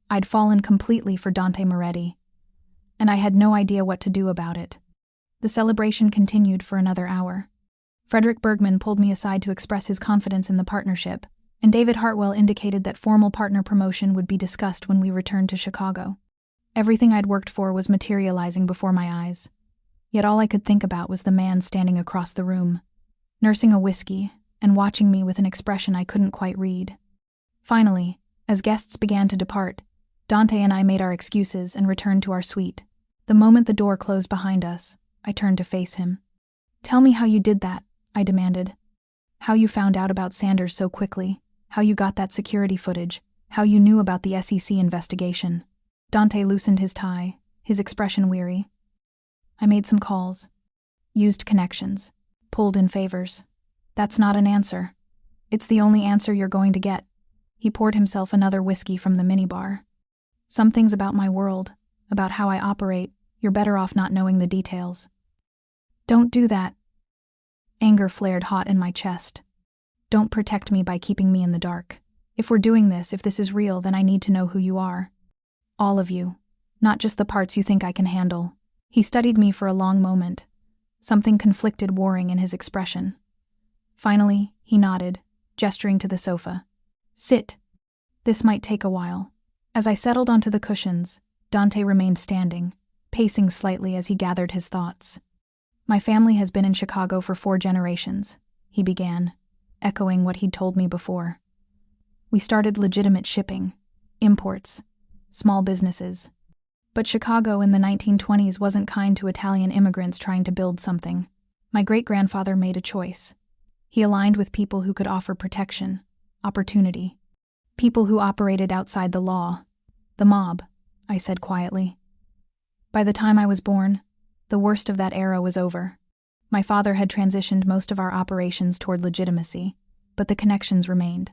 A: I'd fallen completely for Dante Moretti, and I had no idea what to do about it. The celebration continued for another hour. Frederick Bergman pulled me aside to express his confidence in the partnership, and David Hartwell indicated that formal partner promotion would be discussed when we returned to Chicago. Everything I'd worked for was materializing before my eyes. Yet all I could think about was the man standing across the room, nursing a whiskey and watching me with an expression I couldn't quite read. Finally, as guests began to depart, Dante and I made our excuses and returned to our suite. The moment the door closed behind us, I turned to face him. Tell me how you did that, I demanded. How you found out about Sanders so quickly, how you got that security footage, how you knew about the SEC investigation. Dante loosened his tie, his expression weary. I made some calls, used connections, pulled in favors. That's not an answer. It's the only answer you're going to get. He poured himself another whiskey from the minibar. Some things about my world, about how I operate, you're better off not knowing the details. Don't do that. Anger flared hot in my chest. Don't protect me by keeping me in the dark. If we're doing this, if this is real, then I need to know who you are. All of you, not just the parts you think I can handle. He studied me for a long moment, something conflicted warring in his expression. Finally, he nodded, gesturing to the sofa. Sit. This might take a while. As I settled onto the cushions, Dante remained standing, pacing slightly as he gathered his thoughts. My family has been in Chicago for 4 generations, he began, echoing what he'd told me before. We started legitimate shipping, imports, small businesses. But Chicago in the 1920s wasn't kind to Italian immigrants trying to build something. My great-grandfather made a choice. He aligned with people who could offer protection, opportunity. People who operated outside the law. The mob, I said quietly. By the time I was born, the worst of that era was over. My father had transitioned most of our operations toward legitimacy, but the connections remained.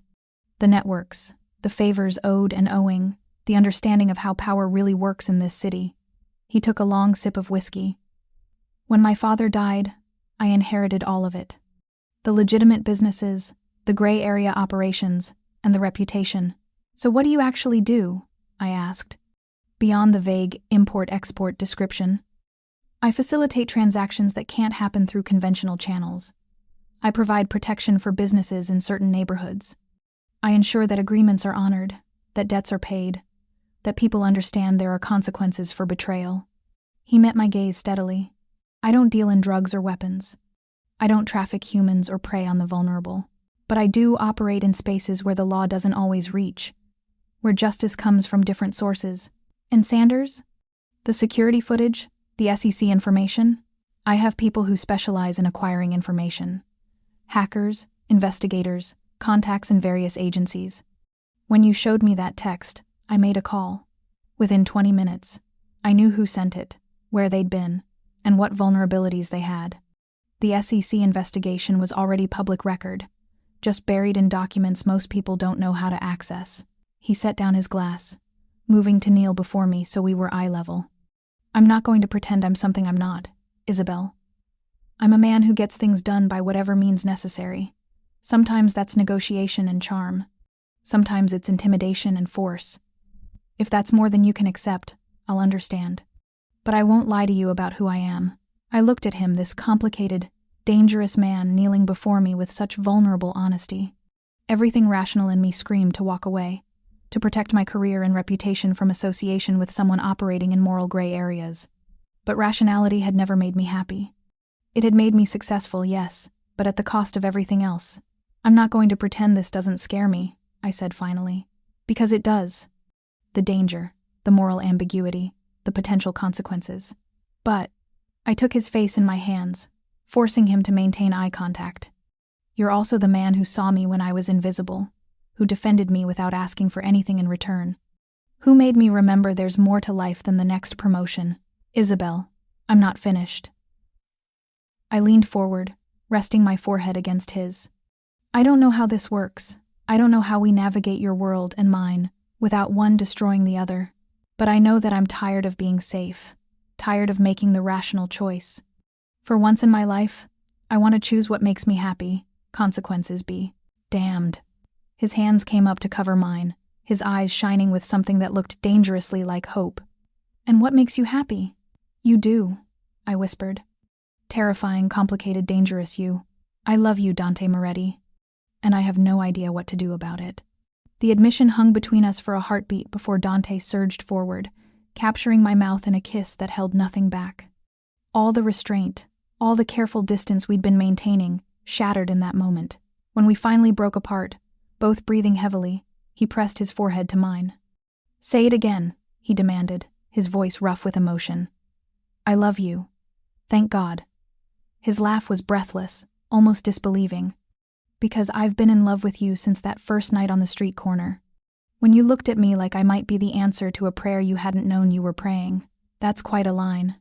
A: The networks, the favors owed and owing, the understanding of how power really works in this city. He took a long sip of whiskey. When my father died, I inherited all of it. The legitimate businesses, the gray area operations, and the reputation. So what do you actually do? I asked. Beyond the vague import-export description. I facilitate transactions that can't happen through conventional channels. I provide protection for businesses in certain neighborhoods. I ensure that agreements are honored, that debts are paid, that people understand there are consequences for betrayal. He met my gaze steadily. I don't deal in drugs or weapons. I don't traffic humans or prey on the vulnerable. But I do operate in spaces where the law doesn't always reach, where justice comes from different sources. And Sanders? The security footage? The SEC information? I have people who specialize in acquiring information. Hackers, investigators, contacts in various agencies. When you showed me that text, I made a call. Within 20 minutes, I knew who sent it, where they'd been, and what vulnerabilities they had. The SEC investigation was already public record, just buried in documents most people don't know how to access. He set down his glass, moving to kneel before me so we were eye level. I'm not going to pretend I'm something I'm not, Isabelle. I'm a man who gets things done by whatever means necessary. Sometimes that's negotiation and charm. Sometimes it's intimidation and force. If that's more than you can accept, I'll understand. But I won't lie to you about who I am. I looked at him, this complicated, dangerous man kneeling before me with such vulnerable honesty. Everything rational in me screamed to walk away, to protect my career and reputation from association with someone operating in moral gray areas. But rationality had never made me happy. It had made me successful, yes, but at the cost of everything else. I'm not going to pretend this doesn't scare me, I said finally. Because it does. The danger, the moral ambiguity, the potential consequences. But I took his face in my hands, forcing him to maintain eye contact. You're also the man who saw me when I was invisible, who defended me without asking for anything in return, who made me remember there's more to life than the next promotion. Isabelle, I'm not finished. I leaned forward, resting my forehead against his. I don't know how this works. I don't know how we navigate your world and mine without one destroying the other. But I know that I'm tired of being safe, tired of making the rational choice. For once in my life, I want to choose what makes me happy, consequences be damned. His hands came up to cover mine, his eyes shining with something that looked dangerously like hope. And what makes you happy? You do, I whispered. Terrifying, complicated, dangerous you. I love you, Dante Moretti. And I have no idea what to do about it. The admission hung between us for a heartbeat before Dante surged forward, capturing my mouth in a kiss that held nothing back. All the restraint, all the careful distance we'd been maintaining, shattered in that moment. When we finally broke apart, both breathing heavily, he pressed his forehead to mine. Say it again, he demanded, his voice rough with emotion. I love you. Thank God. His laugh was breathless, almost disbelieving. Because I've been in love with you since that first night on the street corner. When you looked at me like I might be the answer to a prayer you hadn't known you were praying. That's quite a line,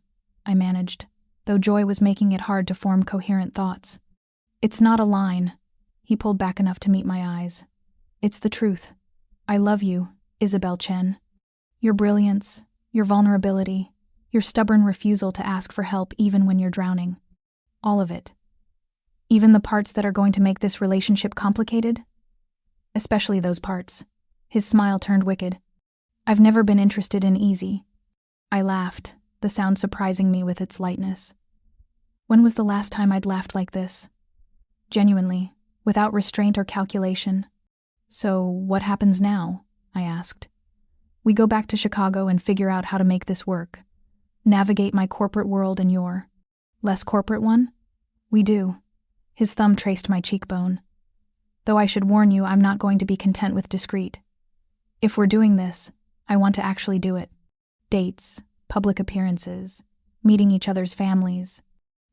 A: I managed, though joy was making it hard to form coherent thoughts. It's not a line. He pulled back enough to meet my eyes. It's the truth. I love you, Isabelle Chen. Your brilliance, your vulnerability, your stubborn refusal to ask for help even when you're drowning. All of it. Even the parts that are going to make this relationship complicated? Especially those parts. His smile turned wicked. I've never been interested in easy. I laughed, the sound surprising me with its lightness. When was the last time I'd laughed like this? Genuinely, without restraint or calculation. So, what happens now? I asked. We go back to Chicago and figure out how to make this work. Navigate my corporate world and your less corporate one? We do. His thumb traced my cheekbone. Though I should warn you, I'm not going to be content with discreet. If we're doing this, I want to actually do it. Dates, public appearances, meeting each other's families,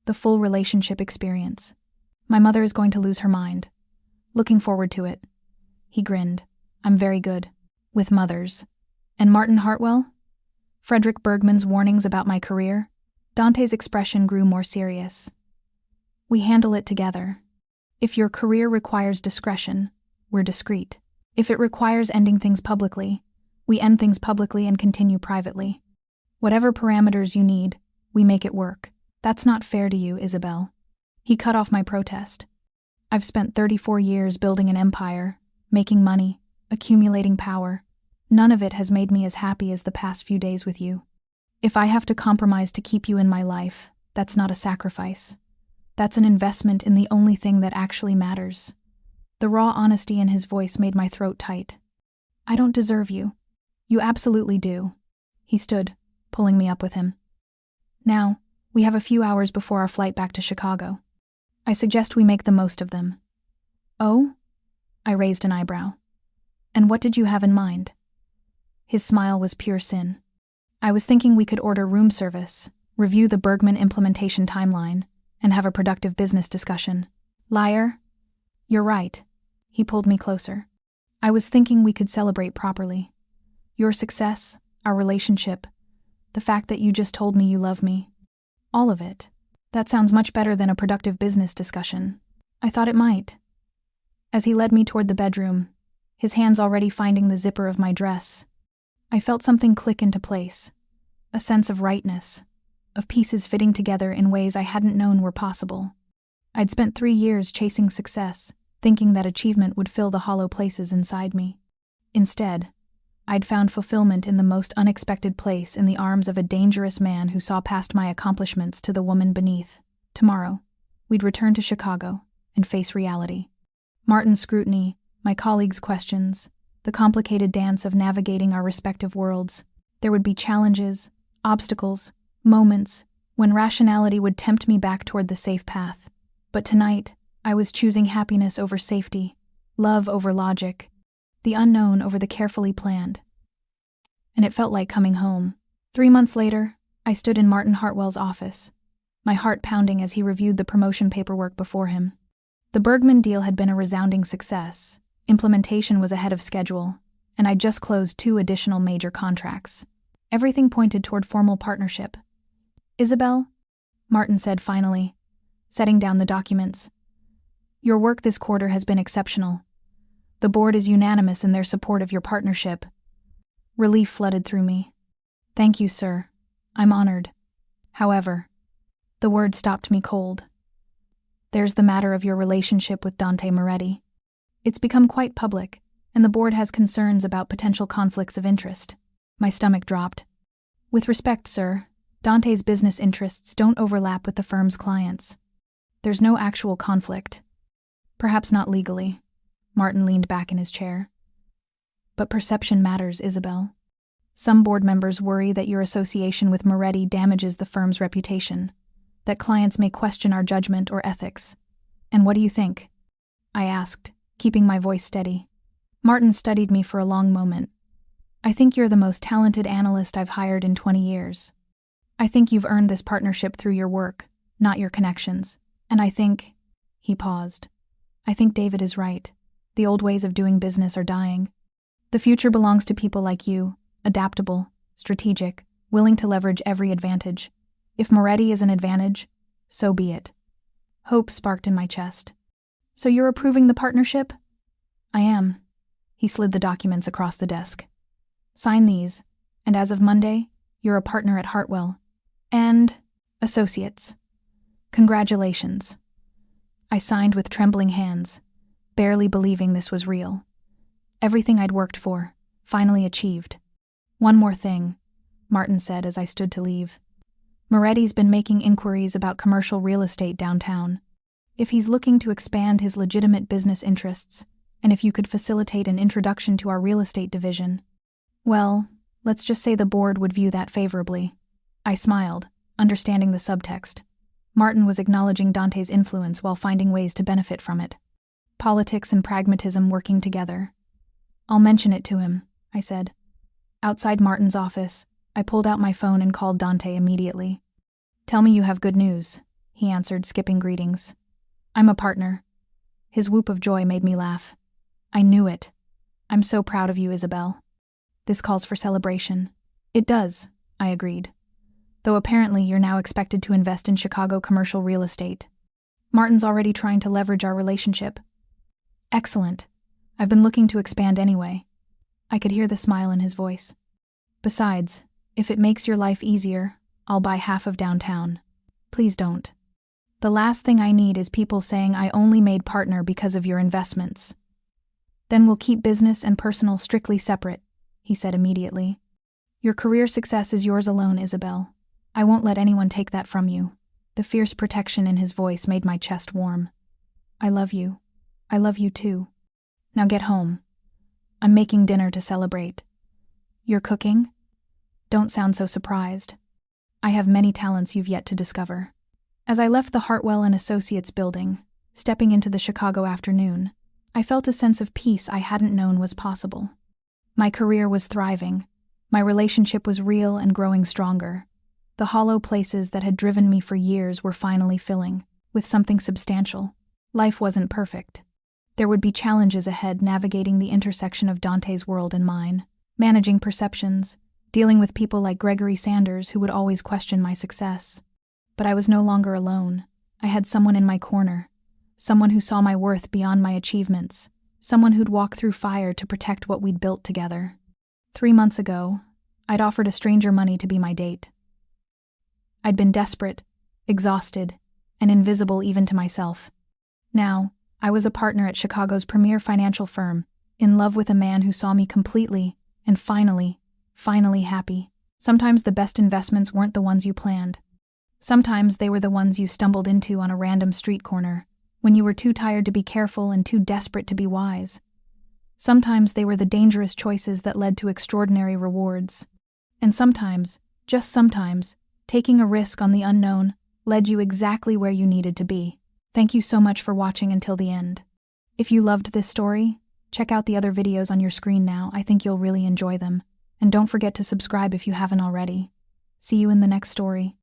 A: the full relationship experience. My mother is going to lose her mind. Looking forward to it. He grinned. I'm very good. With mothers. And Martin Hartwell? Frederick Bergman's warnings about my career? Dante's expression grew more serious. We handle it together. If your career requires discretion, we're discreet. If it requires ending things publicly, we end things publicly and continue privately. Whatever parameters you need, we make it work. That's not fair to you, Isabelle. He cut off my protest. I've spent 34 years building an empire, making money, accumulating power. None of it has made me as happy as the past few days with you. If I have to compromise to keep you in my life, that's not a sacrifice. That's an investment in the only thing that actually matters. The raw honesty in his voice made my throat tight. I don't deserve you. You absolutely do. He stood, pulling me up with him. Now, we have a few hours before our flight back to Chicago. I suggest we make the most of them. Oh? I raised an eyebrow. And what did you have in mind? His smile was pure sin. I was thinking we could order room service, review the Bergman implementation timeline, and have a productive business discussion. Liar? You're right. He pulled me closer. I was thinking we could celebrate properly. Your success, our relationship, the fact that you just told me you love me. All of it. That sounds much better than a productive business discussion. I thought it might. As he led me toward the bedroom, his hands already finding the zipper of my dress, I felt something click into place. A sense of rightness, of pieces fitting together in ways I hadn't known were possible. I'd spent 3 years chasing success, thinking that achievement would fill the hollow places inside me. Instead, I'd found fulfillment in the most unexpected place, in the arms of a dangerous man who saw past my accomplishments to the woman beneath. Tomorrow, we'd return to Chicago and face reality. Martin's scrutiny, my colleagues' questions, the complicated dance of navigating our respective worlds. There would be challenges, obstacles, moments when rationality would tempt me back toward the safe path. But tonight, I was choosing happiness over safety, love over logic, the unknown over the carefully planned. And it felt like coming home. 3 months later, I stood in Martin Hartwell's office, my heart pounding as he reviewed the promotion paperwork before him. The Bergman deal had been a resounding success. Implementation was ahead of schedule, and I'd just closed 2 additional major contracts. Everything pointed toward formal partnership. "Isabelle," Martin said finally, setting down the documents, "your work this quarter has been exceptional. The board is unanimous in their support of your partnership." Relief flooded through me. "Thank you, sir. I'm honored. However," the word stopped me cold. "There's the matter of your relationship with Dante Moretti. It's become quite public, and the board has concerns about potential conflicts of interest." My stomach dropped. "With respect, sir, Dante's business interests don't overlap with the firm's clients. There's no actual conflict. Perhaps not legally." Martin leaned back in his chair. "But perception matters, Isabelle. Some board members worry that your association with Moretti damages the firm's reputation, that clients may question our judgment or ethics. And what do you think?" I asked, keeping my voice steady. Martin studied me for a long moment. "I think you're the most talented analyst I've hired in 20 years. I think you've earned this partnership through your work, not your connections. And I think—" He paused. "I think David is right. The old ways of doing business are dying. The future belongs to people like you, adaptable, strategic, willing to leverage every advantage. If Moretti is an advantage, so be it." Hope sparked in my chest. "So you're approving the partnership?" "I am." He slid the documents across the desk. "Sign these, and as of Monday, you're a partner at Hartwell and Associates. Congratulations." I signed with trembling hands, barely believing this was real. Everything I'd worked for, finally achieved. "One more thing," Martin said as I stood to leave. "Moretti's been making inquiries about commercial real estate downtown. If he's looking to expand his legitimate business interests, and if you could facilitate an introduction to our real estate division, well, let's just say the board would view that favorably." I smiled, understanding the subtext. Martin was acknowledging Dante's influence while finding ways to benefit from it. Politics and pragmatism working together. "I'll mention it to him," I said. Outside Martin's office, I pulled out my phone and called Dante immediately. "Tell me you have good news," he answered, skipping greetings. "I'm a partner." His whoop of joy made me laugh. "I knew it. I'm so proud of you, Isabelle." "This calls for celebration." "It does," I agreed. "Though apparently you're now expected to invest in Chicago commercial real estate. Martin's already trying to leverage our relationship." "Excellent. I've been looking to expand anyway." I could hear the smile in his voice. "Besides, if it makes your life easier, I'll buy half of downtown." "Please don't. The last thing I need is people saying I only made partner because of your investments." "Then we'll keep business and personal strictly separate," he said immediately. "Your career success is yours alone, Isabelle. I won't let anyone take that from you." The fierce protection in his voice made my chest warm. "I love you. I love you too. Now get home. I'm making dinner to celebrate." "You're cooking?" "Don't sound so surprised. I have many talents you've yet to discover." As I left the Hartwell and Associates building, stepping into the Chicago afternoon, I felt a sense of peace I hadn't known was possible. My career was thriving. My relationship was real and growing stronger. The hollow places that had driven me for years were finally filling with something substantial. Life wasn't perfect. There would be challenges ahead navigating the intersection of Dante's world and mine, managing perceptions, dealing with people like Gregory Sanders who would always question my success. But I was no longer alone. I had someone in my corner, someone who saw my worth beyond my achievements, someone who'd walk through fire to protect what we'd built together. 3 months ago, I'd offered a stranger money to be my date. I'd been desperate, exhausted, and invisible even to myself. Now, I was a partner at Chicago's premier financial firm, in love with a man who saw me completely, and finally happy. Sometimes the best investments weren't the ones you planned. Sometimes they were the ones you stumbled into on a random street corner, when you were too tired to be careful and too desperate to be wise. Sometimes they were the dangerous choices that led to extraordinary rewards. And sometimes, just sometimes, taking a risk on the unknown led you exactly where you needed to be. Thank you so much for watching until the end. If you loved this story, check out the other videos on your screen now. I think you'll really enjoy them. And don't forget to subscribe if you haven't already. See you in the next story.